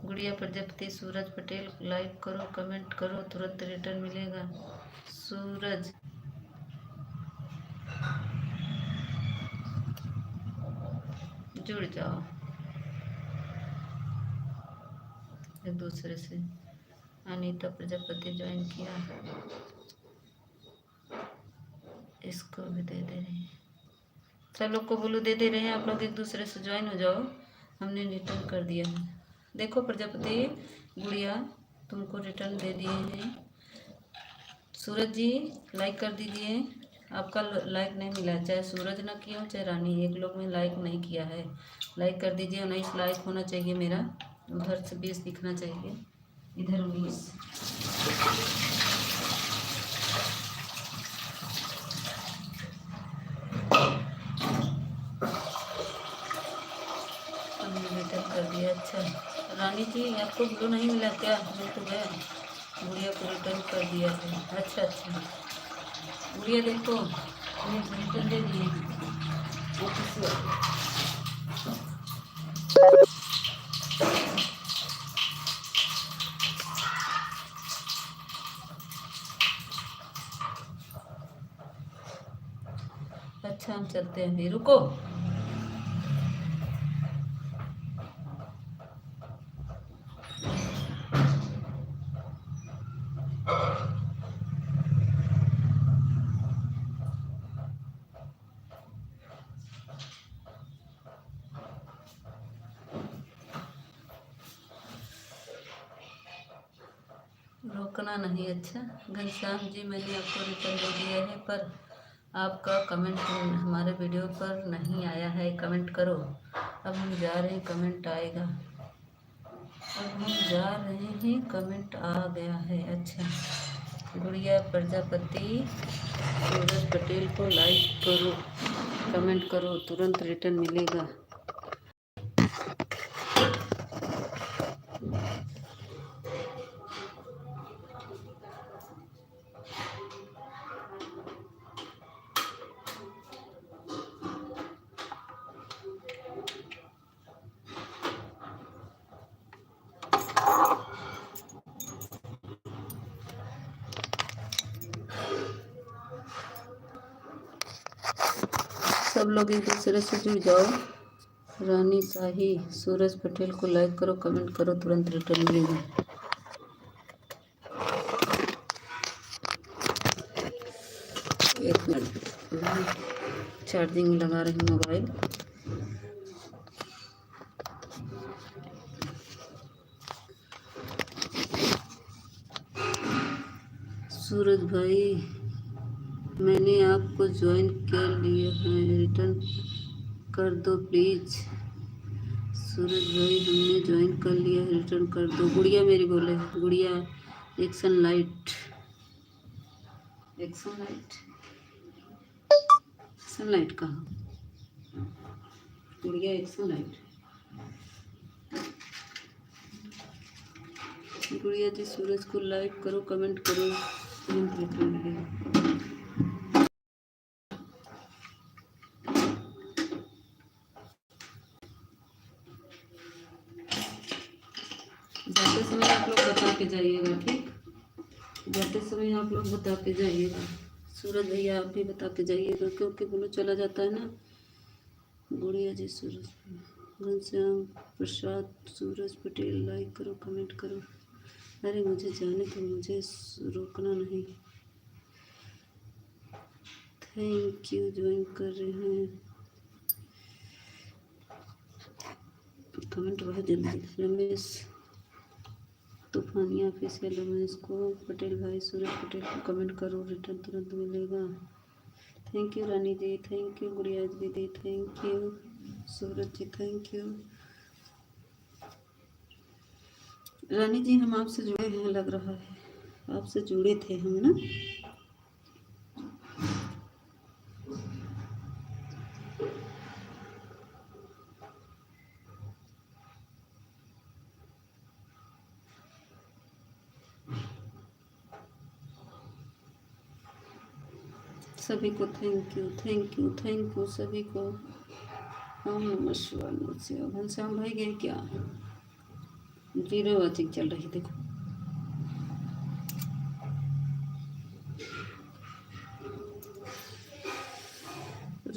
गुड़िया प्रजापति, सूरज पटेल लाइक करो, कमेंट करो, तुरंत रिटर्न मिलेगा। सूरज जुड़ जाओ एक दूसरे से। अनीता प्रजापति ज्वाइन किया, इसको भी दे रहे हैं। सब लोग को बोलो दे रहे हैं, आप लोग एक दूसरे से ज्वाइन हो जाओ। हमने रिटर्न कर दिया है। देखो प्रजापति गुड़िया तुमको रिटर्न दे दिए हैं। सूरज जी लाइक कर दीजिए। आपका लाइक नहीं मिला, चाहे सूरज ना किया हो चाहे रानी, एक लोग में लाइक नहीं किया है। लाइक कर दीजिए। 19 लाइक होना चाहिए मेरा, उधर से 20 दिखना चाहिए, इधर 19। रिटर्न कर दिया। अच्छा रानी जी आपको ब्लू नहीं मिला क्या? मिल तो गया। गुड़िया को रिटर्न कर दिया है। अच्छा अच्छा गुड़िया देखो रिटर्न दे दिए। अच्छा हम चलते हैं, फिर रुको। रोकना नहीं। अच्छा घनश्याम जी, मैंने आपको रिटर्न दे दिया है, पर आपका कमेंट हमारे वीडियो पर नहीं आया है। कमेंट करो। अब हम जा रहे हैं, कमेंट आएगा। अब हम जा रहे हैं, कमेंट आ गया है। अच्छा, गुड़िया प्रजापति सूरज पटेल को लाइक करो, कमेंट करो, तुरंत रिटर्न मिलेगा। सब लोग एक दूसरे से जुड़ जाओ। रानी शाही सूरज पटेल को लाइक करो, कमेंट करो, तुरंत रिटर्न मिलेगा। एक मिनट, चार्जिंग में लगा रही मोबाइल। सूरज भाई, मैंने आपको ज्वाइन कर लिया है, रिटर्न कर दो प्लीज़। सूरज भाई, हमने ज्वाइन कर लिया है, रिटर्न कर दो। गुड़िया मेरी बोले, गुड़िया action light, action light, action light कहाँ? गुड़िया एक्शन लाइट। गुड़िया जी, सूरज को लाइक करो, कमेंट करो, रिटर्न मिलेगा। जाते समय आप लोग बता के जाइएगा, ठीक? जाते समय आप लोग बता के जाइएगा। सूरज भैया आप भी बता के जाइएगा, क्योंकि बोलो चला जाता है ना। गुड़िया जी, सूरज, घनश्याम प्रसाद सूरज पटेल, लाइक करो, कमेंट करो। अरे मुझे जाने तो, मुझे रोकना नहीं। थैंक यू, ज्वाइन कर रहे हैं। कमेंट बहुत जल्दी। रमेश तूफानिया ऑफिशियल, रमेश को पटेल भाई सूरज पटेल को कमेंट करो, रिटर्न तुरंत मिलेगा। Thank you Rani ji, thank you Gudiya दीदी, thank you Suraj ji, thank you. Rani ji, हम आपसे जुड़े हैं, लग रहा है आपसे जुड़े थे हम ना। सभी को thank you, thank you, thank you सभी को। ओम नमः शिवाय। घनश्याम भाई गए क्या? जीरो वाचिंग चल रही, देखो।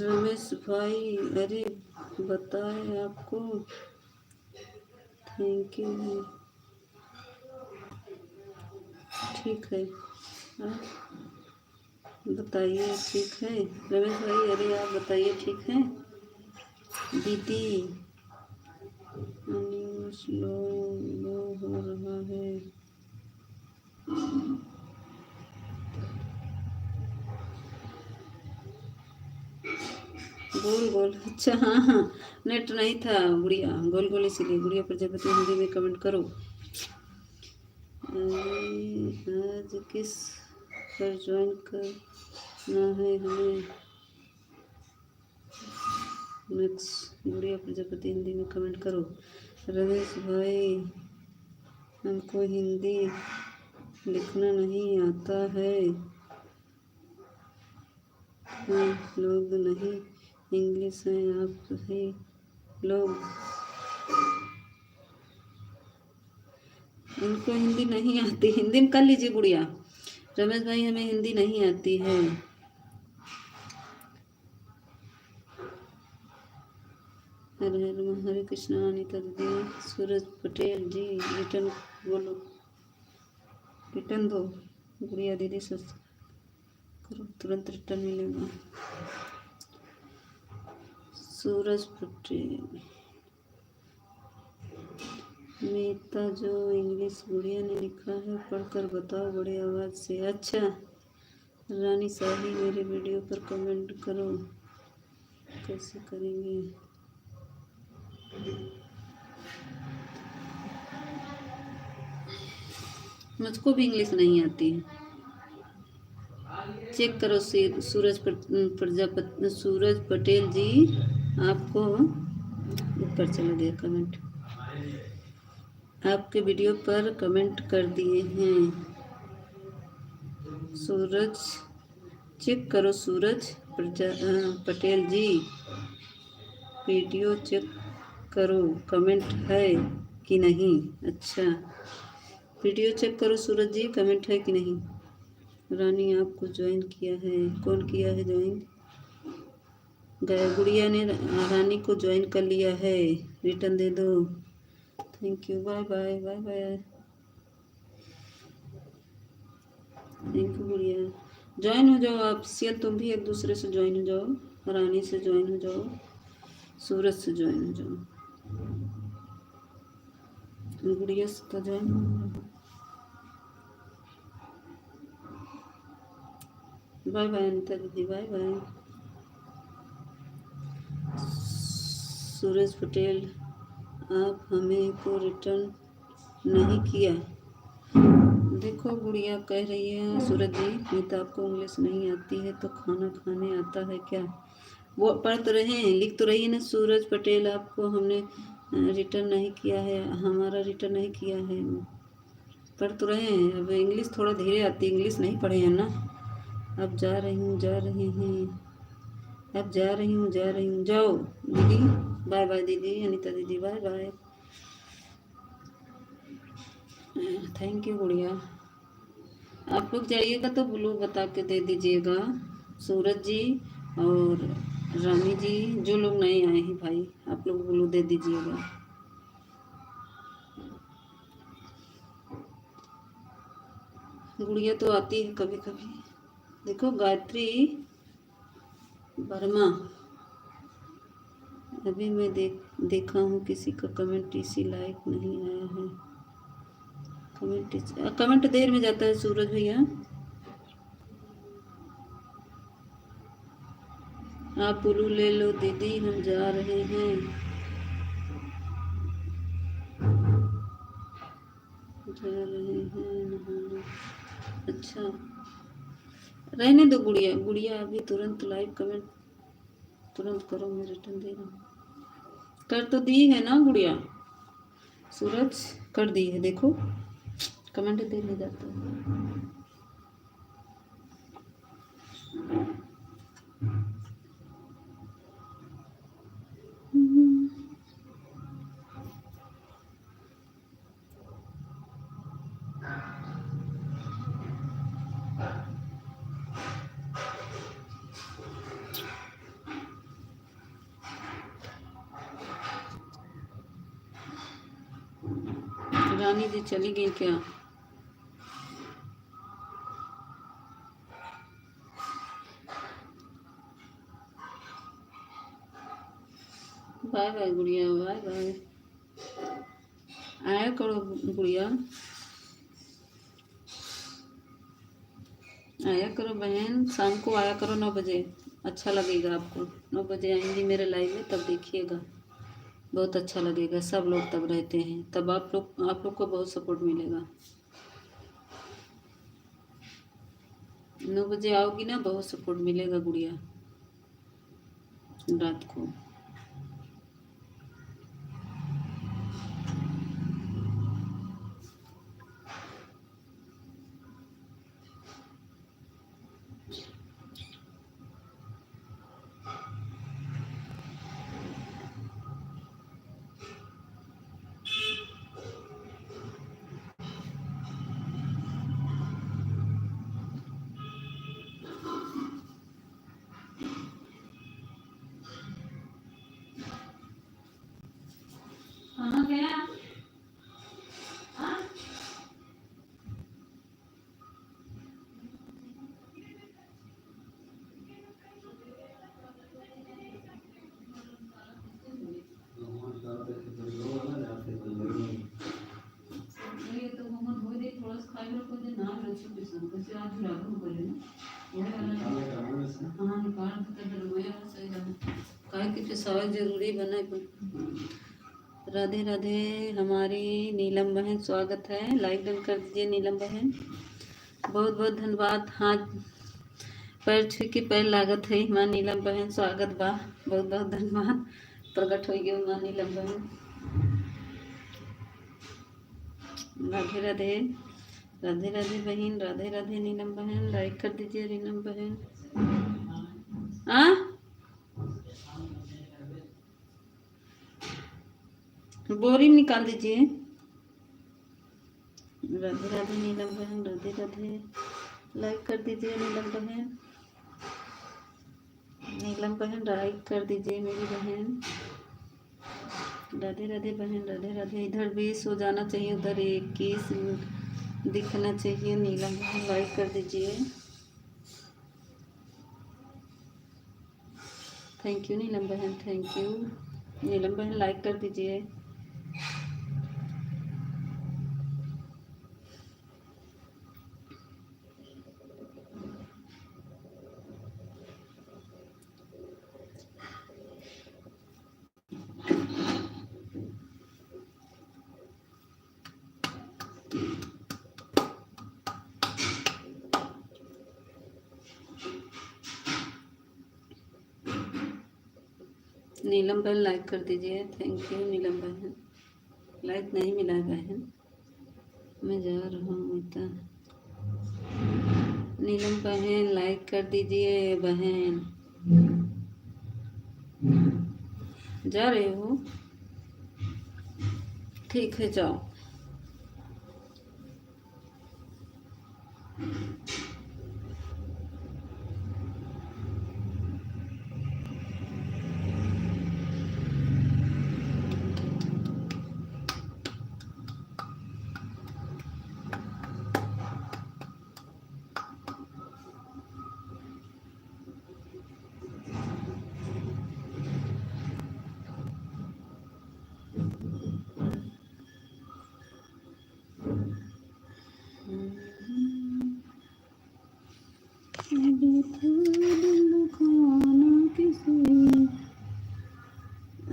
रमेश भाई, अरे बताए आपको, थैंक यू, ठीक है। बताइए, ठीक है रमेश भाई, अरे आप बताइए, ठीक है। दीदी, न्यूज़ लो हो रहा है। गोल गोल, अच्छा हाँ हाँ, नेट नहीं था गुड़िया, गोल गोल इसीलिए। गुड़िया प्रजापति हिंदी में कमेंट करो। आज किस पर ज्वाइन करना है हमें? नेक्स्ट, गुड़िया प्रजापति हिंदी में कमेंट करो। रमेश भाई, हमको हिंदी लिखना नहीं आता है, लोग नहीं इंग्लिश हैं, आप ही लोग। इनको हिंदी नहीं आती, हिंदी में कर लीजिए गुड़िया। रमेश भाई, हमें हिंदी नहीं आती है। हर हर हरे कृष्णा अनिता दीदी सूरज पटेल जी रिटर्न बोलो रिटर्न दो गुड़िया दीदी सच करो तुरंत रिटर्न मिलेगा। सूरज पटेल मीता जो इंग्लिश गुड़िया ने लिखा है पढ़कर बताओ बड़ी आवाज़ से। अच्छा रानी साही मेरे वीडियो पर कमेंट करो। कैसे करेंगे? मुझको भी इंग्लिश नहीं आती है। चेक करो सूरज पटेल जी आपको ऊपर चला गया कमेंट। आपके वीडियो पर कमेंट कर दिए हैं। सूरज चेक करो पटेल जी वीडियो चेक करो कमेंट है कि नहीं। अच्छा वीडियो चेक करो सूरज जी कमेंट है कि नहीं। रानी आपको ज्वाइन किया है। कौन किया है ज्वाइन? गुड़िया ने रानी को ज्वाइन कर लिया है। रिटर्न दे दो। Thank you bye bye bye bye. Thank you Gudiya. Join हो जाओ आप सियल तुम भी एक दूसरे से ज्वाइन हो जाओ। रानी से ज्वाइन हो जाओ सूरज से ज्वाइन हो जाओ। गुड़िया से तो ज्वाइन हो जाओ। बाय बाय अनिता दीदी बाय बाय। सूरज पटेल आप हमें को रिटर्न नहीं किया। देखो गुड़िया कह रही है सूरज जी मीता आपको इंग्लिश नहीं आती है तो खाना खाने आता है क्या? वो पढ़ तो रहे हैं लिख तो रही है ना। सूरज पटेल आपको हमने रिटर्न नहीं किया है हमारा रिटर्न नहीं किया है। पढ़ तो रहे हैं। अब इंग्लिश थोड़ा धीरे आती है इंग्लिश नहीं पढ़े हैं ना। अब जा रही हूँ जा रहे हैं। अब जा रही हूँ जाओ दीदी। बाय बाय दीदी अनिता दीदी बाय बाय। थैंक यू गुड़िया। आप लोग जाइएगा तो ब्लू बता के दे दीजिएगा सूरज जी और रानी जी। जो लोग नहीं आए हैं भाई आप लोग ब्लू दे दीजिएगा। गुड़िया तो आती है कभी कभी। देखो गायत्री वर्मा अभी मैं देखा हूँ किसी का कमेंट इसी लाइक नहीं आया है। कमेंट देर में जाता है सूरज भैया। आप ब्लू ले लो दीदी हम जा रहे हैं। नहाने। अच्छा रहने दो गुड़िया। गुड़िया अभी तुरंत लाइव कमेंट तुरंत करो मैं रिटर्न दे रहा हूँ। कर तो दी है ना गुड़िया? सूरज कर दी है देखो कमेंट देर में जाता है। रानी जी चली गई क्या? बाय बाय गुड़िया बाय बाय। आया करो गुड़िया आया करो बहन। शाम को आया करो 9 बजे। अच्छा लगेगा आपको। 9 बजे आएंगी मेरे लाइव में तब देखिएगा बहुत अच्छा लगेगा। सब लोग तब रहते हैं तब आप लोग को बहुत सपोर्ट मिलेगा। 9 बजे आओगी ना बहुत सपोर्ट मिलेगा गुड़िया रात को। जरूरी बना। राधे राधे हमारी नीलम बहन, स्वागत है। लाइक डन कर दीजिए नीलम बहन, बहुत बहुत धन्यवाद। हाँ, पैर छू के पैर लागत है हमारी नीलम बहन, स्वागत बा, बहुत बहुत धन्यवाद। प्रकट हो गया हमारी नीलम बहन। राधे राधे, राधे राधे बहन, राधे राधे नीलम बहन, लाइक कर दीजिए नीलम बहन। बोरी निकाल दीजिए। राधे राधे नीलम बहन, राधे राधे, लाइक कर दीजिए नीलम बहन। नीलम बहन लाइक कर दीजिए मेरी बहन। राधे राधे बहन, राधे राधे। इधर 20 हो जाना चाहिए, उधर 21 दिखना चाहिए। नीलम बहन लाइक कर दीजिए। थैंक यू नीलम बहन, थैंक यू। नीलम बहन लाइक कर दीजिए। नीलम बहन लाइक कर दीजिए, थैंक यू नीलम बहन। लाइक नहीं मिला बहन, मैं जा रहा हूँ बेटा। नीलम बहन लाइक कर दीजिए बहन। जा रहे हो? ठीक है, जाओ।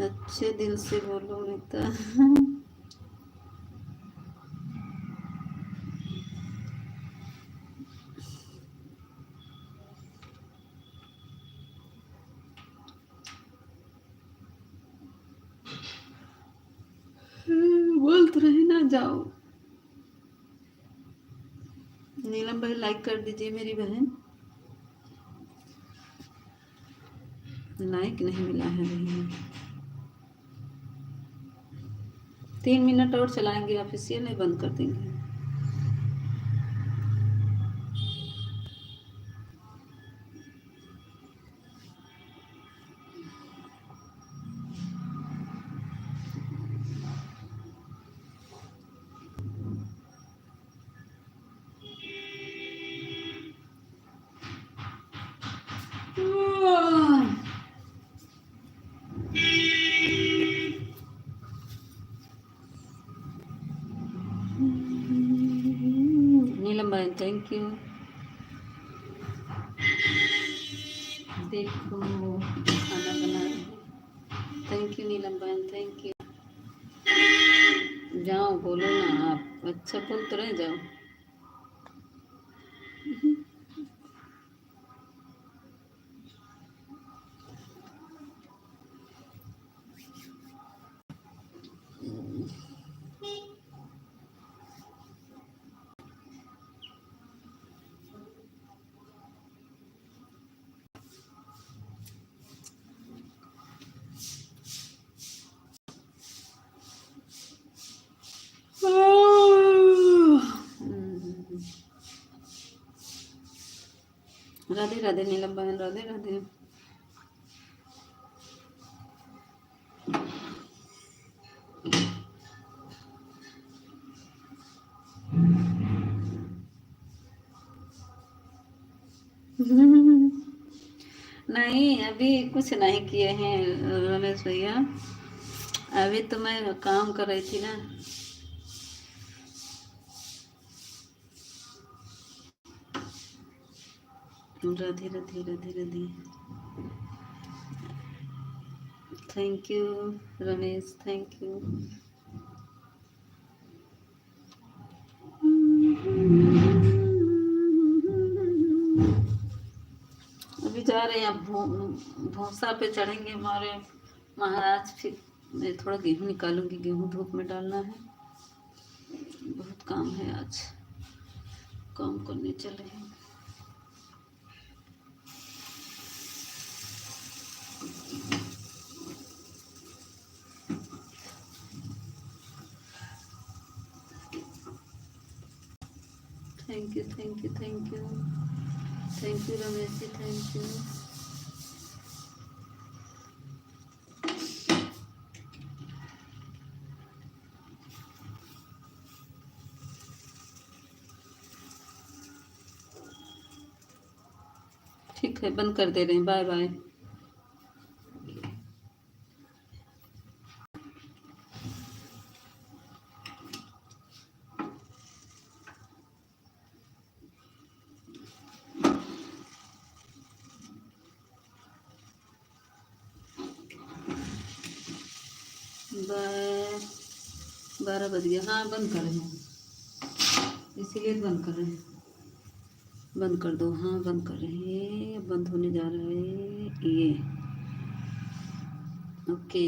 अच्छे दिल से बोलो मिता। बोल तो रहे ना, जाओ। नीलम बहन लाइक कर दीजिए मेरी बहन। लाइक नहीं मिला है बहन। 3 मिनट और चलाएंगे, ऑफिशियल नहीं बंद कर देंगे। नीलम बहन थैंक यू। देखो खाना बना रही। थैंक यू नीलम बहन, थैंक यू। जाओ बोलो ना आप, अच्छा बोल तो रहे, जाओ। राधे राधे नीलम बहन, राधे राधे। नहीं, अभी कुछ नहीं किए हैं रमेश भैया, अभी तो मैं काम कर रही थी ना। Radhe Radhe Radhe Radhe. Thank you Ramesh, thank you. अभी जा रहे हैं, अब भूसा पे चढ़ेंगे हमारे महाराज। फिर मैं थोड़ा गेहूँ निकालूंगी, गेहूँ धूप में डालना है। बहुत काम है आज, काम करने चले हैं। Thank you thank you thank you thank you Ramesh ji, thank you. ठीक है, बंद कर दे रहे हैं, बाय बाय। बाय। 12 बज गया, हाँ बंद कर रहे हैं, इसीलिए तो बंद कर रहे हैं। बंद कर दो, हाँ बंद कर रहे हैं, बंद होने जा रहा है ये। ओके।